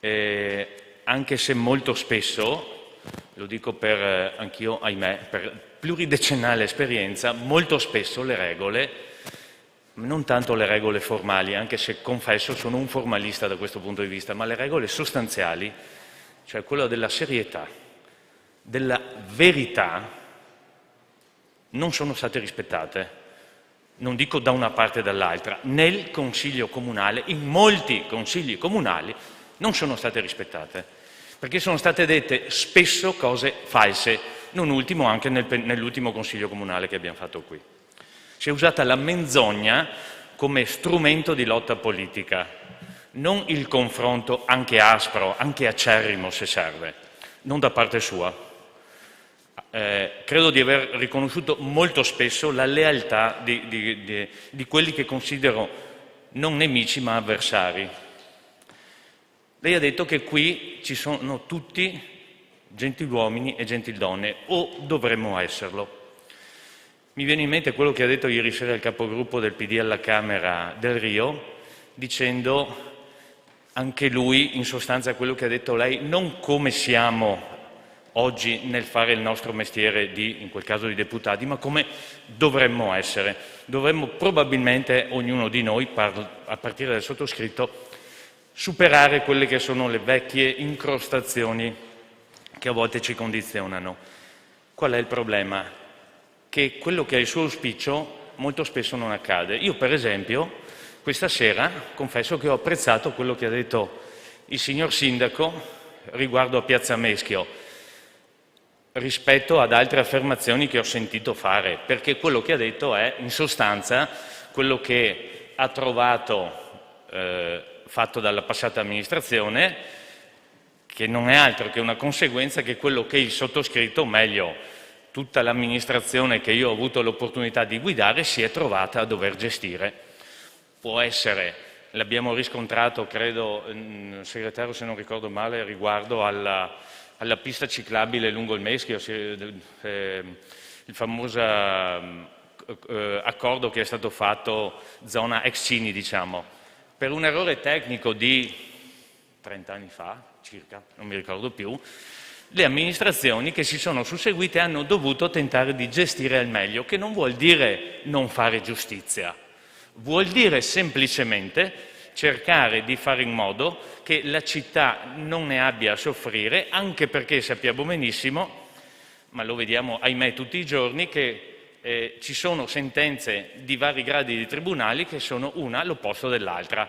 Anche se molto spesso, lo dico per anch'io, ahimè, per pluridecennale esperienza, molto spesso le regole, non tanto le regole formali, anche se confesso sono un formalista da questo punto di vista, ma le regole sostanziali, cioè quella della serietà, della verità, non sono state rispettate. Non dico da una parte e dall'altra, nel Consiglio Comunale, in molti Consigli Comunali, non sono state rispettate, perché sono state dette spesso cose false, non ultimo anche nell'ultimo Consiglio Comunale che abbiamo fatto qui. Si è usata la menzogna come strumento di lotta politica, non il confronto anche aspro, anche acerrimo se serve, non da parte sua. Credo di aver riconosciuto molto spesso la lealtà di quelli che considero non nemici ma avversari. Lei ha detto che qui ci sono tutti gentiluomini e gentildonne, o dovremmo esserlo. Mi viene in mente quello che ha detto ieri sera il capogruppo del PD alla Camera Del Rio, dicendo anche lui in sostanza quello che ha detto lei, non come siamo oggi nel fare il nostro mestiere in quel caso di deputati, ma come dovremmo essere. Dovremmo probabilmente, ognuno di noi, a partire dal sottoscritto, superare quelle che sono le vecchie incrostazioni che a volte ci condizionano. Qual è il problema? Che quello che è il suo auspicio molto spesso non accade. Io, per esempio, questa sera confesso che ho apprezzato quello che ha detto il signor Sindaco riguardo a Piazza Meschio, rispetto ad altre affermazioni che ho sentito fare, perché quello che ha detto è, in sostanza, quello che ha trovato fatto dalla passata amministrazione, che non è altro che una conseguenza che quello che il sottoscritto, o meglio, tutta l'amministrazione che io ho avuto l'opportunità di guidare, si è trovata a dover gestire. Può essere, l'abbiamo riscontrato, credo, segretario, se non ricordo male, riguardo alla pista ciclabile lungo il Meschio, il famoso accordo che è stato fatto zona ex Cini, diciamo, per un errore tecnico di 30 anni fa, circa, non mi ricordo più, le amministrazioni che si sono susseguite hanno dovuto tentare di gestire al meglio, che non vuol dire non fare giustizia, vuol dire semplicemente cercare di fare in modo che la città non ne abbia a soffrire, anche perché sappiamo benissimo, ma lo vediamo ahimè tutti i giorni, che ci sono sentenze di vari gradi di tribunali che sono una all'opposto dell'altra.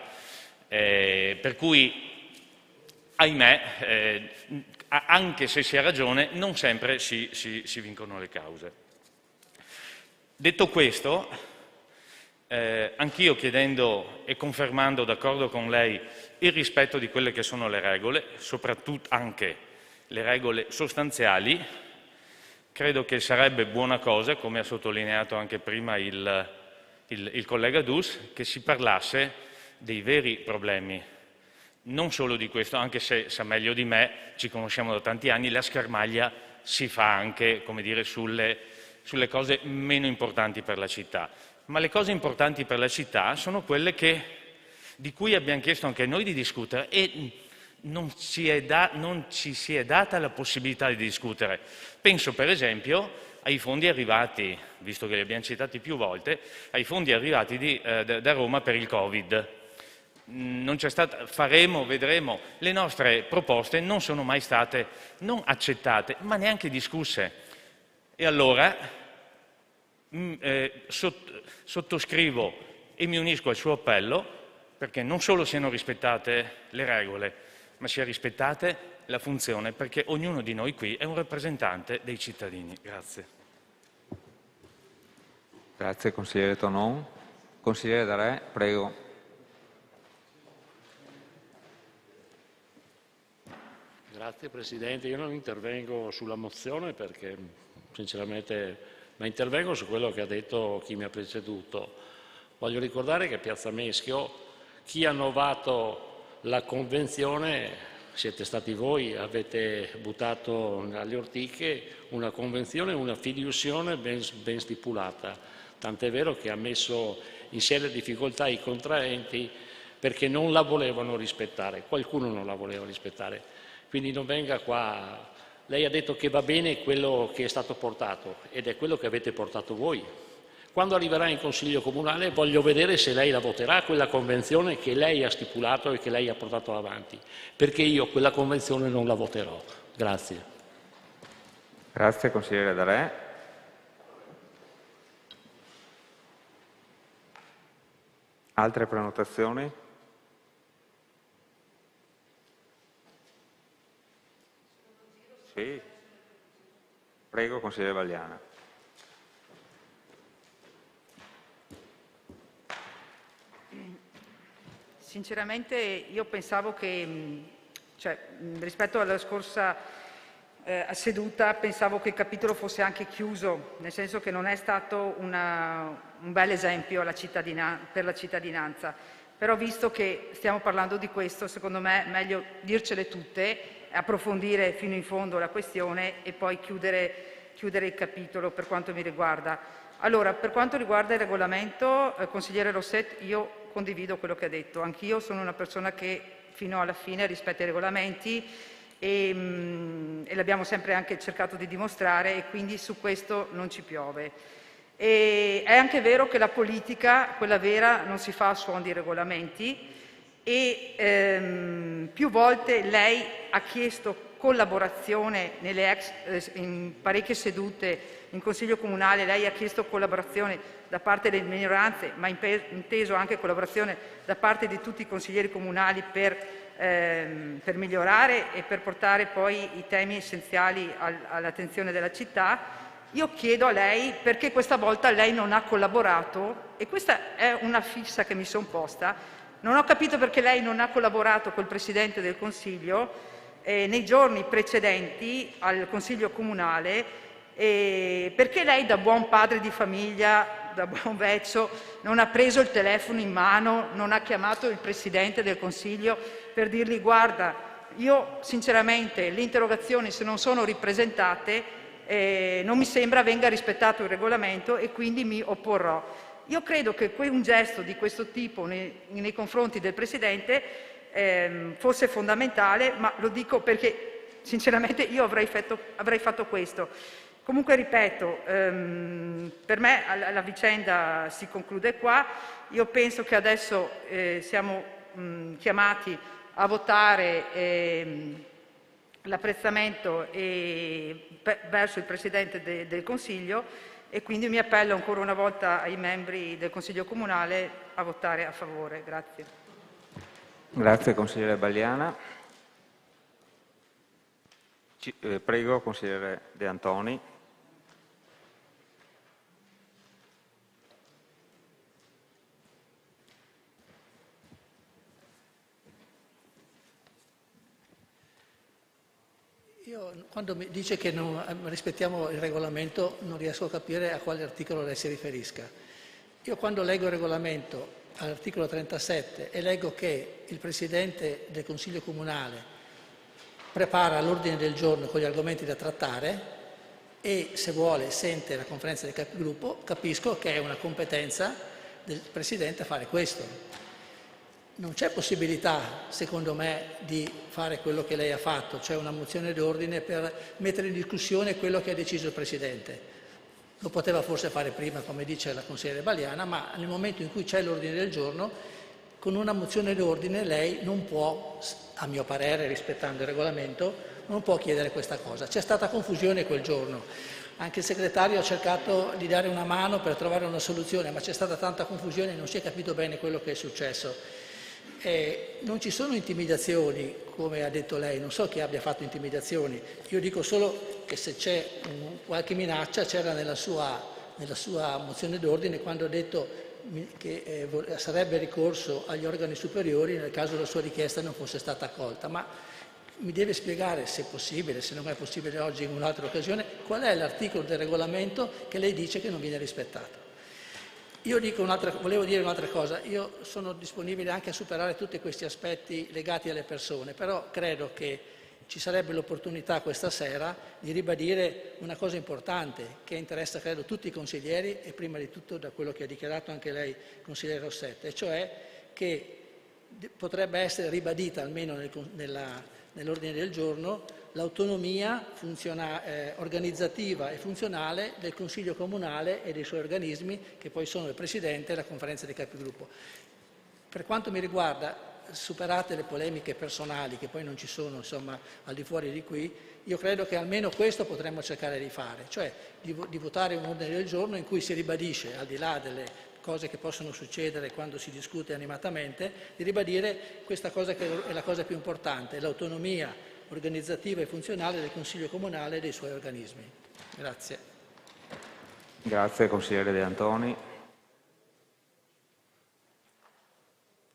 Per cui, ahimè, anche se si ha ragione, non sempre si vincono le cause. Detto questo, anch'io chiedendo e confermando, d'accordo con lei, il rispetto di quelle che sono le regole, soprattutto anche le regole sostanziali, credo che sarebbe buona cosa, come ha sottolineato anche prima il collega Dus, che si parlasse dei veri problemi, non solo di questo, anche se sa meglio di me, ci conosciamo da tanti anni, la schermaglia si fa anche, come dire, sulle cose meno importanti per la città. Ma le cose importanti per la città sono quelle di cui abbiamo chiesto anche noi di discutere e non ci si è data la possibilità di discutere. Penso per esempio ai fondi arrivati, visto che li abbiamo citati più volte, ai fondi arrivati da Roma per il Covid. Non c'è stata, faremo, vedremo, le nostre proposte non sono mai state non accettate, ma neanche discusse. E allora sottoscrivo e mi unisco al suo appello perché non solo siano rispettate le regole, ma sia rispettata la funzione, perché ognuno di noi qui è un rappresentante dei cittadini. Grazie. Grazie consigliere Tonon. Consigliere Darè, prego. Grazie Presidente, io non intervengo sulla mozione perché sinceramente, ma intervengo su quello che ha detto chi mi ha preceduto. Voglio ricordare che Piazza Meschio, chi ha novato la convenzione siete stati voi, avete buttato alle ortiche una convenzione, una fiduzione ben stipulata, tant'è vero che ha messo in seria difficoltà i contraenti perché non la volevano rispettare, qualcuno non la voleva rispettare. Quindi non venga qua, lei ha detto che va bene quello che è stato portato ed è quello che avete portato voi. Quando arriverà in Consiglio Comunale voglio vedere se lei la voterà quella convenzione che lei ha stipulato e che lei ha portato avanti, perché io quella convenzione non la voterò. Grazie. Grazie consigliere Darè. Altre prenotazioni? Sì. Prego, consigliere Vagliana. Sinceramente io pensavo che, rispetto alla scorsa seduta, pensavo che il capitolo fosse anche chiuso, nel senso che non è stato un bel esempio per la cittadinanza. Però visto che stiamo parlando di questo, secondo me è meglio dircele tutte, approfondire fino in fondo la questione e poi chiudere il capitolo per quanto mi riguarda. Allora, per quanto riguarda il regolamento, consigliere Rosset, io condivido quello che ha detto. Anch'io sono una persona che fino alla fine rispetta i regolamenti e l'abbiamo sempre anche cercato di dimostrare, e quindi su questo non ci piove. E è anche vero che la politica, quella vera, non si fa a suon di regolamenti e più volte lei ha chiesto collaborazione in parecchie sedute in Consiglio Comunale, lei ha chiesto collaborazione da parte delle minoranze, ma inteso anche collaborazione da parte di tutti i consiglieri comunali per migliorare e per portare poi i temi essenziali all'attenzione della città. Io chiedo a lei perché questa volta lei non ha collaborato, e questa è una fissa che mi sono posta. Non ho capito perché lei non ha collaborato col Presidente del Consiglio nei giorni precedenti al Consiglio Comunale, perché lei, da buon padre di famiglia, da buon vecchio, non ha preso il telefono in mano, non ha chiamato il Presidente del Consiglio per dirgli: guarda, io sinceramente le interrogazioni, se non sono ripresentate, non mi sembra venga rispettato il regolamento e quindi mi opporrò. Io credo che un gesto di questo tipo nei confronti del Presidente fosse fondamentale, ma lo dico perché sinceramente io avrei fatto questo. Comunque ripeto, per me la vicenda si conclude qua. Io penso che adesso siamo chiamati a votare l'apprezzamento verso il Presidente del Consiglio, e quindi mi appello ancora una volta ai membri del Consiglio Comunale a votare a favore. Grazie. Grazie, consigliere Vagliana. Prego, consigliere De Antoni. Io, quando mi dice che non rispettiamo il regolamento, non riesco a capire a quale articolo lei si riferisca. Io, quando leggo il regolamento all'articolo 37 e leggo che il Presidente del Consiglio Comunale prepara l'ordine del giorno con gli argomenti da trattare e, se vuole, sente la conferenza dei capigruppo, capisco che è una competenza del Presidente fare questo. Non c'è possibilità, secondo me, di fare quello che lei ha fatto, cioè una mozione d'ordine per mettere in discussione quello che ha deciso il Presidente. Lo poteva forse fare prima, come dice la consigliere Vagliana, ma nel momento in cui c'è l'ordine del giorno, con una mozione d'ordine lei non può, a mio parere, rispettando il regolamento, non può chiedere questa cosa. C'è stata confusione quel giorno. Anche il segretario ha cercato di dare una mano per trovare una soluzione, ma c'è stata tanta confusione e non si è capito bene quello che è successo. Non ci sono intimidazioni, come ha detto lei, non so chi abbia fatto intimidazioni, io dico solo che se c'è qualche minaccia c'era nella sua mozione d'ordine, quando ha detto che sarebbe ricorso agli organi superiori nel caso la sua richiesta non fosse stata accolta. Ma mi deve spiegare, se è possibile, se non è possibile oggi in un'altra occasione, qual è l'articolo del regolamento che lei dice che non viene rispettato. Io volevo dire un'altra cosa, io sono disponibile anche a superare tutti questi aspetti legati alle persone, però credo che ci sarebbe l'opportunità questa sera di ribadire una cosa importante che interessa, credo, tutti i consiglieri e prima di tutto da quello che ha dichiarato anche lei, consigliere Rosset, e cioè che potrebbe essere ribadita almeno nell'ordine del giorno l'autonomia organizzativa e funzionale del Consiglio Comunale e dei suoi organismi, che poi sono il Presidente e la Conferenza dei Capigruppo. Per quanto mi riguarda, superate le polemiche personali, che poi non ci sono, insomma, al di fuori di qui, io credo che almeno questo potremmo cercare di fare, cioè di votare un ordine del giorno in cui si ribadisce, al di là delle cose che possono succedere quando si discute animatamente, di ribadire questa cosa che è la cosa più importante, l'autonomia organizzativa e funzionale del Consiglio Comunale e dei suoi organismi. Grazie. Grazie, consigliere De Antoni.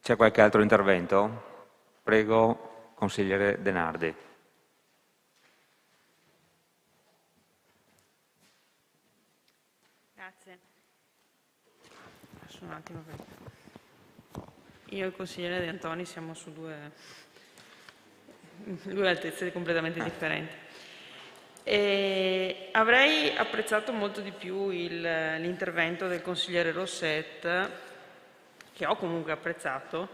C'è qualche altro intervento? Prego, consigliere De Nardi. Grazie. Un attimo. Io e il consigliere De Antoni siamo su due altezze completamente differenti. Avrei apprezzato molto di più l'intervento del consigliere Rosset, che ho comunque apprezzato,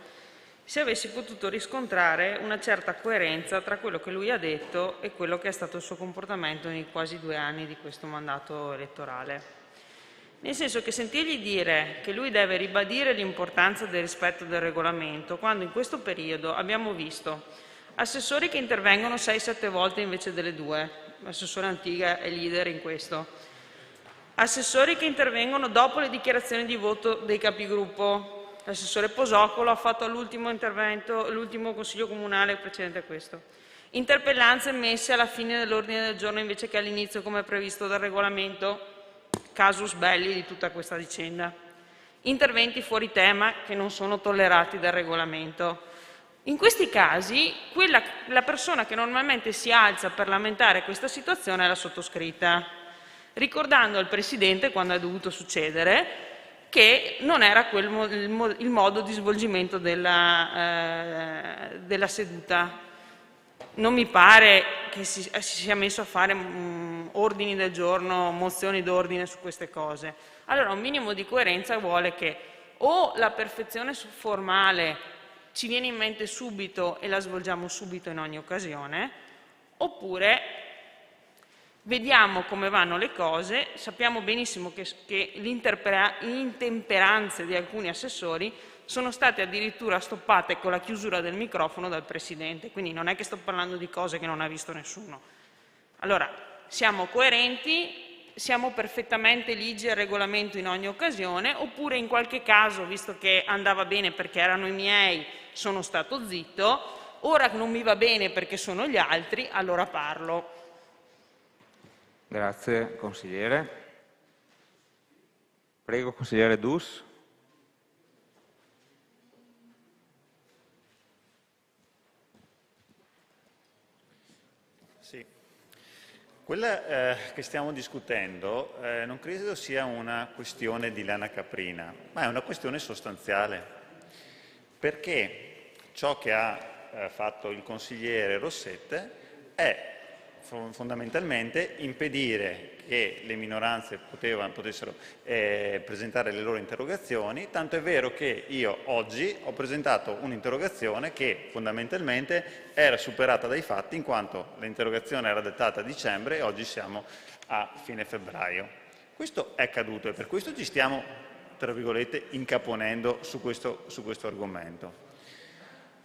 se avessi potuto riscontrare una certa coerenza tra quello che lui ha detto e quello che è stato il suo comportamento nei quasi 2 anni di questo mandato elettorale. Nel senso che sentirgli dire che lui deve ribadire l'importanza del rispetto del regolamento, quando in questo periodo abbiamo visto assessori che intervengono 6-7 volte invece delle 2, l'assessore Antiga è leader in questo, assessori che intervengono dopo le dichiarazioni di voto dei capigruppo, l'assessore Posocolo ha fatto l'ultimo intervento, l'ultimo consiglio comunale precedente a questo, interpellanze messe alla fine dell'ordine del giorno invece che all'inizio come previsto dal regolamento, casus belli di tutta questa vicenda, interventi fuori tema che non sono tollerati dal regolamento. In questi casi la persona che normalmente si alza per lamentare questa situazione è la sottoscritta, ricordando al Presidente, quando è dovuto succedere, che non era il modo di svolgimento della seduta. Non mi pare che si sia messo a fare ordini del giorno, mozioni d'ordine su queste cose. Allora un minimo di coerenza vuole che o la perfezione formale ci viene in mente subito e la svolgiamo subito in ogni occasione, oppure vediamo come vanno le cose, sappiamo benissimo che le intemperanze di alcuni assessori sono state addirittura stoppate con la chiusura del microfono dal Presidente, quindi non è che sto parlando di cose che non ha visto nessuno. Allora, siamo coerenti, siamo perfettamente ligi al regolamento in ogni occasione, oppure in qualche caso, visto che andava bene perché erano i miei, sono stato zitto, ora non mi va bene perché sono gli altri, allora parlo. Grazie, consigliere. Prego, consigliere Dus. Sì. Quella che stiamo discutendo non credo sia una questione di lana caprina, ma è una questione sostanziale, perché ciò che ha fatto il consigliere Rosset è fondamentalmente impedire che le minoranze potessero presentare le loro interrogazioni, tanto è vero che io oggi ho presentato un'interrogazione che fondamentalmente era superata dai fatti, in quanto l'interrogazione era dettata a dicembre e oggi siamo a fine febbraio. Questo è accaduto e per questo ci stiamo, tra virgolette, incaponendo su questo argomento.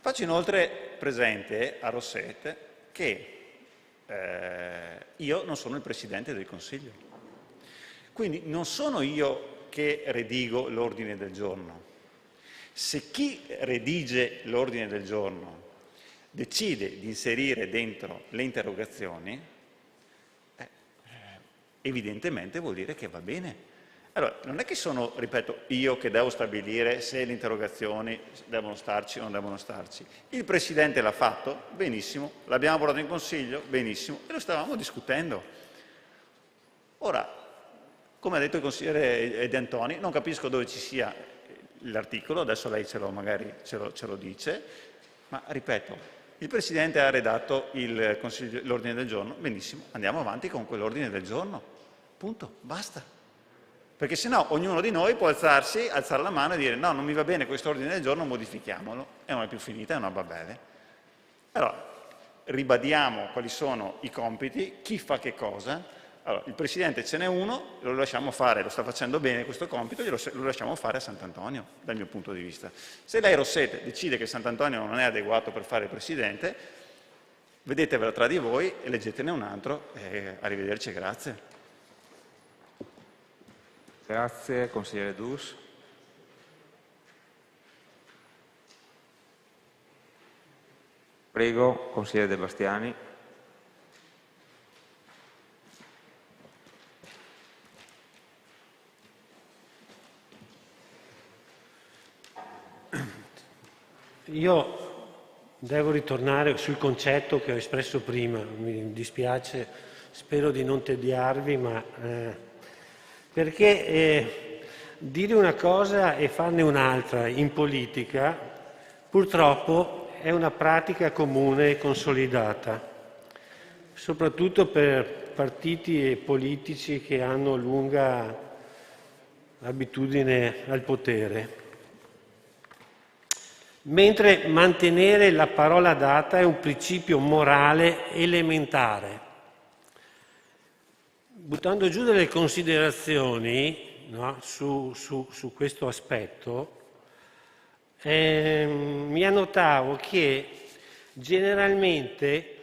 Faccio inoltre presente a Rosset che io non sono il Presidente del Consiglio, quindi non sono io che redigo l'ordine del giorno. Se chi redige l'ordine del giorno decide di inserire dentro le interrogazioni, evidentemente vuol dire che va bene. Allora, non è che sono, ripeto, io che devo stabilire se le interrogazioni devono starci o non devono starci. Il Presidente l'ha fatto, benissimo, l'abbiamo portato in Consiglio, benissimo, e lo stavamo discutendo. Ora, come ha detto il consigliere De Antoni, non capisco dove ci sia l'articolo, adesso lei magari ce lo dice, ma ripeto, il Presidente ha redatto l'ordine del giorno, benissimo, andiamo avanti con quell'ordine del giorno, punto, basta. Perché sennò ognuno di noi può alzare la mano e dire no, non mi va bene questo ordine del giorno, modifichiamolo, e non è più finita, è una babele. Allora, ribadiamo quali sono i compiti, chi fa che cosa. Allora, il Presidente ce n'è uno, lo lasciamo fare, lo sta facendo bene questo compito, lo lasciamo fare a Sant'Antonio, dal mio punto di vista. Se lei, Rosset, decide che Sant'Antonio non è adeguato per fare il Presidente, vedetevela tra di voi, eleggetene un altro, e arrivederci e grazie. Grazie, consigliere Dus. Prego, consigliere De Bastiani. Io devo ritornare sul concetto che ho espresso prima, mi dispiace, spero di non tediarvi, ma perché dire una cosa e farne un'altra in politica purtroppo è una pratica comune e consolidata, soprattutto per partiti e politici che hanno lunga abitudine al potere. Mentre mantenere la parola data è un principio morale elementare. Buttando giù delle considerazioni, no, su questo aspetto, mi annotavo che generalmente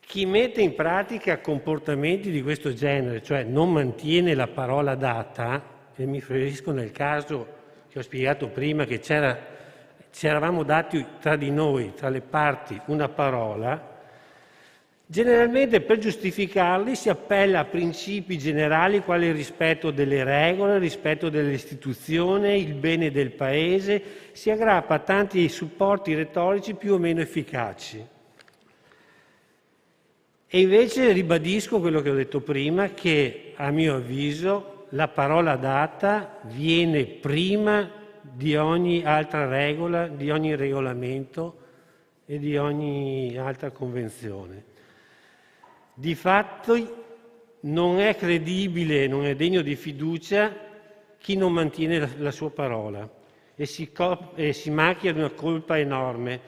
chi mette in pratica comportamenti di questo genere, cioè non mantiene la parola data, e mi riferisco nel caso che ho spiegato prima che ci eravamo dati tra di noi, tra le parti, una parola, generalmente per giustificarli si appella a principi generali quali il rispetto delle regole, il rispetto delle istituzioni, il bene del paese, si aggrappa a tanti supporti retorici più o meno efficaci. E invece ribadisco quello che ho detto prima, che a mio avviso la parola data viene prima di ogni altra regola, di ogni regolamento e di ogni altra convenzione. Di fatto non è credibile, non è degno di fiducia chi non mantiene la sua parola e si macchia di una colpa enorme,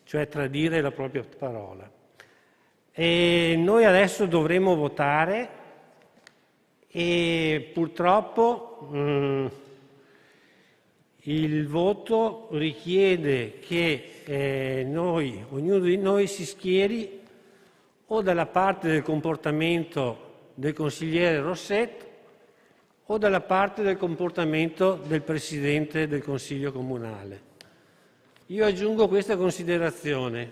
cioè tradire la propria parola. E noi adesso dovremo votare e purtroppo il voto richiede che ognuno di noi si schieri o dalla parte del comportamento del consigliere Rossetto o dalla parte del comportamento del Presidente del Consiglio Comunale. Io aggiungo questa considerazione.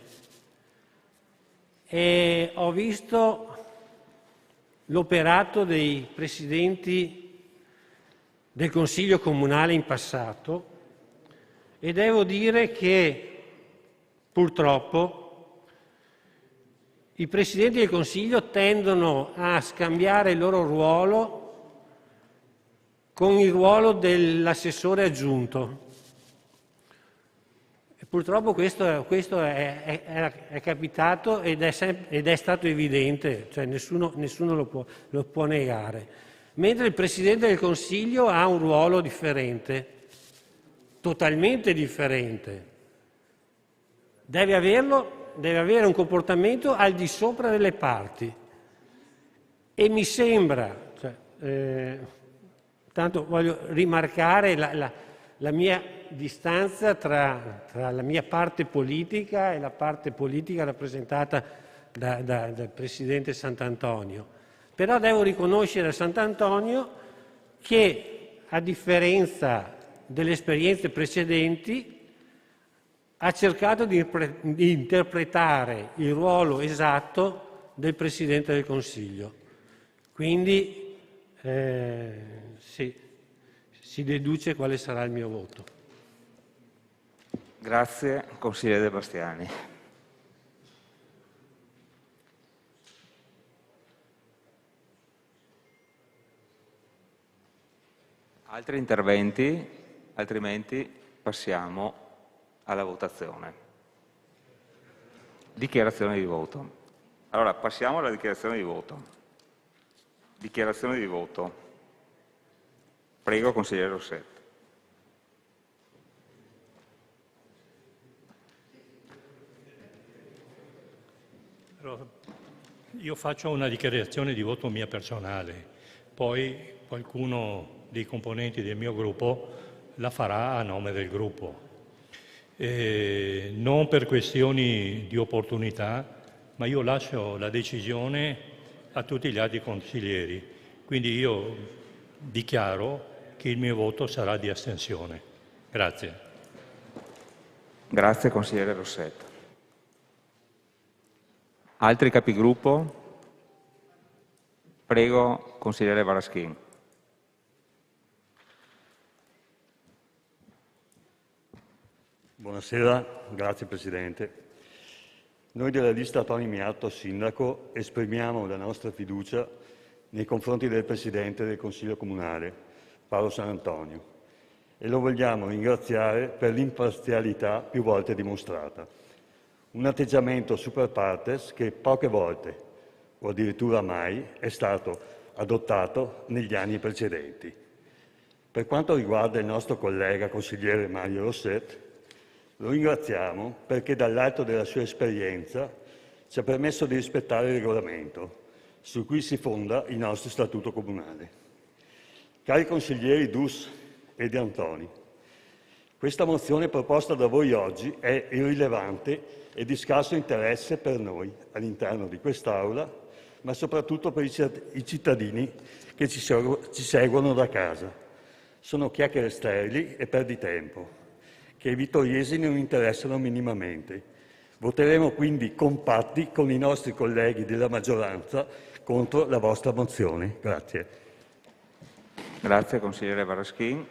E ho visto l'operato dei Presidenti del Consiglio Comunale in passato e devo dire che purtroppo i Presidenti del Consiglio tendono a scambiare il loro ruolo con il ruolo dell'assessore aggiunto. E purtroppo questo è capitato ed è stato evidente, cioè nessuno lo può negare. Mentre il Presidente del Consiglio ha un ruolo differente, totalmente differente. Deve avere un comportamento al di sopra delle parti. E mi sembra, tanto voglio rimarcare la mia distanza tra la mia parte politica e la parte politica rappresentata dal Presidente Sant'Antonio. Però devo riconoscere a Sant'Antonio che, a differenza delle esperienze precedenti, ha cercato di interpretare il ruolo esatto del Presidente del Consiglio. Quindi si deduce quale sarà il mio voto. Grazie, consigliere De Bastiani. Altri interventi? Altrimenti passiamo alla votazione. Dichiarazione di voto. Allora, passiamo alla dichiarazione di voto. Dichiarazione di voto. Prego, consigliere Rossetto. Allora, io faccio una dichiarazione di voto mia personale, poi qualcuno dei componenti del mio gruppo la farà a nome del gruppo. Non per questioni di opportunità, ma io lascio la decisione a tutti gli altri consiglieri. Quindi io dichiaro che il mio voto sarà di astensione. Grazie. Grazie, consigliere Rossetto. Altri capigruppo? Prego, consigliere Varaschin. Buonasera, grazie Presidente. Noi della lista Toni Miatto Sindaco esprimiamo la nostra fiducia nei confronti del Presidente del Consiglio Comunale, Paolo Sanantonio, e lo vogliamo ringraziare per l'imparzialità più volte dimostrata. Un atteggiamento super partes che poche volte, o addirittura mai, è stato adottato negli anni precedenti. Per quanto riguarda il nostro collega consigliere Mario Rosset, lo ringraziamo perché dall'alto della sua esperienza ci ha permesso di rispettare il regolamento su cui si fonda il nostro statuto comunale. Cari consiglieri Dus e De Antoni, questa mozione proposta da voi oggi è irrilevante e di scarso interesse per noi all'interno di quest'Aula, ma soprattutto per i cittadini che ci seguono da casa. Sono chiacchiere sterili e perditempo, che ai vittoriesi non interessano minimamente. Voteremo quindi compatti con i nostri colleghi della maggioranza contro la vostra mozione. Grazie. Grazie, consigliere Varaschin.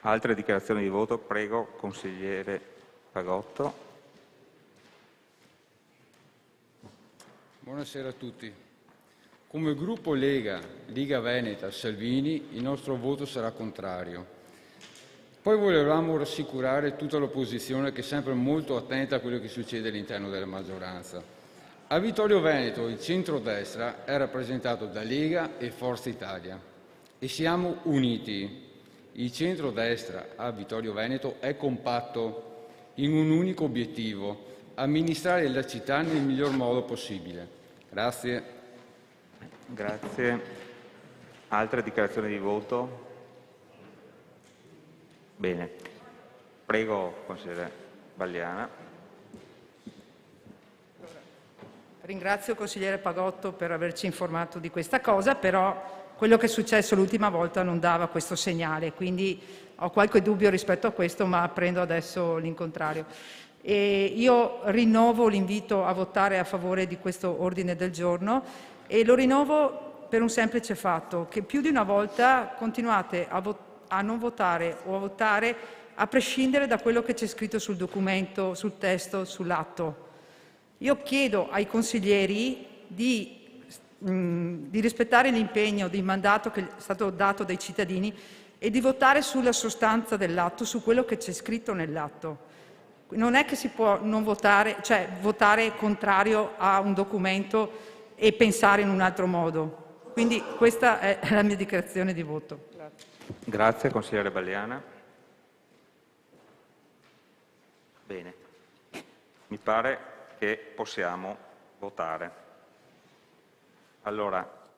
Altre dichiarazioni di voto? Prego, consigliere Pagotto. Buonasera a tutti. Come gruppo Lega Veneta Salvini, il nostro voto sarà contrario. Poi volevamo rassicurare tutta l'opposizione che è sempre molto attenta a quello che succede all'interno della maggioranza. A Vittorio Veneto il centrodestra è rappresentato da Lega e Forza Italia e siamo uniti. Il centrodestra a Vittorio Veneto è compatto in un unico obiettivo: amministrare la città nel miglior modo possibile. Grazie. Grazie. Altre dichiarazioni di voto? Bene. Prego, consigliere Balliana. Ringrazio il consigliere Pagotto per averci informato di questa cosa, però quello che è successo l'ultima volta non dava questo segnale, quindi ho qualche dubbio rispetto a questo, ma prendo adesso l'incontrario. E io rinnovo l'invito a votare a favore di questo ordine del giorno e lo rinnovo per un semplice fatto, che più di una volta continuate a non votare o a votare a prescindere da quello che c'è scritto sul documento, sul testo, sull'atto. Io chiedo ai consiglieri di rispettare l'impegno di mandato che è stato dato dai cittadini e di votare sulla sostanza dell'atto, su quello che c'è scritto nell'atto. Non è che si può non votare, cioè votare contrario a un documento e pensare in un altro modo. Quindi questa è la mia dichiarazione di voto. Grazie, consigliere Balliana. Bene. Mi pare che possiamo votare. Allora,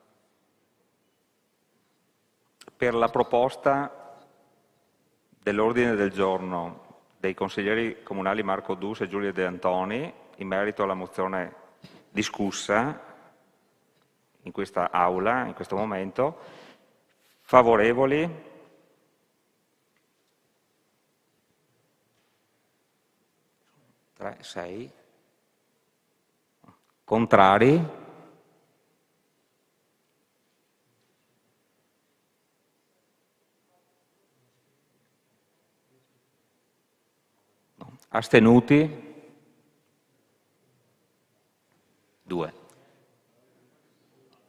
per la proposta dell'ordine del giorno dei consiglieri comunali Marco Dus e Giulia De Antoni in merito alla mozione discussa in questa Aula, in questo momento, favorevoli? Tre, sei. Contrari? Astenuti? 2.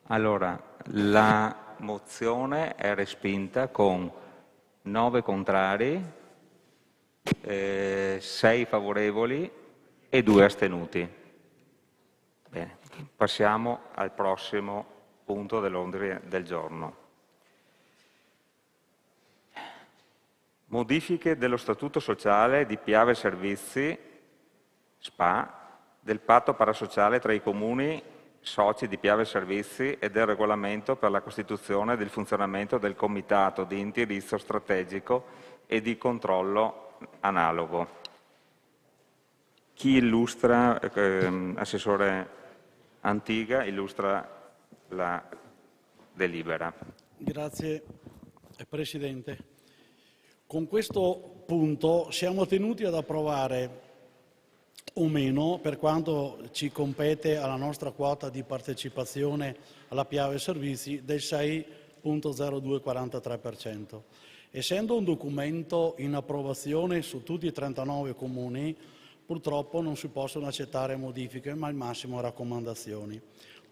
Allora, la mozione è respinta con 9 contrari, 6 favorevoli e 2 astenuti. Bene, passiamo al prossimo punto dell'ordine del giorno. Modifiche dello Statuto Sociale di Piave Servizi, SPA, del patto parasociale tra i comuni soci di Piave Servizi e del regolamento per la costituzione e il funzionamento del Comitato di indirizzo strategico e di controllo analogo. Chi illustra, Assessore Antiga, illustra la delibera. Grazie Presidente. Con questo punto siamo tenuti ad approvare o meno per quanto ci compete alla nostra quota di partecipazione alla Piave Servizi del 6,0243%. Essendo un documento in approvazione su tutti i 39 comuni, purtroppo non si possono accettare modifiche, ma al massimo raccomandazioni.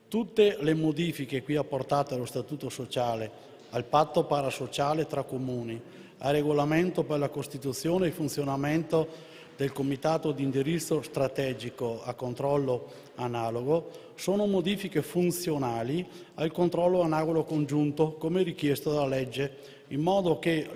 Tutte le modifiche qui apportate allo Statuto sociale, al patto parasociale tra comuni, al regolamento per la costituzione e il funzionamento del Comitato di indirizzo strategico a controllo analogo, sono modifiche funzionali al controllo analogo congiunto come richiesto dalla legge, in modo che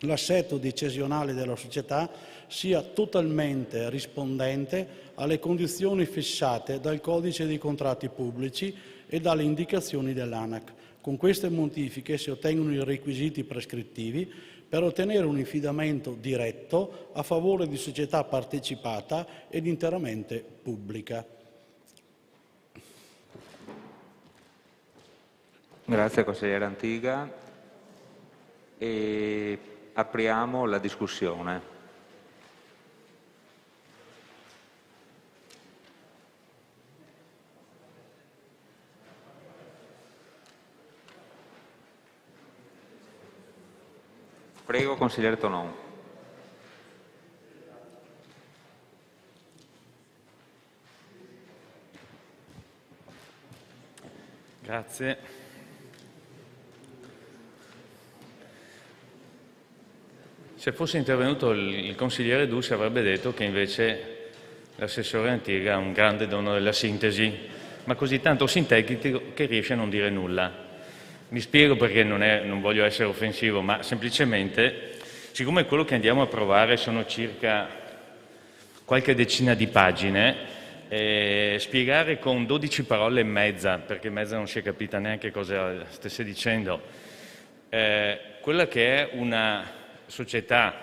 l'assetto decisionale della società sia totalmente rispondente alle condizioni fissate dal Codice dei contratti pubblici e dalle indicazioni dell'ANAC. Con queste modifiche si ottengono i requisiti prescrittivi per ottenere un affidamento diretto a favore di società partecipata ed interamente pubblica. Grazie consigliere Antiga. E apriamo la discussione. Prego, consigliere Tonon. Grazie. Se fosse intervenuto il consigliere Dussi avrebbe detto che invece l'assessore Antiga ha un grande dono della sintesi, ma così tanto sintetico che riesce a non dire nulla. Mi spiego perché non voglio essere offensivo, ma semplicemente, siccome quello che andiamo a provare sono circa qualche decina di pagine, spiegare con 12 parole e mezza, perché mezza non si è capita neanche cosa stesse dicendo, quella che è una società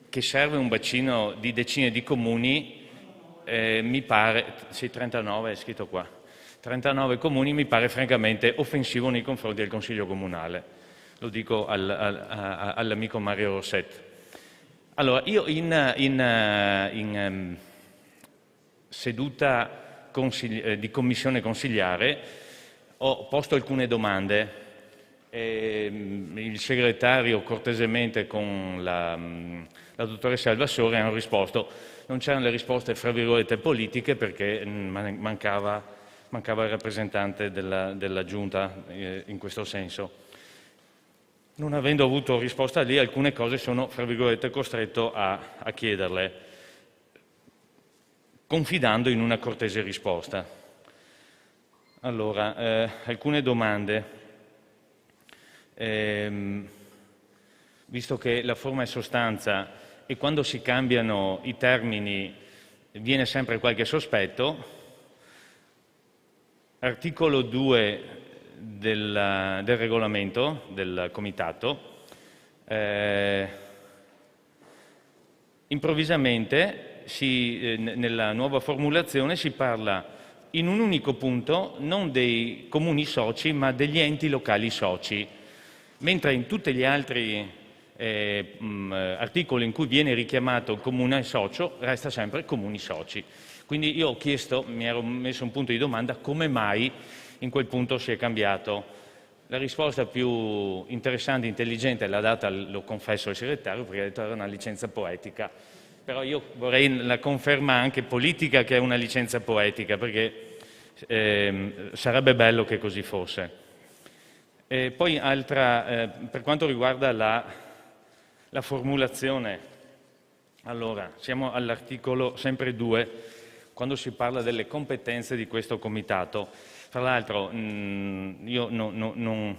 che serve un bacino di decine di comuni, mi pare, sì, 39 è scritto qua, 39 comuni mi pare francamente offensivo nei confronti del Consiglio Comunale. Lo dico all'amico Mario Rossetti. Allora, io in seduta di commissione consigliare ho posto alcune domande. Il segretario cortesemente con la dottoressa Alvassore hanno risposto. Non c'erano le risposte fra virgolette politiche perché mancava il rappresentante della Giunta in questo senso. Non avendo avuto risposta lì, alcune cose sono fra virgolette costretto a chiederle, confidando in una cortese risposta. Allora, alcune domande. Visto che la forma è sostanza e quando si cambiano i termini viene sempre qualche sospetto, articolo 2 del regolamento del Comitato, improvvisamente nella nuova formulazione si parla in un unico punto non dei comuni soci ma degli enti locali soci, mentre in tutti gli altri articoli in cui viene richiamato il comune socio resta sempre comuni soci. Quindi io ho chiesto, mi ero messo un punto di domanda, come mai in quel punto si è cambiato. La risposta più interessante e intelligente l'ha data, lo confesso, al segretario, perché ha detto che era una licenza poetica. Però io vorrei la conferma anche politica che è una licenza poetica, perché sarebbe bello che così fosse. Poi per quanto riguarda la formulazione, allora siamo all'articolo sempre 2, quando si parla delle competenze di questo comitato. Tra l'altro io non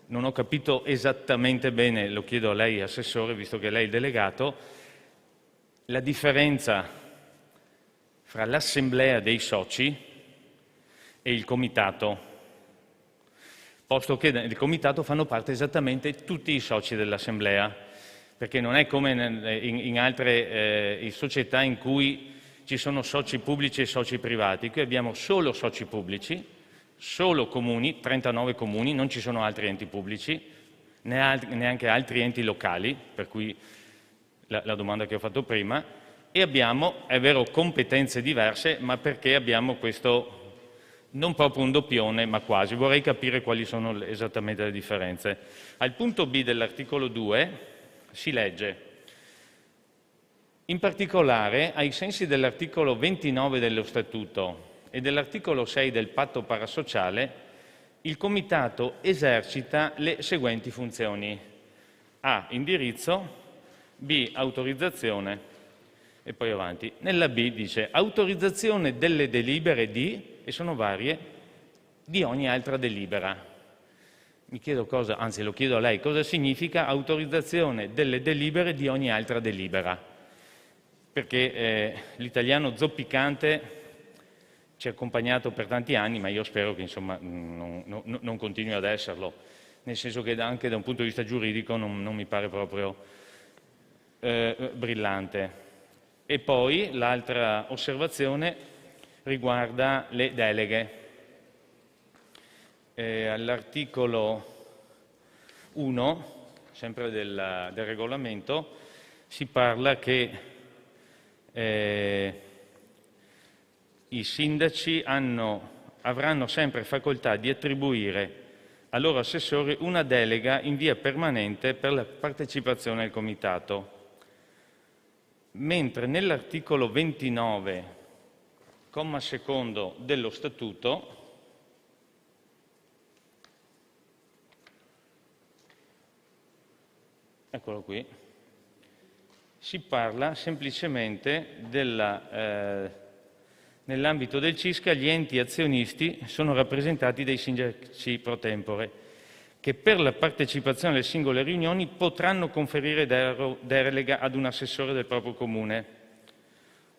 ho capito esattamente bene, lo chiedo a lei Assessore, visto che lei è il delegato, la differenza fra l'assemblea dei soci e il comitato, posto che nel comitato fanno parte esattamente tutti i soci dell'assemblea, perché non è come in altre società in cui ci sono soci pubblici e soci privati. Qui abbiamo solo soci pubblici, solo comuni, 39 comuni, non ci sono altri enti pubblici, neanche altri enti locali, per cui la domanda che ho fatto prima, e abbiamo, è vero, competenze diverse, ma perché abbiamo questo, non proprio un doppione, ma quasi. Vorrei capire quali sono esattamente le differenze. Al punto B dell'articolo 2 si legge: in particolare, ai sensi dell'articolo 29 dello Statuto e dell'articolo 6 del patto parasociale, il Comitato esercita le seguenti funzioni: A. Indirizzo, B. Autorizzazione, e poi avanti. Nella B dice autorizzazione delle delibere di, e sono varie, di ogni altra delibera. Mi chiedo cosa, anzi lo chiedo a lei, cosa significa autorizzazione delle delibere di ogni altra delibera? Perché l'italiano zoppicante ci ha accompagnato per tanti anni, ma io spero che insomma non continui ad esserlo, nel senso che anche da un punto di vista giuridico non mi pare proprio brillante. E poi l'altra osservazione riguarda le deleghe. All'articolo 1, sempre del regolamento, si parla che i sindaci avranno sempre facoltà di attribuire al loro assessore una delega in via permanente per la partecipazione al comitato, mentre nell'articolo 29, comma secondo dello Statuto, eccolo qui, si parla semplicemente nell'ambito del CISCA gli enti azionisti sono rappresentati dai sindaci pro tempore, che per la partecipazione alle singole riunioni potranno conferire delega ad un assessore del proprio comune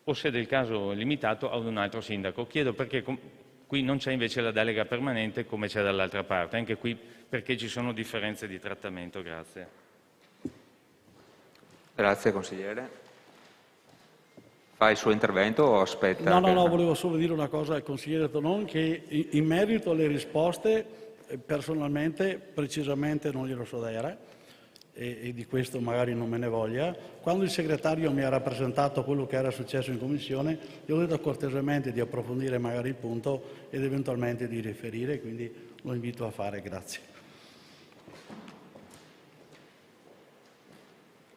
o, se del caso limitato, ad un altro sindaco. Chiedo perché qui non c'è invece la delega permanente come c'è dall'altra parte, anche qui perché ci sono differenze di trattamento. Grazie. Grazie consigliere. Fa il suo intervento o aspetta? No, volevo solo dire una cosa al consigliere Tonon, che in merito alle risposte personalmente precisamente non glielo so dire e di questo magari non me ne voglia. Quando il segretario mi ha rappresentato quello che era successo in commissione, gli ho detto cortesemente di approfondire magari il punto ed eventualmente di riferire, quindi lo invito a fare. Grazie.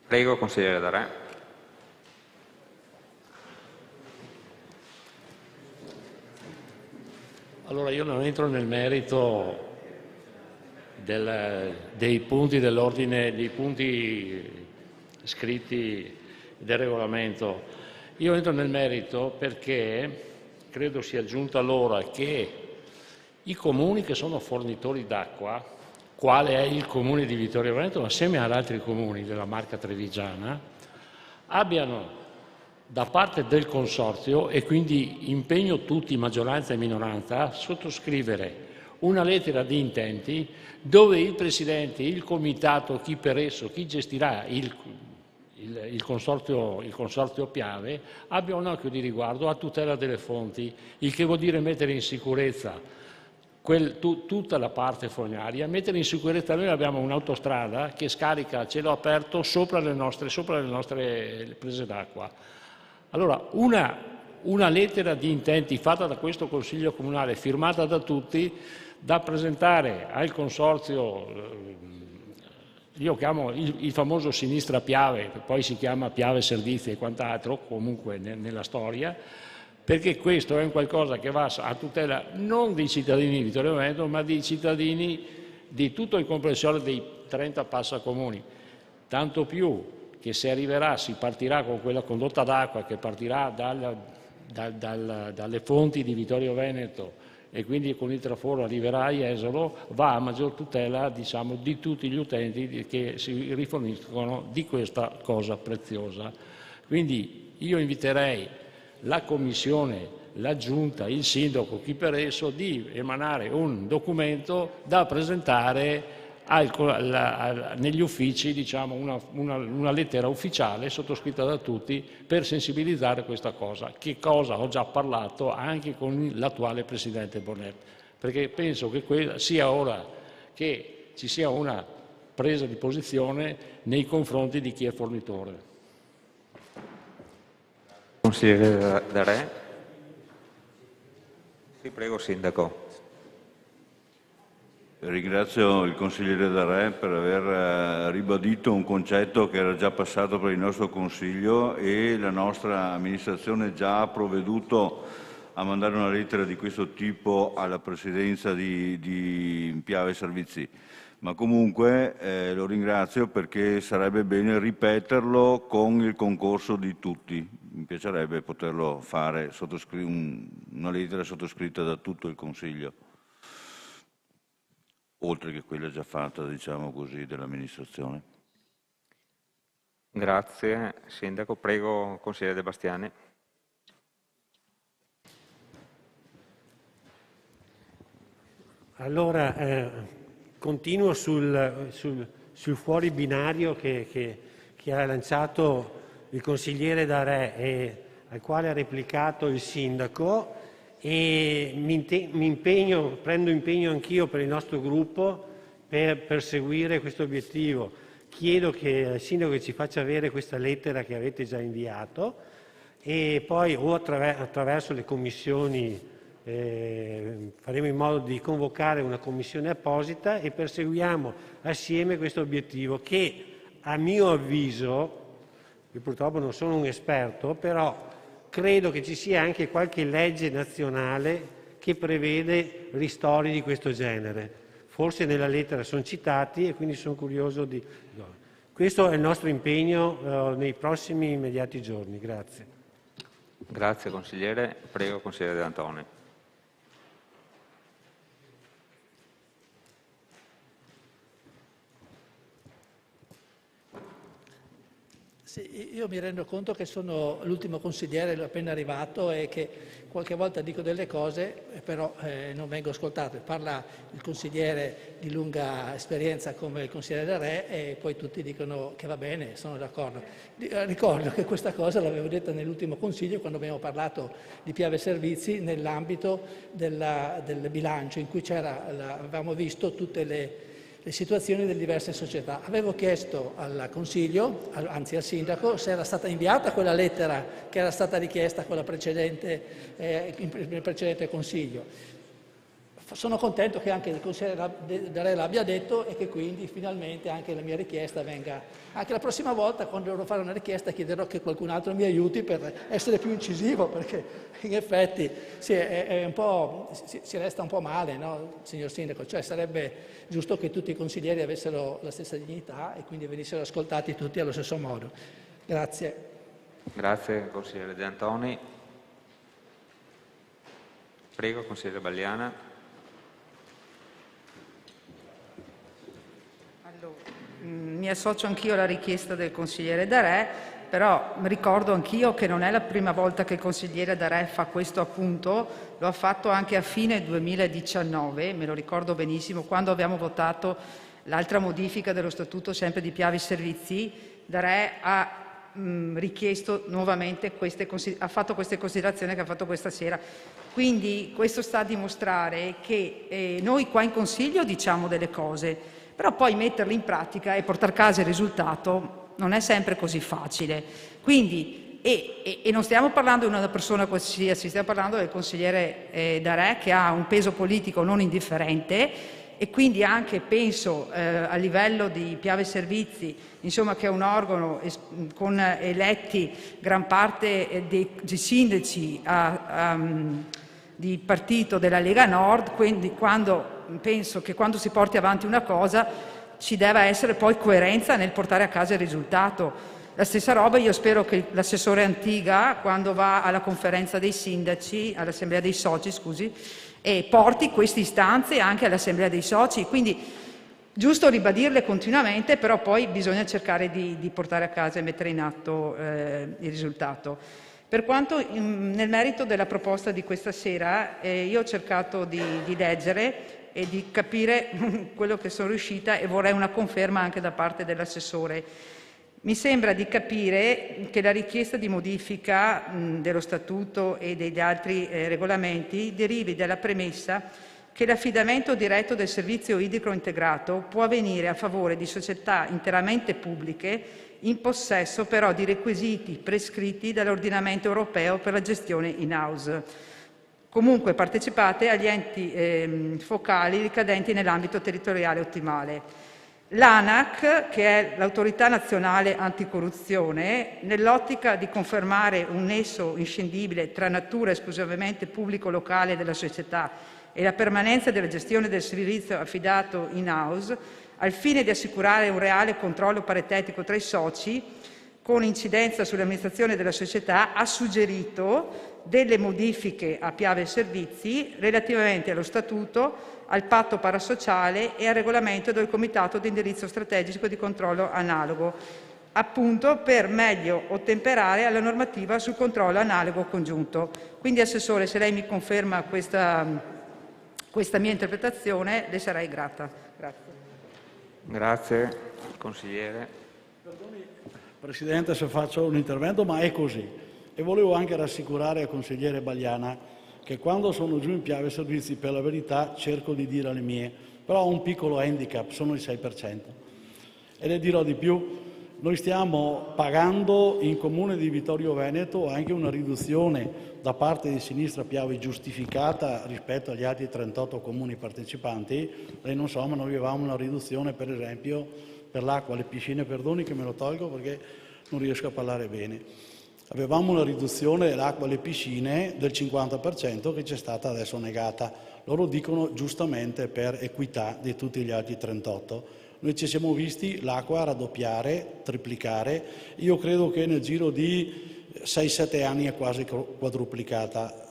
Prego, consigliere D'Arè. Allora, io non entro nel merito dei punti dell'ordine, dei punti scritti del regolamento. Io entro nel merito perché credo sia giunta l'ora che i comuni che sono fornitori d'acqua, quale è il comune di Vittorio Veneto, assieme ad altri comuni della Marca Trevigiana, abbiano da parte del Consorzio, e quindi impegno tutti, maggioranza e minoranza, a sottoscrivere una lettera di intenti dove il Presidente, il Comitato, chi per esso, chi gestirà il consorzio Piave, abbia un occhio di riguardo a tutela delle fonti, il che vuol dire mettere in sicurezza tutta la parte fognaria, mettere in sicurezza. Noi abbiamo un'autostrada che scarica a cielo aperto sopra le nostre prese d'acqua. Allora, una lettera di intenti fatta da questo Consiglio Comunale, firmata da tutti, da presentare al Consorzio, io chiamo il famoso Sinistra Piave, che poi si chiama Piave Servizi e quant'altro, comunque nella storia, perché questo è un qualcosa che va a tutela non dei cittadini di Vittorio Veneto, ma dei cittadini di tutto il comprensorio dei 30 passacomuni. Tanto più che se arriverà, si partirà con quella condotta d'acqua che partirà dalle fonti di Vittorio Veneto e quindi con il traforo arriverà a Jesolo, va a maggior tutela, diciamo, di tutti gli utenti che si riforniscono di questa cosa preziosa. Quindi io inviterei la Commissione, la Giunta, il Sindaco, chi per esso, di emanare un documento da presentare negli uffici, diciamo, una lettera ufficiale sottoscritta da tutti per sensibilizzare questa cosa. Che cosa ho già parlato anche con l'attuale Presidente Bonetti, perché penso che sia ora che ci sia una presa di posizione nei confronti di chi è fornitore. Consigliere Darè. Sì, prego, Sindaco. Ringrazio il consigliere Darè per aver ribadito un concetto che era già passato per il nostro Consiglio e la nostra amministrazione già ha provveduto a mandare una lettera di questo tipo alla Presidenza di Piave Servizi. Ma comunque lo ringrazio perché sarebbe bene ripeterlo con il concorso di tutti. Mi piacerebbe poterlo fare, una lettera sottoscritta da tutto il Consiglio, oltre che quella già fatta, diciamo così, dell'amministrazione. Grazie, Sindaco. Prego, consigliere De Bastiani. Allora, continuo sul fuori binario che ha lanciato il consigliere Darè e al quale ha replicato il sindaco, e prendo impegno anch'io per il nostro gruppo per perseguire questo obiettivo. Chiedo che il sindaco ci faccia avere questa lettera che avete già inviato e poi o attraverso le commissioni faremo in modo di convocare una commissione apposita e perseguiamo assieme questo obiettivo che, a mio avviso, io purtroppo non sono un esperto, però credo che ci sia anche qualche legge nazionale che prevede ristori di questo genere. Forse nella lettera sono citati e quindi sono curioso di... Questo è il nostro impegno nei prossimi immediati giorni. Grazie. Grazie consigliere. Prego consigliere De Antonio. Sì, io mi rendo conto che sono l'ultimo consigliere appena arrivato e che qualche volta dico delle cose, però non vengo ascoltato. Parla il consigliere di lunga esperienza come il consigliere Darè e poi tutti dicono che va bene, sono d'accordo. Ricordo che questa cosa l'avevo detta nell'ultimo consiglio quando abbiamo parlato di Piave Servizi nell'ambito del bilancio in cui avevamo visto tutte le situazioni delle diverse società. Avevo chiesto al Consiglio, anzi al Sindaco, se era stata inviata quella lettera che era stata richiesta con nel precedente Consiglio. Sono contento che anche il consigliere Darè l'abbia detto e che quindi finalmente anche la mia richiesta venga. Anche la prossima volta, quando dovrò fare una richiesta, chiederò che qualcun altro mi aiuti per essere più incisivo, perché in effetti si resta un po' male, no, signor Sindaco? Cioè sarebbe giusto che tutti i consiglieri avessero la stessa dignità e quindi venissero ascoltati tutti allo stesso modo. Grazie. Grazie consigliere De Antoni. Prego consigliere Balliana. Mi associo anch'io alla richiesta del consigliere Darè, però ricordo anch'io che non è la prima volta che il consigliere Darè fa questo appunto, lo ha fatto anche a fine 2019, me lo ricordo benissimo, quando abbiamo votato l'altra modifica dello statuto sempre di Piave Servizi. Darè ha richiesto nuovamente ha fatto queste considerazioni che ha fatto questa sera. Quindi questo sta a dimostrare che noi qua in Consiglio diciamo delle cose, però poi metterle in pratica e portare a casa il risultato non è sempre così facile. Quindi, e non stiamo parlando di una persona qualsiasi, stiamo parlando del consigliere Darè, che ha un peso politico non indifferente e quindi anche penso a livello di Piave Servizi, insomma, che è un organo con eletti gran parte dei sindaci di partito della Lega Nord, quindi penso che quando si porti avanti una cosa ci deve essere poi coerenza nel portare a casa il risultato. La stessa roba io spero che l'assessore Antiga, quando va alla conferenza dei sindaci, all'assemblea dei soci, scusi, porti queste istanze anche all'assemblea dei soci. Quindi giusto ribadirle continuamente, però poi bisogna cercare di portare a casa e mettere in atto il risultato. Per quanto nel merito della proposta di questa sera, io ho cercato di leggere e di capire quello che sono riuscita e vorrei una conferma anche da parte dell'assessore. Mi sembra di capire che la richiesta di modifica dello statuto e degli altri regolamenti derivi dalla premessa che l'affidamento diretto del servizio idrico integrato può avvenire a favore di società interamente pubbliche in possesso però di requisiti prescritti dall'ordinamento europeo per la gestione in-house, comunque partecipate agli enti focali ricadenti nell'ambito territoriale ottimale. L'ANAC, che è l'Autorità Nazionale Anticorruzione, nell'ottica di confermare un nesso inscindibile tra natura esclusivamente pubblico-locale della società e la permanenza della gestione del servizio affidato in-house, al fine di assicurare un reale controllo paritetico tra i soci, con incidenza sull'amministrazione della società, ha suggerito delle modifiche a Piave Servizi relativamente allo statuto, al patto parasociale e al regolamento del Comitato di indirizzo strategico di controllo analogo, appunto per meglio ottemperare alla normativa sul controllo analogo congiunto. Quindi, Assessore, se lei mi conferma questa mia interpretazione, le sarei grata. Grazie. Grazie. Consigliere. Perdoni, Presidente, se faccio un intervento, ma è così. E volevo anche rassicurare il consigliere Bagliana che quando sono giù in Piave Servizi, per la verità, cerco di dire le mie, però ho un piccolo handicap, sono il 6%. E le dirò di più, noi stiamo pagando in Comune di Vittorio Veneto anche una riduzione da parte di Sinistra Piave giustificata rispetto agli altri 38 comuni partecipanti. Lei non so, ma noi avevamo una riduzione, per esempio, per l'acqua, le piscine, perdoni che me lo tolgo perché non riesco a parlare bene. Avevamo una riduzione dell'acqua alle piscine del 50% che ci è stata adesso negata. Loro dicono giustamente per equità di tutti gli altri 38. Noi ci siamo visti l'acqua raddoppiare, triplicare. Io credo che nel giro di 6-7 anni è quasi quadruplicata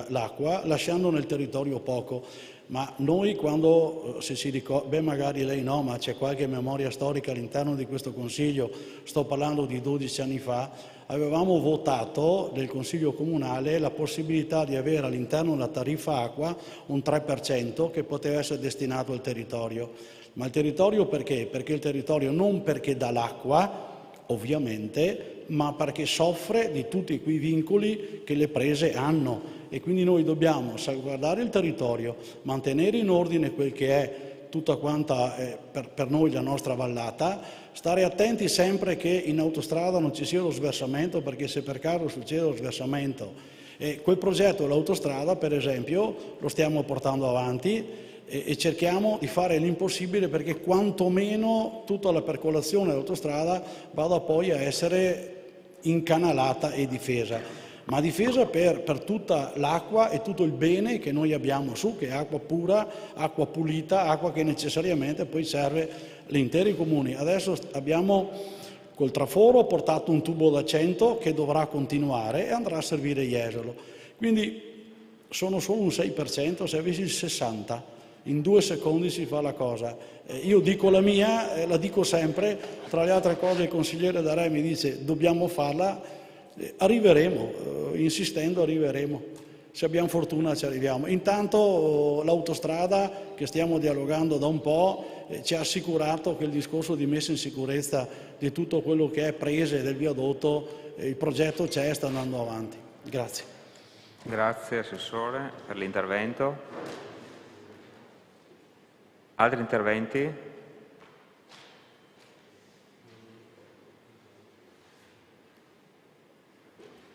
l'acqua, lasciando nel territorio poco. Ma noi quando, se si ricorda, beh magari lei no, ma c'è qualche memoria storica all'interno di questo Consiglio, sto parlando di 12 anni fa, avevamo votato nel Consiglio Comunale la possibilità di avere all'interno della tariffa acqua un 3% che poteva essere destinato al territorio. Ma il territorio perché? Perché il territorio non perché dà l'acqua, ovviamente, ma perché soffre di tutti quei vincoli che le prese hanno. E quindi noi dobbiamo salvaguardare il territorio, mantenere in ordine quel che è tutta quanta per noi la nostra vallata, stare attenti sempre che in autostrada non ci sia lo sversamento, perché se per caso succede lo sversamento, quel progetto dell'autostrada, per esempio, lo stiamo portando avanti e cerchiamo di fare l'impossibile perché quantomeno tutta la percolazione dell'autostrada vada poi a essere incanalata e difesa. Ma difesa per tutta l'acqua e tutto il bene che noi abbiamo su, che è acqua pura, acqua pulita, acqua che necessariamente poi serve agli interi comuni. Adesso abbiamo col traforo portato un tubo da 100 che dovrà continuare e andrà a servire Jesolo. Quindi sono solo un 6%, se avessi il 60%, in 2 secondi si fa la cosa. Io dico la mia, la dico sempre, tra le altre cose il consigliere D'Arè mi dice dobbiamo farla. Arriveremo, insistendo arriveremo, se abbiamo fortuna ci arriviamo. Intanto l'autostrada, che stiamo dialogando da un po', ci ha assicurato che il discorso di messa in sicurezza di tutto quello che è prese del viadotto, il progetto c'è e sta andando avanti. Grazie. Grazie Assessore per l'intervento. Altri interventi?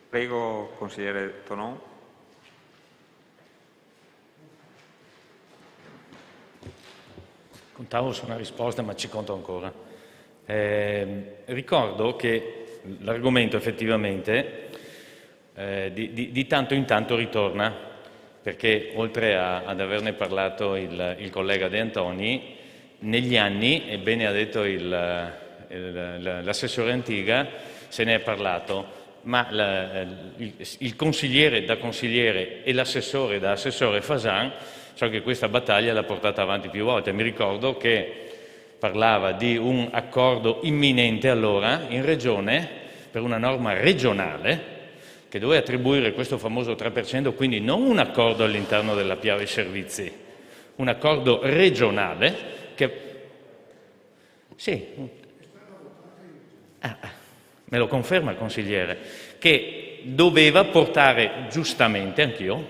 Prego, consigliere Tonon. Contavo su una risposta, ma ci conto ancora. Ricordo che l'argomento effettivamente di tanto in tanto ritorna, perché oltre ad averne parlato il collega De Antoni, negli anni, e bene ha detto l'assessore Antiga, se ne è parlato. Ma il consigliere da consigliere e l'assessore da assessore Fasan, so che questa battaglia l'ha portata avanti più volte. Mi ricordo che parlava di un accordo imminente allora in Regione per una norma regionale che doveva attribuire questo famoso 3%, quindi non un accordo all'interno della Piave Servizi, un accordo regionale che... Sì. me lo conferma il consigliere, che doveva portare giustamente, anch'io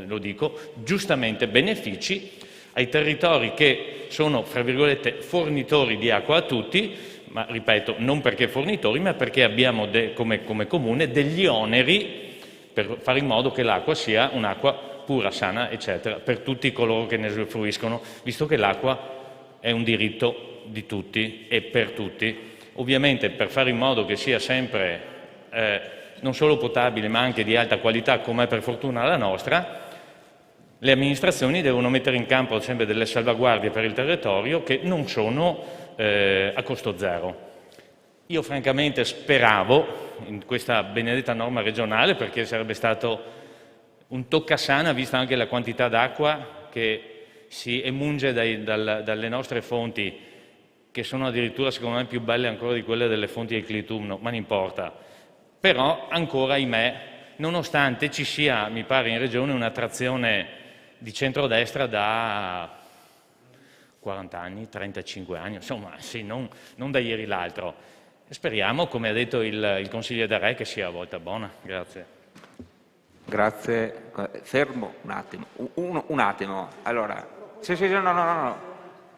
lo dico, giustamente benefici ai territori che sono, fra virgolette, fornitori di acqua a tutti, ma ripeto, non perché fornitori, ma perché abbiamo come comune degli oneri per fare in modo che l'acqua sia un'acqua pura, sana, eccetera, per tutti coloro che ne usufruiscono, visto che l'acqua è un diritto di tutti e per tutti. Ovviamente per fare in modo che sia sempre non solo potabile ma anche di alta qualità, come è per fortuna la nostra, le amministrazioni devono mettere in campo sempre delle salvaguardie per il territorio che non sono a costo zero. Io francamente speravo in questa benedetta norma regionale, perché sarebbe stato un toccasana, vista anche la quantità d'acqua che si emunge dalle nostre fonti, che sono addirittura secondo me più belle ancora di quelle delle fonti del Clitumno, ma non importa. Però ancora, ahimè, nonostante ci sia, mi pare, in Regione un'attrazione di centrodestra da 40 anni, 35 anni, insomma, sì, non da ieri l'altro. Speriamo, come ha detto il consigliere De Re, che sia a volta buona. Grazie. Grazie. Fermo un attimo. Un attimo. Allora, no.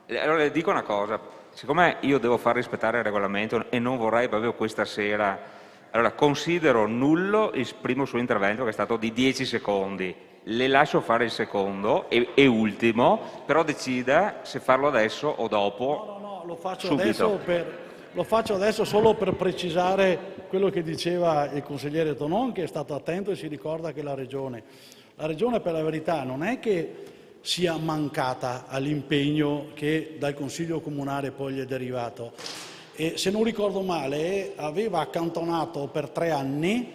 Allora le dico una cosa. Siccome io devo far rispettare il regolamento e non vorrei proprio questa sera, allora considero nullo il primo suo intervento, che è stato di 10 secondi. Le lascio fare il secondo e ultimo, però decida se farlo adesso o dopo. No, lo faccio subito. Lo faccio adesso solo per precisare quello che diceva il consigliere Tonon, che è stato attento e si ricorda che la Regione per la verità non è che sia mancata all'impegno che dal Consiglio Comunale poi gli è derivato. E se non ricordo male aveva accantonato per 3 anni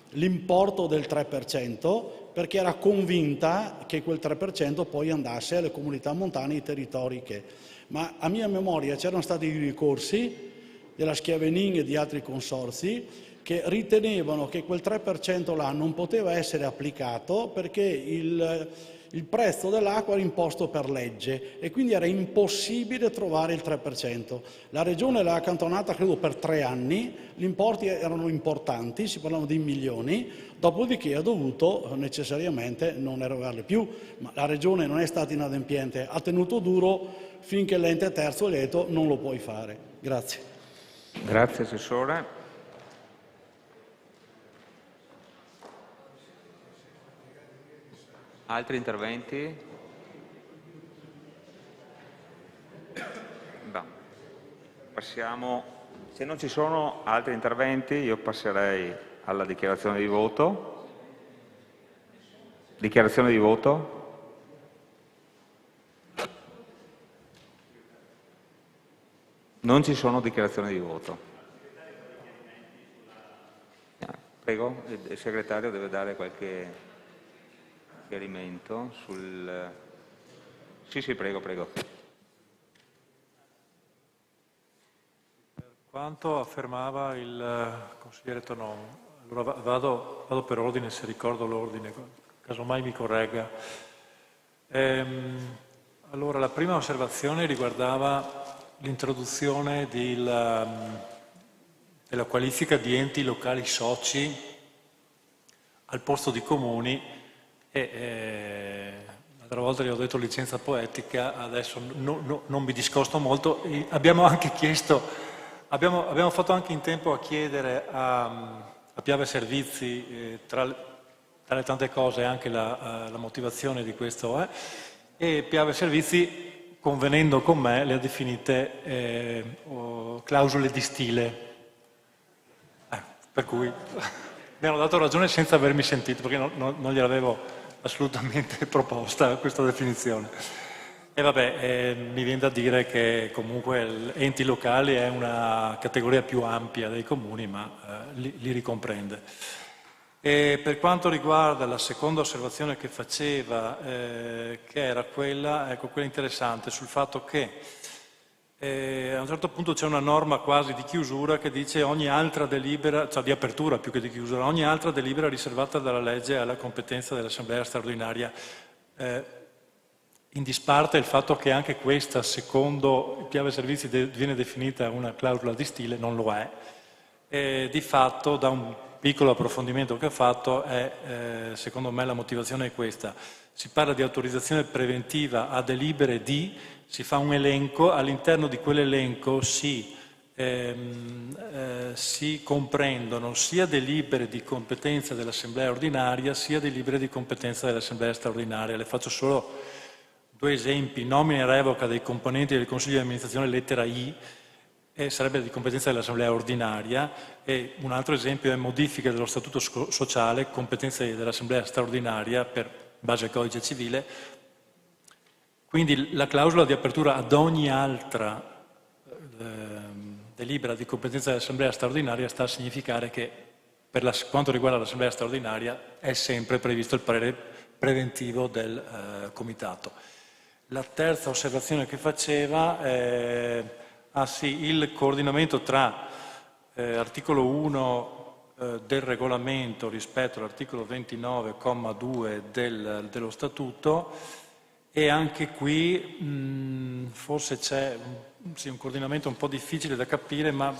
l'importo del 3%, perché era convinta che quel 3% poi andasse alle comunità montane e ai territori che. Ma a mia memoria c'erano stati i ricorsi della Schiavenin e di altri consorzi che ritenevano che quel 3% là non poteva essere applicato perché il prezzo dell'acqua era imposto per legge e quindi era impossibile trovare il 3%. La Regione l'ha accantonata credo per 3 anni, gli importi erano importanti, si parlavano di milioni, dopodiché ha dovuto necessariamente non erogarle più, ma la Regione non è stata inadempiente, ha tenuto duro finché l'ente terzo gli ha detto non lo puoi fare. Grazie. Grazie Assessore. Altri interventi? No. Passiamo, se non ci sono altri interventi, io passerei alla dichiarazione di voto. Dichiarazione di voto? Non ci sono dichiarazioni di voto. Prego, il segretario deve dare qualche chiarimento sul... Sì, prego. Per quanto affermava il consigliere Tonon, allora vado per ordine, se ricordo l'ordine, casomai mi corregga. Allora, la prima osservazione riguardava l'introduzione della qualifica di enti locali soci al posto di comuni l'altra volta gli ho detto licenza poetica, adesso non mi discosto molto. Abbiamo anche chiesto, abbiamo fatto anche in tempo a chiedere a Piave Servizi, tra le tante cose anche la motivazione di questo, e Piave Servizi, convenendo con me, le ha definite clausole di stile, per cui mi hanno dato ragione senza avermi sentito, perché non gliel'avevo assolutamente proposta questa definizione. E vabbè, mi viene da dire che comunque enti locali è una categoria più ampia dei comuni, ma li ricomprende. E per quanto riguarda la seconda osservazione che faceva, che era quella interessante, sul fatto che a un certo punto c'è una norma quasi di chiusura che dice ogni altra delibera, cioè di apertura più che di chiusura, ogni altra delibera riservata dalla legge alla competenza dell'Assemblea straordinaria. In disparte il fatto che anche questa, secondo Piave Servizi, viene definita una clausola di stile, non lo è. Di fatto, da un piccolo approfondimento che ho fatto, secondo me la motivazione è questa. Si parla di autorizzazione preventiva a delibere si fa un elenco, all'interno di quell'elenco si comprendono sia delibere di competenza dell'Assemblea ordinaria sia delibere di competenza dell'Assemblea straordinaria. Le faccio solo 2 esempi: nomina e revoca dei componenti del Consiglio di amministrazione, lettera I, sarebbe di competenza dell'Assemblea ordinaria, e un altro esempio è modifica dello Statuto sociale, competenza dell'Assemblea straordinaria per base al Codice Civile. Quindi la clausola di apertura ad ogni altra delibera di competenza dell'Assemblea straordinaria sta a significare che per quanto riguarda l'Assemblea straordinaria è sempre previsto il parere preventivo del Comitato. La terza osservazione che faceva il coordinamento tra articolo 1 del regolamento rispetto all'articolo 29,2 dello Statuto, e anche qui forse c'è un coordinamento un po' difficile da capire, ma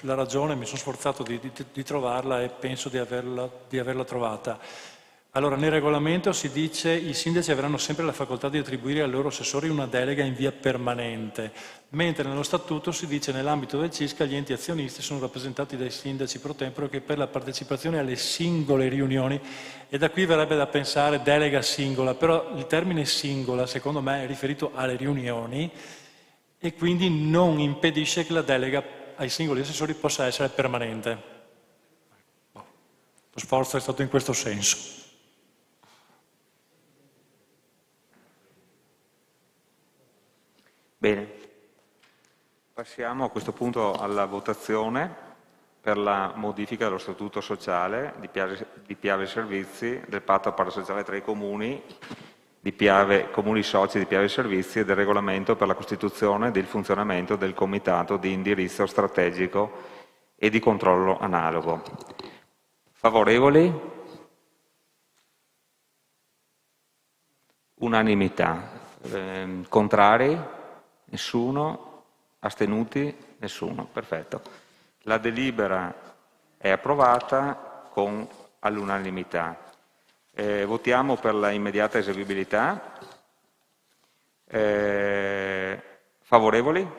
la ragione mi sono sforzato di trovarla e penso di averla trovata. Allora, nel regolamento si dice: i sindaci avranno sempre la facoltà di attribuire ai loro assessori una delega in via permanente, mentre nello statuto si dice: nell'ambito del CISCA gli enti azionisti sono rappresentati dai sindaci pro tempore che per la partecipazione alle singole riunioni, e da qui verrebbe da pensare delega singola, però il termine singola secondo me è riferito alle riunioni e quindi non impedisce che la delega ai singoli assessori possa essere permanente. Lo sforzo è stato in questo senso. Bene, passiamo a questo punto alla votazione per la modifica dello Statuto sociale di Piave Servizi, del patto parasociale tra i comuni, comuni soci di Piave Servizi e del regolamento per la costituzione ed il funzionamento del Comitato di indirizzo strategico e di controllo analogo. Favorevoli? Unanimità. Contrari? Nessuno? Astenuti? Nessuno. Perfetto. La delibera è approvata all'unanimità. Votiamo per la immediata eseguibilità. Favorevoli?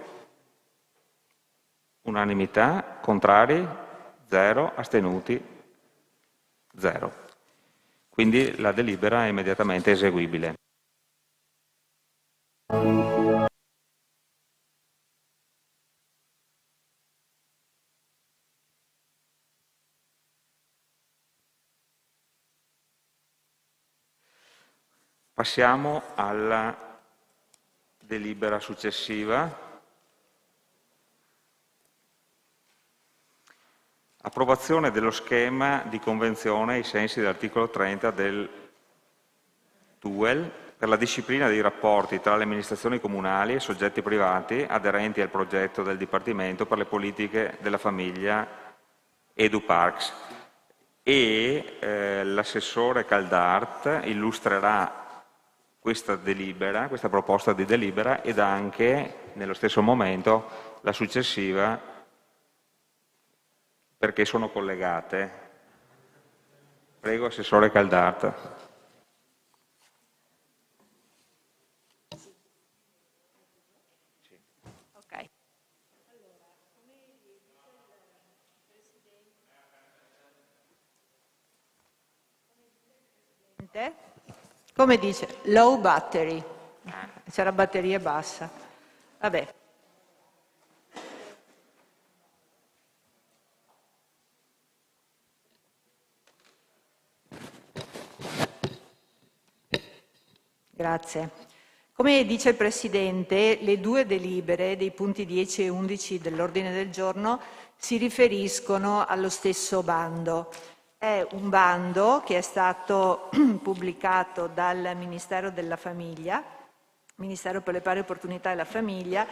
Unanimità. Contrari? 0. Astenuti? 0. Quindi la delibera è immediatamente eseguibile. Passiamo alla delibera successiva. Approvazione dello schema di convenzione ai sensi dell'articolo 30 del TUEL per la disciplina dei rapporti tra le amministrazioni comunali e soggetti privati aderenti al progetto del Dipartimento per le politiche della famiglia EduParks. E l'assessore Caldart illustrerà questa proposta di delibera ed anche, nello stesso momento, la successiva, perché sono collegate. Prego, assessore Caldart. Ok. Come dice? Low battery. C'era batteria bassa. Vabbè. Grazie. Come dice il Presidente, le 2 delibere dei punti 10 e 11 dell'ordine del giorno si riferiscono allo stesso bando. È un bando che è stato pubblicato dal Ministero della Famiglia, Ministero per le pari opportunità e la famiglia,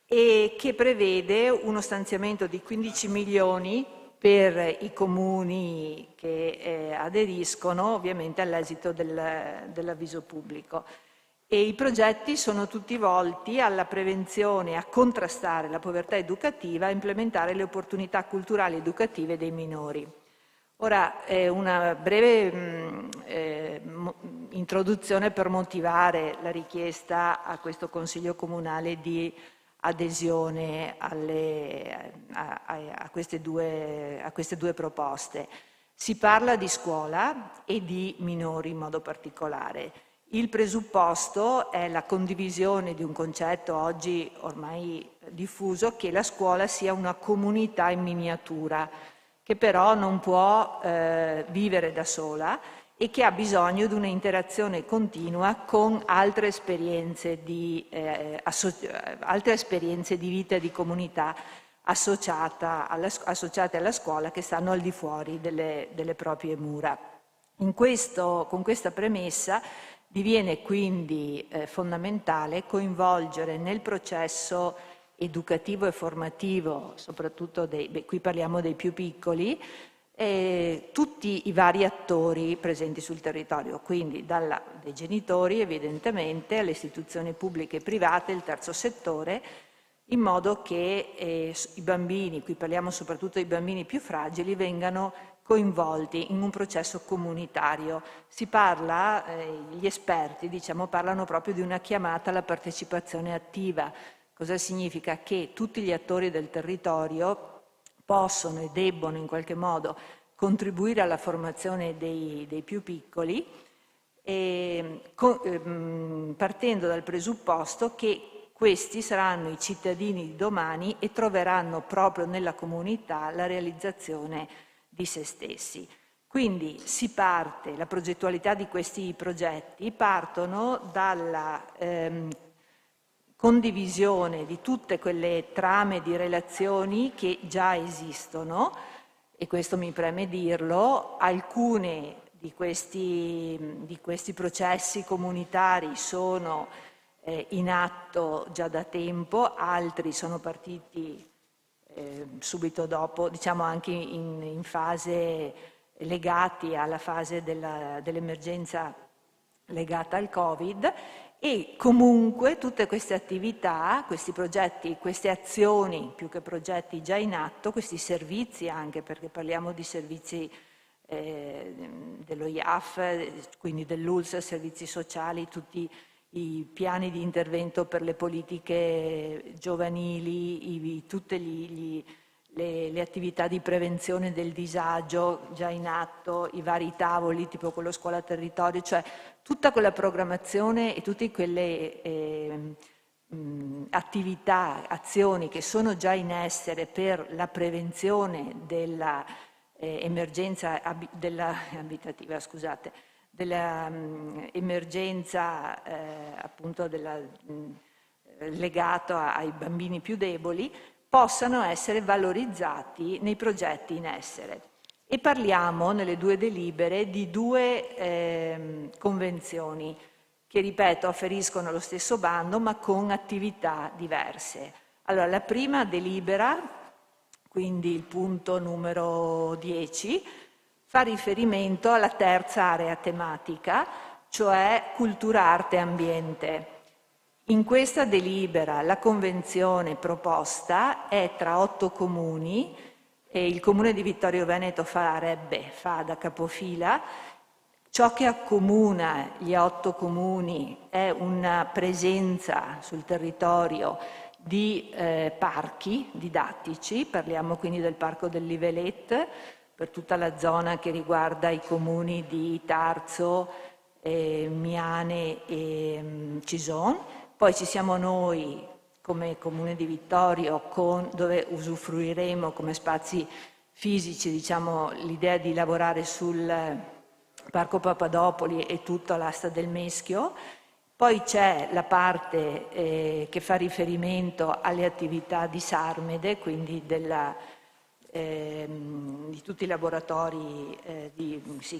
e che prevede uno stanziamento di 15 milioni per i comuni che aderiscono ovviamente all'esito dell'avviso pubblico. e i progetti sono tutti volti alla prevenzione, a contrastare la povertà educativa, a implementare le opportunità culturali educative dei minori. Ora, una breve introduzione per motivare la richiesta a questo Consiglio Comunale di adesione a queste due proposte. Si parla di scuola e di minori in modo particolare. Il presupposto è la condivisione di un concetto oggi ormai diffuso, che la scuola sia una comunità in miniatura, che però non può vivere da sola e che ha bisogno di un'interazione continua con altre esperienze di vita e di comunità associate alla scuola, che stanno al di fuori delle proprie mura. Con questa premessa diviene quindi fondamentale coinvolgere nel processo educativo e formativo, soprattutto qui parliamo dei più piccoli, tutti i vari attori presenti sul territorio, quindi dai genitori evidentemente alle istituzioni pubbliche e private, il terzo settore, in modo che i bambini, qui parliamo soprattutto dei bambini più fragili, vengano coinvolti in un processo comunitario. Si parla, gli esperti parlano proprio di una chiamata alla partecipazione attiva. Cosa significa? Che tutti gli attori del territorio possono e debbono in qualche modo contribuire alla formazione dei più piccoli, partendo dal presupposto che questi saranno i cittadini di domani e troveranno proprio nella comunità la realizzazione di se stessi. Quindi la progettualità di questi progetti partono dalla condivisione di tutte quelle trame di relazioni che già esistono, e questo mi preme dirlo. Alcune di questi processi comunitari sono in atto già da tempo, altri sono partiti subito dopo, anche in fase legati alla fase dell'emergenza legata al Covid, e comunque tutte queste attività, questi progetti, queste azioni, più che progetti già in atto, questi servizi anche, perché parliamo di servizi dello IAF, quindi dell'ULSS, servizi sociali, tutti i piani di intervento per le politiche giovanili, tutte le attività di prevenzione del disagio già in atto, i vari tavoli tipo quello scuola territorio, cioè tutta quella programmazione e tutte quelle attività, azioni che sono già in essere per la prevenzione della emergenza abitativa, dell'emergenza appunto legato ai bambini più deboli, possano essere valorizzati nei progetti in essere. E parliamo nelle due delibere di due convenzioni che, ripeto, afferiscono allo stesso bando ma con attività diverse. Allora, la prima delibera, quindi il punto numero 10, fa riferimento alla terza area tematica, cioè cultura, arte e ambiente. In questa delibera la convenzione proposta è tra 8 comuni e il comune di Vittorio Veneto fa da capofila. Ciò che accomuna gli 8 comuni è una presenza sul territorio di parchi didattici, parliamo quindi del Parco del Livelet, per tutta la zona che riguarda i comuni di Tarzo, Miane e Cison. Poi ci siamo noi come Comune di Vittorio, dove usufruiremo come spazi fisici l'idea di lavorare sul Parco Papadopoli e tutta l'asta del Meschio. Poi c'è la parte che fa riferimento alle attività di Sarmede, quindi di tutti i laboratori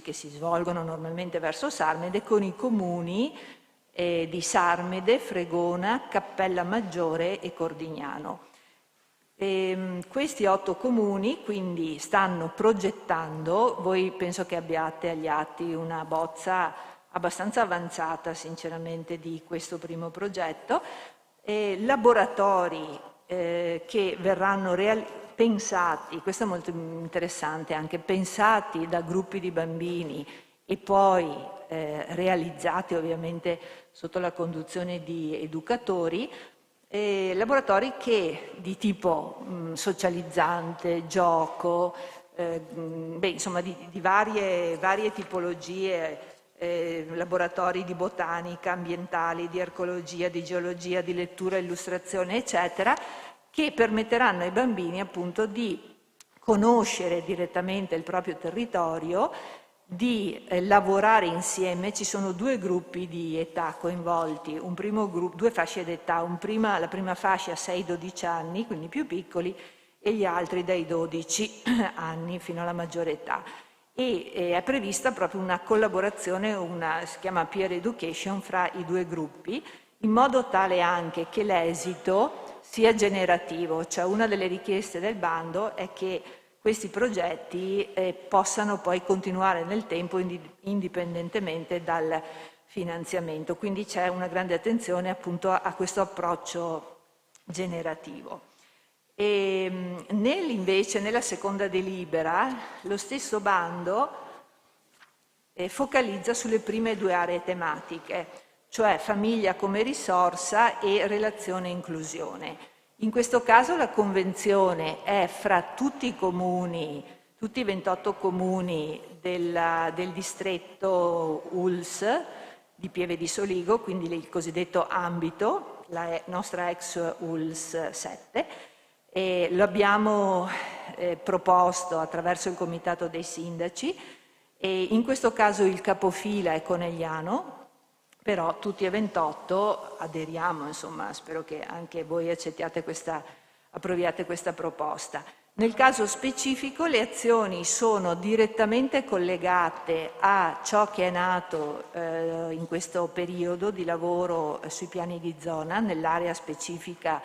che si svolgono normalmente verso Sarmede, con i comuni di Sarmede, Fregona, Cappella Maggiore e Cordignano. Questi 8 comuni quindi stanno progettando, voi penso che abbiate agli atti una bozza abbastanza avanzata sinceramente di questo primo progetto, laboratori che verranno pensati, questo è molto interessante anche, pensati da gruppi di bambini e poi realizzati ovviamente sotto la conduzione di educatori, laboratori che di tipo socializzante, gioco, insomma di varie tipologie, laboratori di botanica, ambientali, di archeologia, di geologia, di lettura, illustrazione, eccetera, che permetteranno ai bambini appunto di conoscere direttamente il proprio territorio, di lavorare insieme. Ci sono due gruppi di età coinvolti, un primo gruppo, due fasce d'età, la prima fascia 6-12 anni, quindi più piccoli, e gli altri dai 12 anni fino alla maggiore età. E è prevista proprio una collaborazione, si chiama peer education, fra i due gruppi, in modo tale anche che l'esito sia generativo, cioè una delle richieste del bando è che questi progetti possano poi continuare nel tempo indipendentemente dal finanziamento. Quindi c'è una grande attenzione appunto a questo approccio generativo. E invece nella seconda delibera lo stesso bando focalizza sulle prime due aree tematiche, cioè famiglia come risorsa e relazione e inclusione. In questo caso la convenzione è fra tutti i comuni, tutti i 28 comuni del distretto ULS di Pieve di Soligo, quindi il cosiddetto ambito, la nostra ex ULS 7, e lo abbiamo proposto attraverso il comitato dei sindaci, e in questo caso il capofila è Conegliano, però tutti e 28 aderiamo, insomma, spero che anche voi approviate questa proposta. Nel caso specifico le azioni sono direttamente collegate a ciò che è nato in questo periodo di lavoro sui piani di zona, nell'area specifica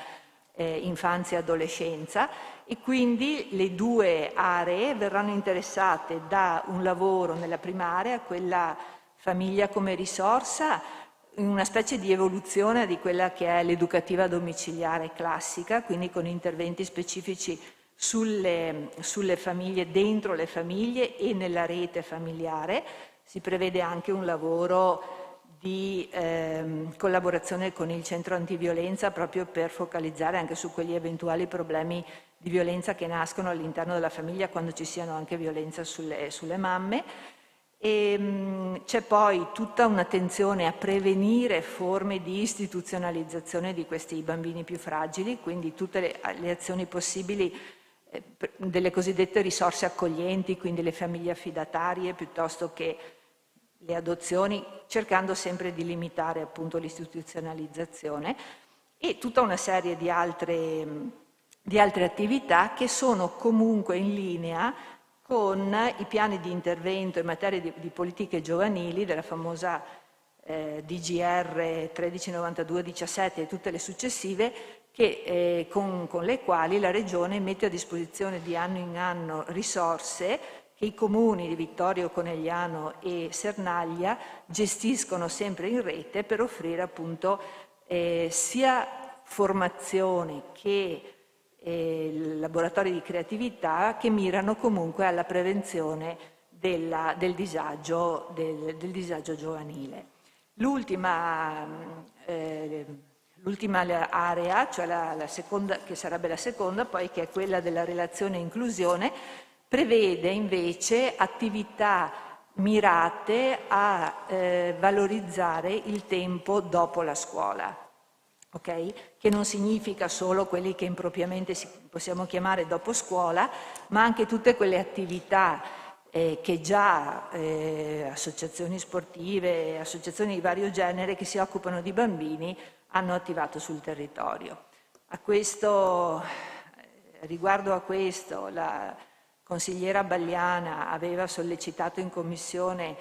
infanzia e adolescenza, e quindi le due aree verranno interessate da un lavoro nella prima area, quella famiglia come risorsa, in una specie di evoluzione di quella che è l'educativa domiciliare classica, quindi con interventi specifici sulle famiglie, dentro le famiglie e nella rete familiare. Si prevede anche un lavoro di collaborazione con il centro antiviolenza proprio per focalizzare anche su quegli eventuali problemi di violenza che nascono all'interno della famiglia quando ci siano anche violenza sulle mamme. E c'è poi tutta un'attenzione a prevenire forme di istituzionalizzazione di questi bambini più fragili, quindi tutte le azioni possibili delle cosiddette risorse accoglienti, quindi le famiglie affidatarie piuttosto che le adozioni, cercando sempre di limitare appunto l'istituzionalizzazione, e tutta una serie di altre attività che sono comunque in linea con i piani di intervento in materia di politiche giovanili della famosa DGR 1392-17 e tutte le successive, con le quali la Regione mette a disposizione di anno in anno risorse che i comuni di Vittorio Conegliano e Sernaglia gestiscono sempre in rete per offrire appunto sia formazione che laboratori di creatività che mirano comunque alla prevenzione del disagio giovanile. L'ultima area, cioè la seconda, che sarebbe la seconda, poi, che è quella della relazione e inclusione, prevede invece attività mirate a valorizzare il tempo dopo la scuola. Okay? Che non significa solo quelli che impropriamente possiamo chiamare dopo scuola, ma anche tutte quelle attività che già associazioni sportive, associazioni di vario genere che si occupano di bambini hanno attivato sul territorio. Riguardo a questo, la consigliera Bagliana aveva sollecitato in commissione,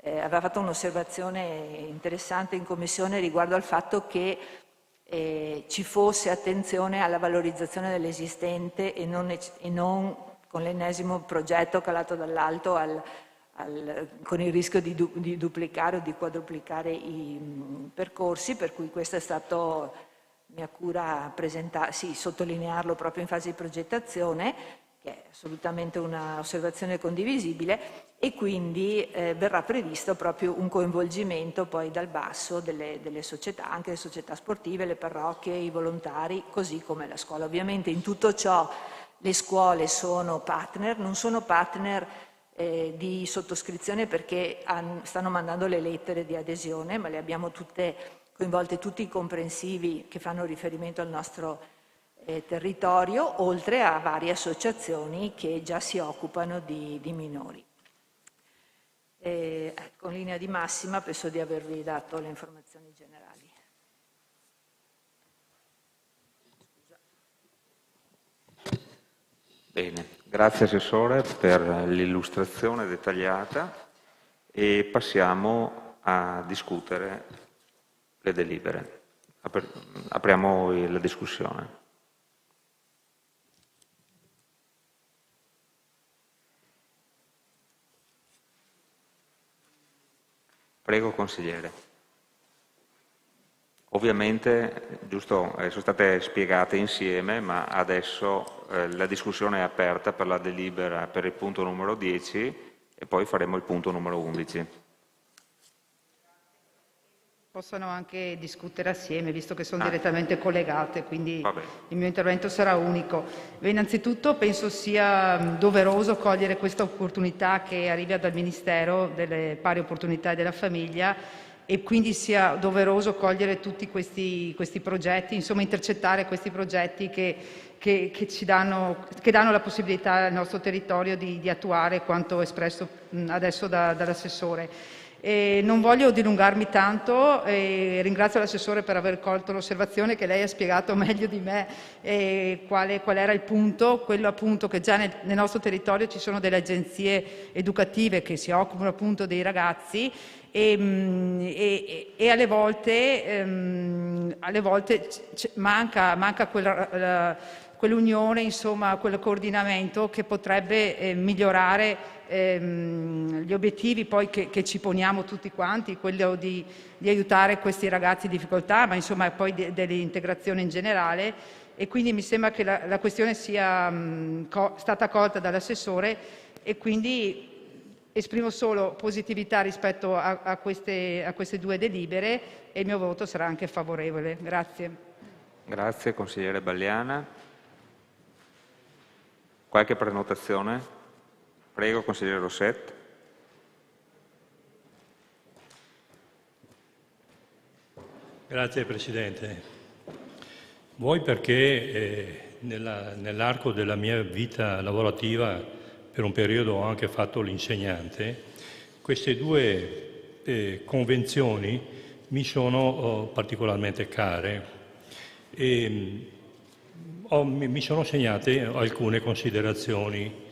aveva fatto un'osservazione interessante in commissione riguardo al fatto che ci fosse attenzione alla valorizzazione dell'esistente e non con l'ennesimo progetto calato dall'alto con il rischio di duplicare o di quadruplicare i percorsi, per cui questa è stata mia cura sottolinearlo proprio in fase di progettazione, che è assolutamente un'osservazione condivisibile, e quindi verrà previsto proprio un coinvolgimento poi dal basso delle società, anche le società sportive, le parrocchie, i volontari, così come la scuola. Ovviamente in tutto ciò le scuole sono partner, non sono partner di sottoscrizione perché stanno mandando le lettere di adesione, ma le abbiamo tutte coinvolte, tutti i comprensivi che fanno riferimento al nostro territorio, oltre a varie associazioni che già si occupano di minori. Ecco, in linea di massima penso di avervi dato le informazioni generali. Bene, grazie Assessore per l'illustrazione dettagliata e passiamo a discutere le delibere. Apriamo la discussione. Prego, consigliere. Ovviamente, giusto, sono state spiegate insieme, ma adesso la discussione è aperta per la delibera per il punto numero 10 e poi faremo il punto numero 11. Possono anche discutere assieme, visto che sono direttamente collegate, quindi il mio intervento sarà unico. Innanzitutto penso sia doveroso cogliere questa opportunità che arriva dal Ministero delle Pari Opportunità e della Famiglia, e quindi sia doveroso cogliere tutti questi progetti, insomma intercettare questi progetti che danno la possibilità al nostro territorio di attuare quanto espresso adesso dall'assessore. Non voglio dilungarmi tanto, ringrazio l'assessore per aver colto l'osservazione che lei ha spiegato meglio di me qual era il punto, quello appunto che già nel nostro territorio ci sono delle agenzie educative che si occupano appunto dei ragazzi e alle volte manca quell'unione, insomma quel coordinamento che potrebbe migliorare gli obiettivi poi che ci poniamo tutti quanti, quello di aiutare questi ragazzi in difficoltà, ma insomma poi dell'integrazione in generale, e quindi mi sembra che la questione sia stata colta dall'assessore e quindi esprimo solo positività rispetto a queste due delibere e il mio voto sarà anche favorevole. Grazie. Grazie, consigliere Balliana. Qualche prenotazione? Prego, consigliere Rosset. Grazie Presidente. Vuoi perché nell'arco della mia vita lavorativa, per un periodo ho anche fatto l'insegnante, queste due convenzioni mi sono particolarmente care e mi sono segnate alcune considerazioni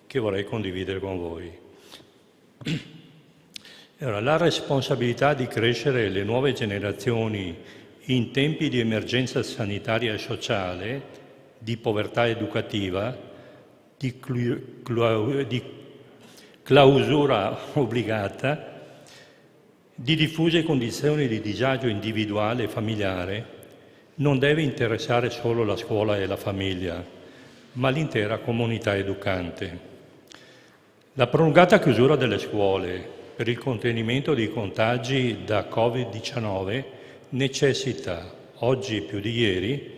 che vorrei condividere con voi. Allora, la responsabilità di crescere le nuove generazioni in tempi di emergenza sanitaria e sociale, di povertà educativa, di clausura obbligata, di diffuse condizioni di disagio individuale e familiare, non deve interessare solo la scuola e la famiglia, ma l'intera comunità educante. La prolungata chiusura delle scuole per il contenimento dei contagi da Covid-19 necessita, oggi più di ieri,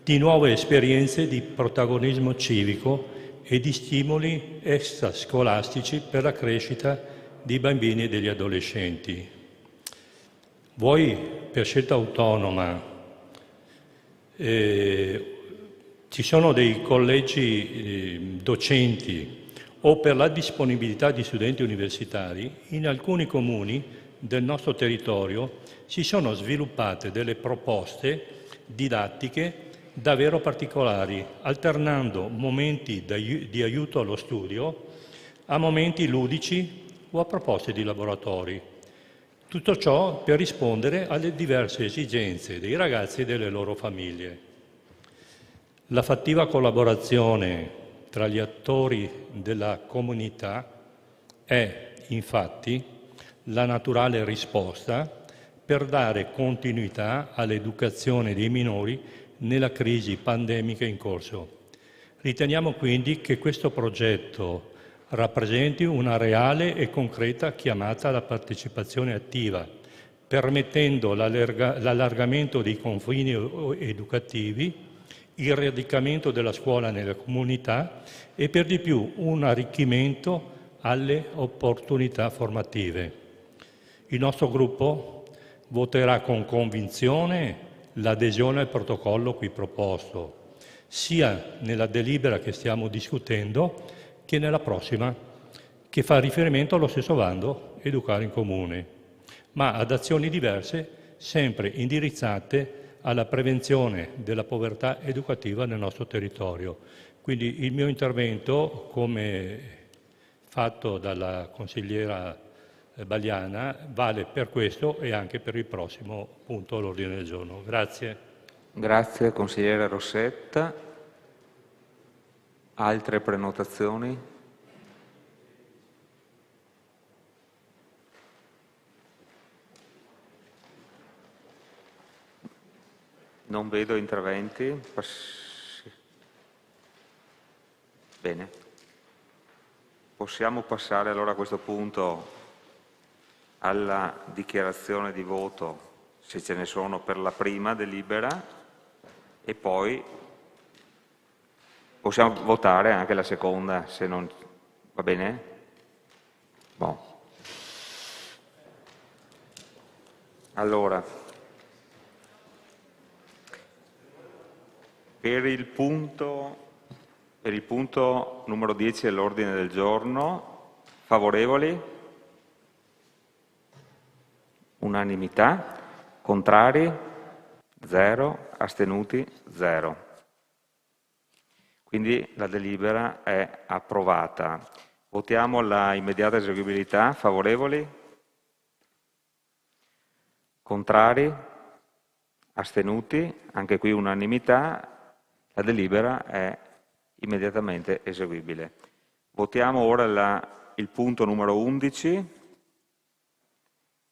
di nuove esperienze di protagonismo civico e di stimoli extrascolastici per la crescita dei bambini e degli adolescenti. Voi, per scelta autonoma, ci sono dei collegi docenti o per la disponibilità di studenti universitari, in alcuni comuni del nostro territorio si sono sviluppate delle proposte didattiche davvero particolari, alternando momenti di aiuto allo studio a momenti ludici o a proposte di laboratori. Tutto ciò per rispondere alle diverse esigenze dei ragazzi e delle loro famiglie. La fattiva collaborazione tra gli attori della comunità è infatti, la naturale risposta per dare continuità all'educazione dei minori nella crisi pandemica in corso. Riteniamo quindi che questo progetto rappresenti una reale e concreta chiamata alla partecipazione attiva, permettendo l'allargamento dei confini educativi, il radicamento della scuola nella comunità e per di più un arricchimento alle opportunità formative. Il nostro gruppo voterà con convinzione l'adesione al protocollo qui proposto, sia nella delibera che stiamo discutendo che nella prossima, che fa riferimento allo stesso bando Educare in Comune, ma ad azioni diverse, sempre indirizzate alla prevenzione della povertà educativa nel nostro territorio. Quindi il mio intervento, come fatto dalla consigliera Bagliana, vale per questo e anche per il prossimo punto all'ordine del giorno. Grazie. Grazie consigliere Rossetta. Altre prenotazioni? Non vedo interventi. Bene. Possiamo passare allora a questo punto alla dichiarazione di voto, se ce ne sono, per la prima delibera e poi possiamo votare anche la seconda, se non va bene? Bon. Allora, per il punto numero 10 dell'ordine del giorno, favorevoli? Unanimità, contrari, 0, astenuti, 0. Quindi la delibera è approvata. Votiamo la immediata eseguibilità, favorevoli, contrari, astenuti, anche qui unanimità, la delibera è immediatamente eseguibile. Votiamo ora il punto numero 11.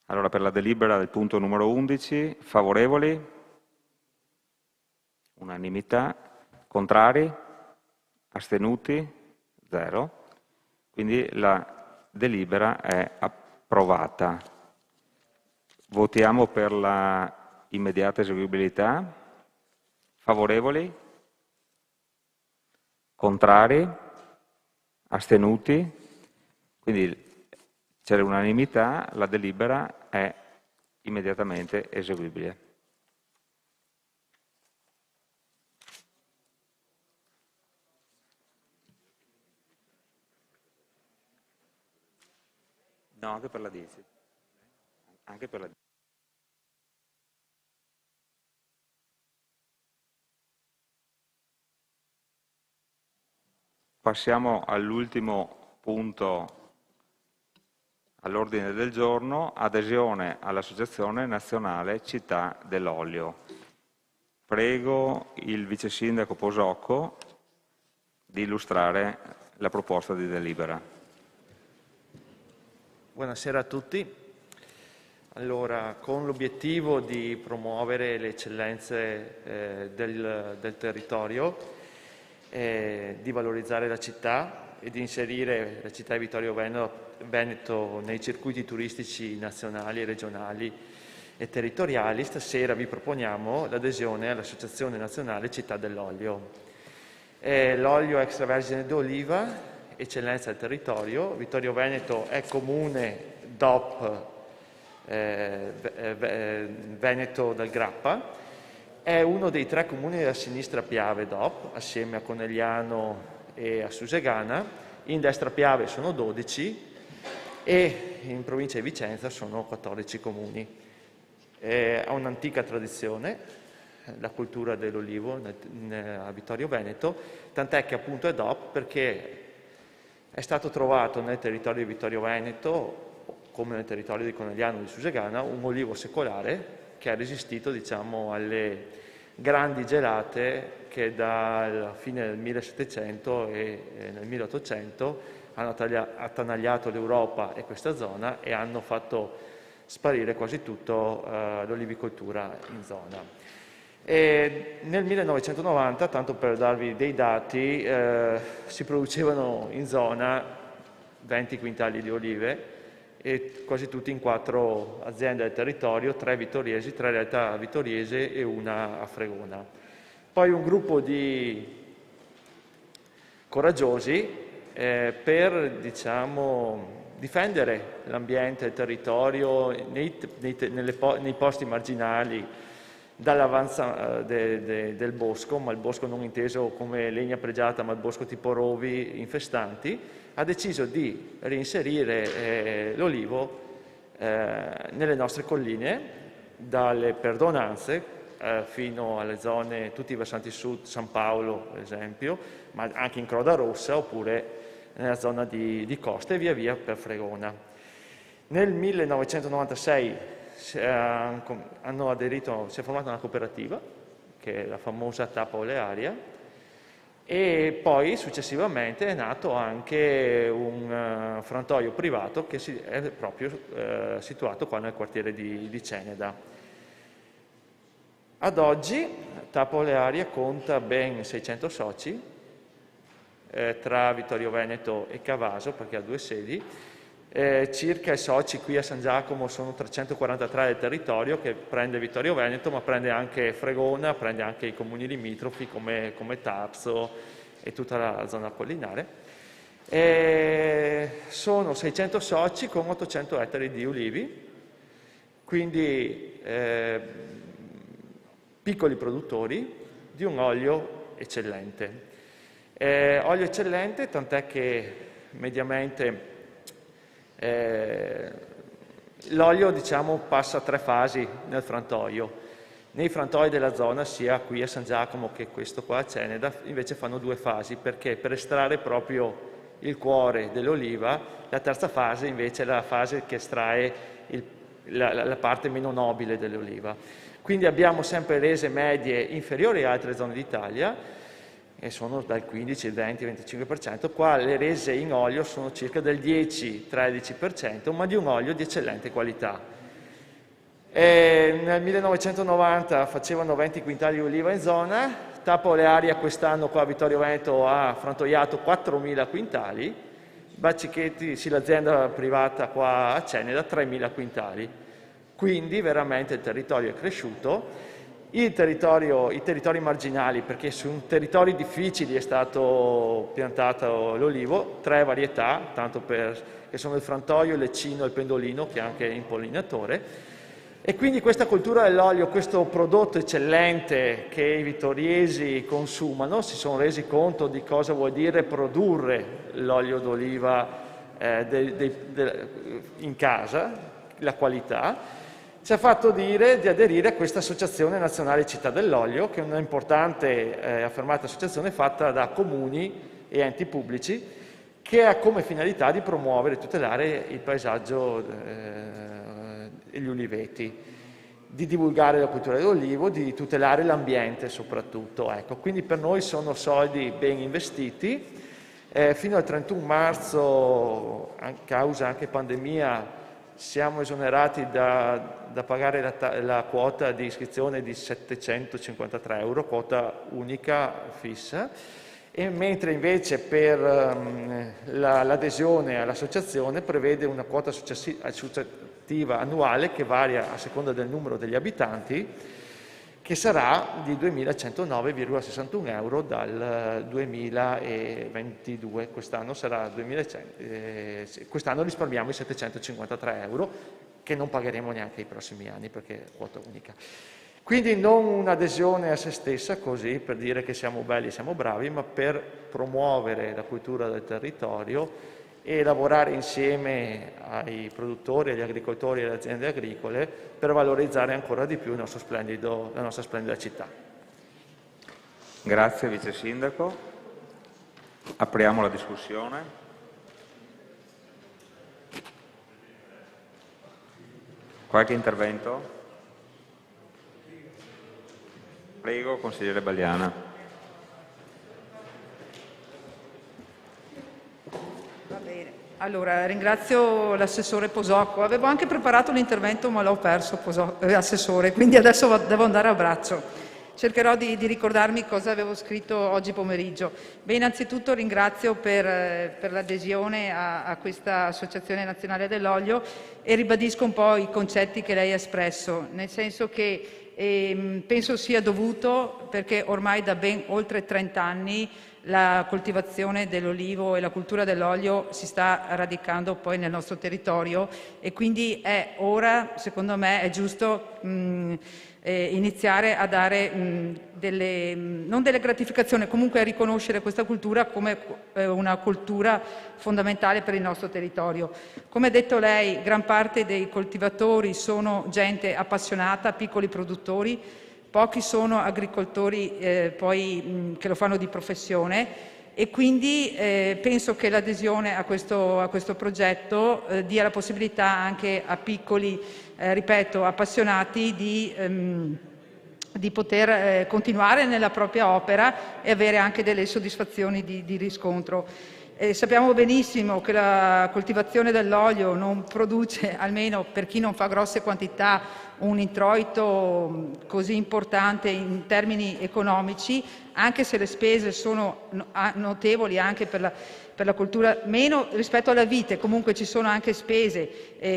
Allora, per la delibera del punto numero 11, favorevoli? Unanimità. Contrari? Astenuti? 0. Quindi la delibera è approvata. Votiamo per la immediata eseguibilità. Favorevoli? Contrari? Astenuti? Quindi c'è l'unanimità, la delibera è immediatamente eseguibile. No, anche per la 10. Anche per la 10. Passiamo all'ultimo punto all'ordine del giorno, adesione all'Associazione Nazionale Città dell'Olio. Prego il Vice Sindaco Posocco di illustrare la proposta di delibera. Buonasera a tutti. Allora, con l'obiettivo di promuovere le eccellenze del territorio, di valorizzare la città e di inserire la città di Vittorio Veneto nei circuiti turistici nazionali, regionali e territoriali, stasera vi proponiamo l'adesione all'Associazione Nazionale Città dell'Olio. L'olio extravergine d'oliva, eccellenza del territorio. Vittorio Veneto è comune DOP Veneto del Grappa, è uno dei 3 comuni della sinistra Piave DOP, assieme a Conegliano e a Susegana. In destra Piave sono 12 e in provincia di Vicenza sono 14 comuni. Ha un'antica tradizione, la cultura dell'olivo a Vittorio Veneto, tant'è che appunto è DOP perché è stato trovato nel territorio di Vittorio Veneto, come nel territorio di Conegliano e di Susegana, un olivo secolare che ha resistito, diciamo, alle grandi gelate che dalla fine del 1700 e nel 1800 hanno attanagliato l'Europa e questa zona e hanno fatto sparire quasi tutto l'olivicoltura in zona. E nel 1990, tanto per darvi dei dati, si producevano in zona 20 quintali di olive e quasi tutti in 4 aziende del territorio, 3 vittoriesi, 3 realtà vittoriese e una a Fregona. Poi un gruppo di coraggiosi per, diciamo, difendere l'ambiente, il territorio nei posti marginali dall'avanza del bosco, ma il bosco non inteso come legna pregiata, ma il bosco tipo rovi infestanti, ha deciso di reinserire l'olivo nelle nostre colline, dalle Perdonanze fino alle zone, tutti i versanti sud, San Paolo per esempio, ma anche in Croda Rossa oppure nella zona di costa e via via per Fregona. Nel 1996 si è formata una cooperativa, che è la famosa Tappa Olearia, e poi successivamente è nato anche un frantoio privato che è proprio situato qua nel quartiere di Ceneda. Ad oggi Tappa Olearia conta ben 600 soci tra Vittorio Veneto e Cavaso, perché ha 2 sedi. Circa i soci qui a San Giacomo sono 343 del territorio, che prende Vittorio Veneto, ma prende anche Fregona, prende anche i comuni limitrofi come Tarso e tutta la zona collinare. Sono 600 soci con 800 ettari di ulivi, quindi piccoli produttori di un olio eccellente. Olio eccellente, tant'è che mediamente l'olio, diciamo, passa 3 fasi nel frantoio. Nei frantoi della zona, sia qui a San Giacomo che questo qua a Ceneda, invece fanno 2 fasi, perché per estrarre proprio il cuore dell'oliva, la terza fase invece è la fase che estrae la parte meno nobile dell'oliva. Quindi abbiamo sempre rese medie inferiori a altre zone d'Italia, e sono dal 15, 20, 25%, qua le rese in olio sono circa del 10-13%, ma di un olio di eccellente qualità. Nel 1990 facevano 20 quintali di oliva in zona, Tappa Olearia quest'anno qua a Vittorio Veneto ha frantoiato 4.000 quintali, Baccichetti, sì, l'azienda privata qua a Ceneda, 3.000 quintali. Quindi veramente il territorio è cresciuto. I territori marginali, perché su territori difficili è stato piantato l'olivo, 3 varietà, tanto che sono il frantoio, il leccino e il pendolino, che è anche impollinatore. E quindi questa cultura dell'olio, questo prodotto eccellente che i vittoriesi consumano, si sono resi conto di cosa vuol dire produrre l'olio d'oliva in casa, la qualità, ci ha fatto dire di aderire a questa Associazione Nazionale Città dell'Olio, che è un'importante affermata associazione fatta da comuni e enti pubblici, che ha come finalità di promuovere e tutelare il paesaggio e gli uliveti, di divulgare la cultura dell'olivo, di tutelare l'ambiente soprattutto. Ecco, quindi per noi sono soldi ben investiti. Fino al 31 marzo, a causa anche pandemia, siamo esonerati da pagare la quota di iscrizione di 753 euro, quota unica fissa, e mentre invece per l'adesione all'associazione prevede una quota associativa annuale che varia a seconda del numero degli abitanti, che sarà di 2.109,61 euro dal 2022. Quest'anno risparmiamo i 753 euro, che non pagheremo neanche i prossimi anni perché è quota unica. Quindi non un'adesione a se stessa così per dire che siamo belli e siamo bravi, ma per promuovere la cultura del territorio e lavorare insieme ai produttori, agli agricoltori e alle aziende agricole per valorizzare ancora di più la nostra splendida città. Grazie Vice Sindaco. Apriamo la discussione. Qualche intervento? Prego, consigliere Bagliana. Allora, ringrazio l'assessore Posocco. Avevo anche preparato l'intervento, ma l'ho perso, assessore, quindi adesso devo andare a braccio. Cercherò di ricordarmi cosa avevo scritto oggi pomeriggio. Beh, innanzitutto ringrazio per l'adesione a questa Associazione Nazionale dell'Olio e ribadisco un po' i concetti che lei ha espresso, nel senso che penso sia dovuto, perché ormai da ben oltre 30 anni la coltivazione dell'olivo e la cultura dell'olio si sta radicando poi nel nostro territorio e quindi è ora, secondo me, è giusto iniziare a dare non delle gratificazioni, comunque a riconoscere questa cultura come una cultura fondamentale per il nostro territorio. Come ha detto lei, gran parte dei coltivatori sono gente appassionata, piccoli produttori, pochi sono agricoltori poi che lo fanno di professione e quindi penso che l'adesione a questo progetto dia la possibilità anche a piccoli, ripeto, appassionati di poter continuare nella propria opera e avere anche delle soddisfazioni di riscontro. Sappiamo benissimo che la coltivazione dell'olio non produce, almeno per chi non fa grosse quantità, un introito così importante in termini economici, anche se le spese sono notevoli anche per la coltura, meno rispetto alla vite, comunque ci sono anche spese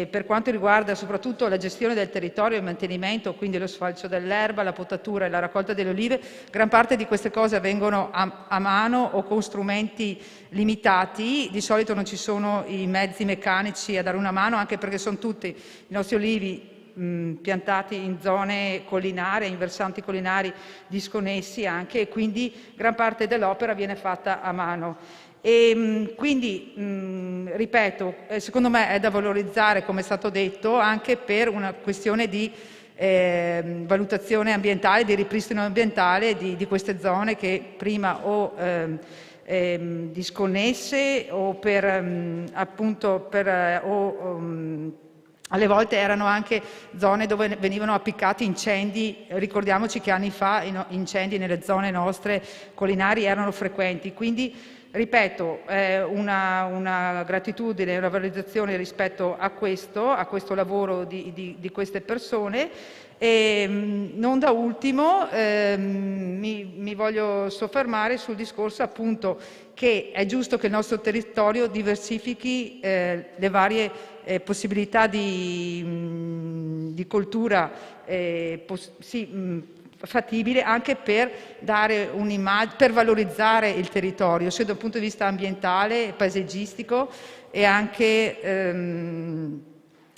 per quanto riguarda soprattutto la gestione del territorio e il mantenimento, quindi lo sfalcio dell'erba, la potatura e la raccolta delle olive. Gran parte di queste cose avvengono a mano o con strumenti limitati, di solito non ci sono i mezzi meccanici a dare una mano, anche perché sono tutti i nostri olivi piantati in zone collinari, in versanti collinari disconnessi anche, e quindi gran parte dell'opera viene fatta a mano. E quindi, ripeto, secondo me è da valorizzare, come è stato detto, anche per una questione di valutazione ambientale, di ripristino ambientale di queste zone che prima o disconnesse o alle volte erano anche zone dove venivano appiccati incendi. Ricordiamoci che anni fa incendi nelle zone nostre collinari erano frequenti. Quindi, ripeto, una gratitudine e una valorizzazione rispetto a questo lavoro di queste persone. E non da ultimo mi voglio soffermare sul discorso appunto che è giusto che il nostro territorio diversifichi le varie possibilità di coltura fattibile, anche per dare un'immagine, per valorizzare il territorio sia dal punto di vista ambientale, paesaggistico e anche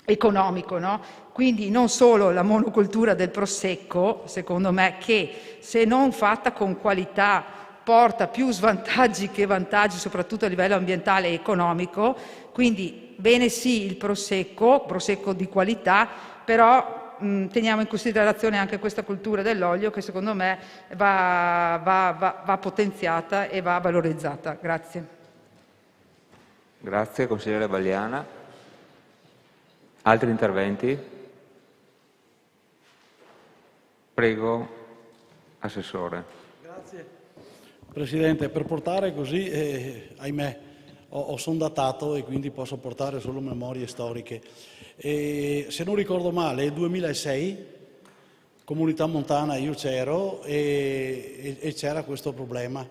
economico, no? Quindi non solo la monocoltura del prosecco, secondo me, che se non fatta con qualità porta più svantaggi che vantaggi, soprattutto a livello ambientale e economico. Quindi bene sì il prosecco di qualità, però teniamo in considerazione anche questa cultura dell'olio che secondo me va potenziata e va valorizzata. Grazie. Grazie, consigliere Bagliana. Altri interventi? Prego, Assessore. Grazie. Presidente, per portare così, ahimè, ho sondatato e quindi posso portare solo memorie storiche. Se non ricordo male, nel 2006, Comunità Montana, io c'ero e c'era questo problema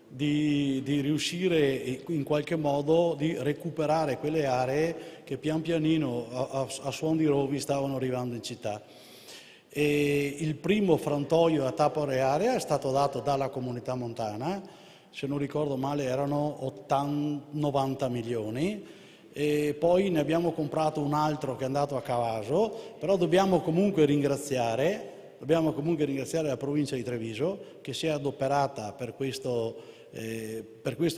di riuscire in qualche modo di recuperare quelle aree che pian pianino a suon di rovi stavano arrivando in città. E il primo frantoio a tappa area è stato dato dalla Comunità Montana, se non ricordo male erano 90 milioni, e poi ne abbiamo comprato un altro che è andato a Cavaso, però dobbiamo comunque ringraziare la provincia di Treviso che si è adoperata per questo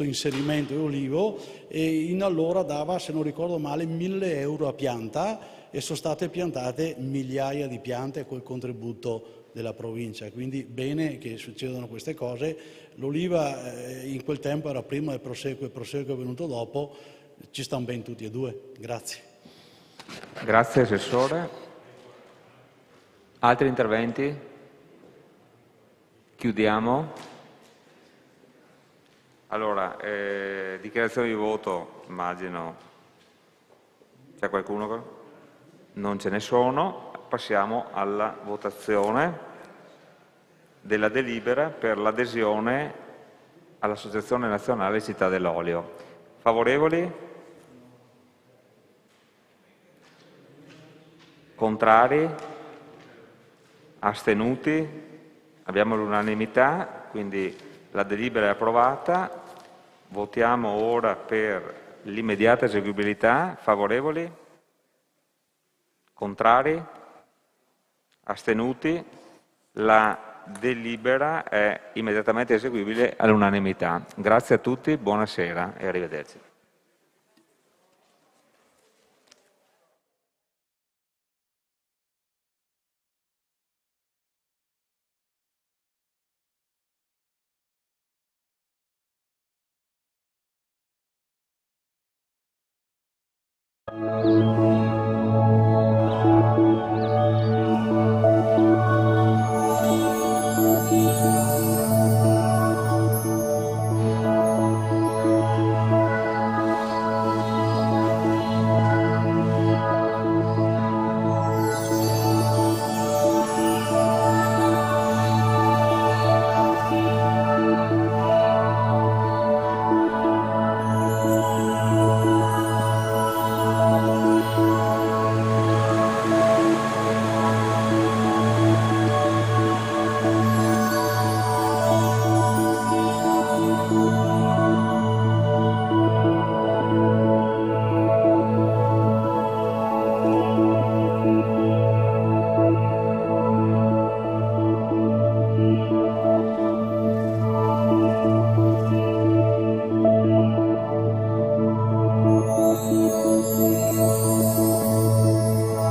inserimento di olivo e in allora dava, se non ricordo male, 1.000 euro a pianta e sono state piantate migliaia di piante col contributo della provincia, quindi bene che succedano queste cose. L'oliva in quel tempo era prima del prosecco, il prosecco è venuto dopo, ci stanno bene tutti e due. Grazie. Grazie Assessore. Altri interventi? Chiudiamo. Allora, dichiarazione di voto, immagino. C'è qualcuno? Non ce ne sono. Passiamo alla votazione della delibera per l'adesione all'Associazione Nazionale Città dell'Olio. Favorevoli? Contrari? Astenuti? Abbiamo l'unanimità, quindi la delibera è approvata. Votiamo ora per l'immediata eseguibilità. Favorevoli? Contrari? Astenuti? La delibera è immediatamente eseguibile all'unanimità. Grazie a tutti, buonasera e arrivederci. Thank you.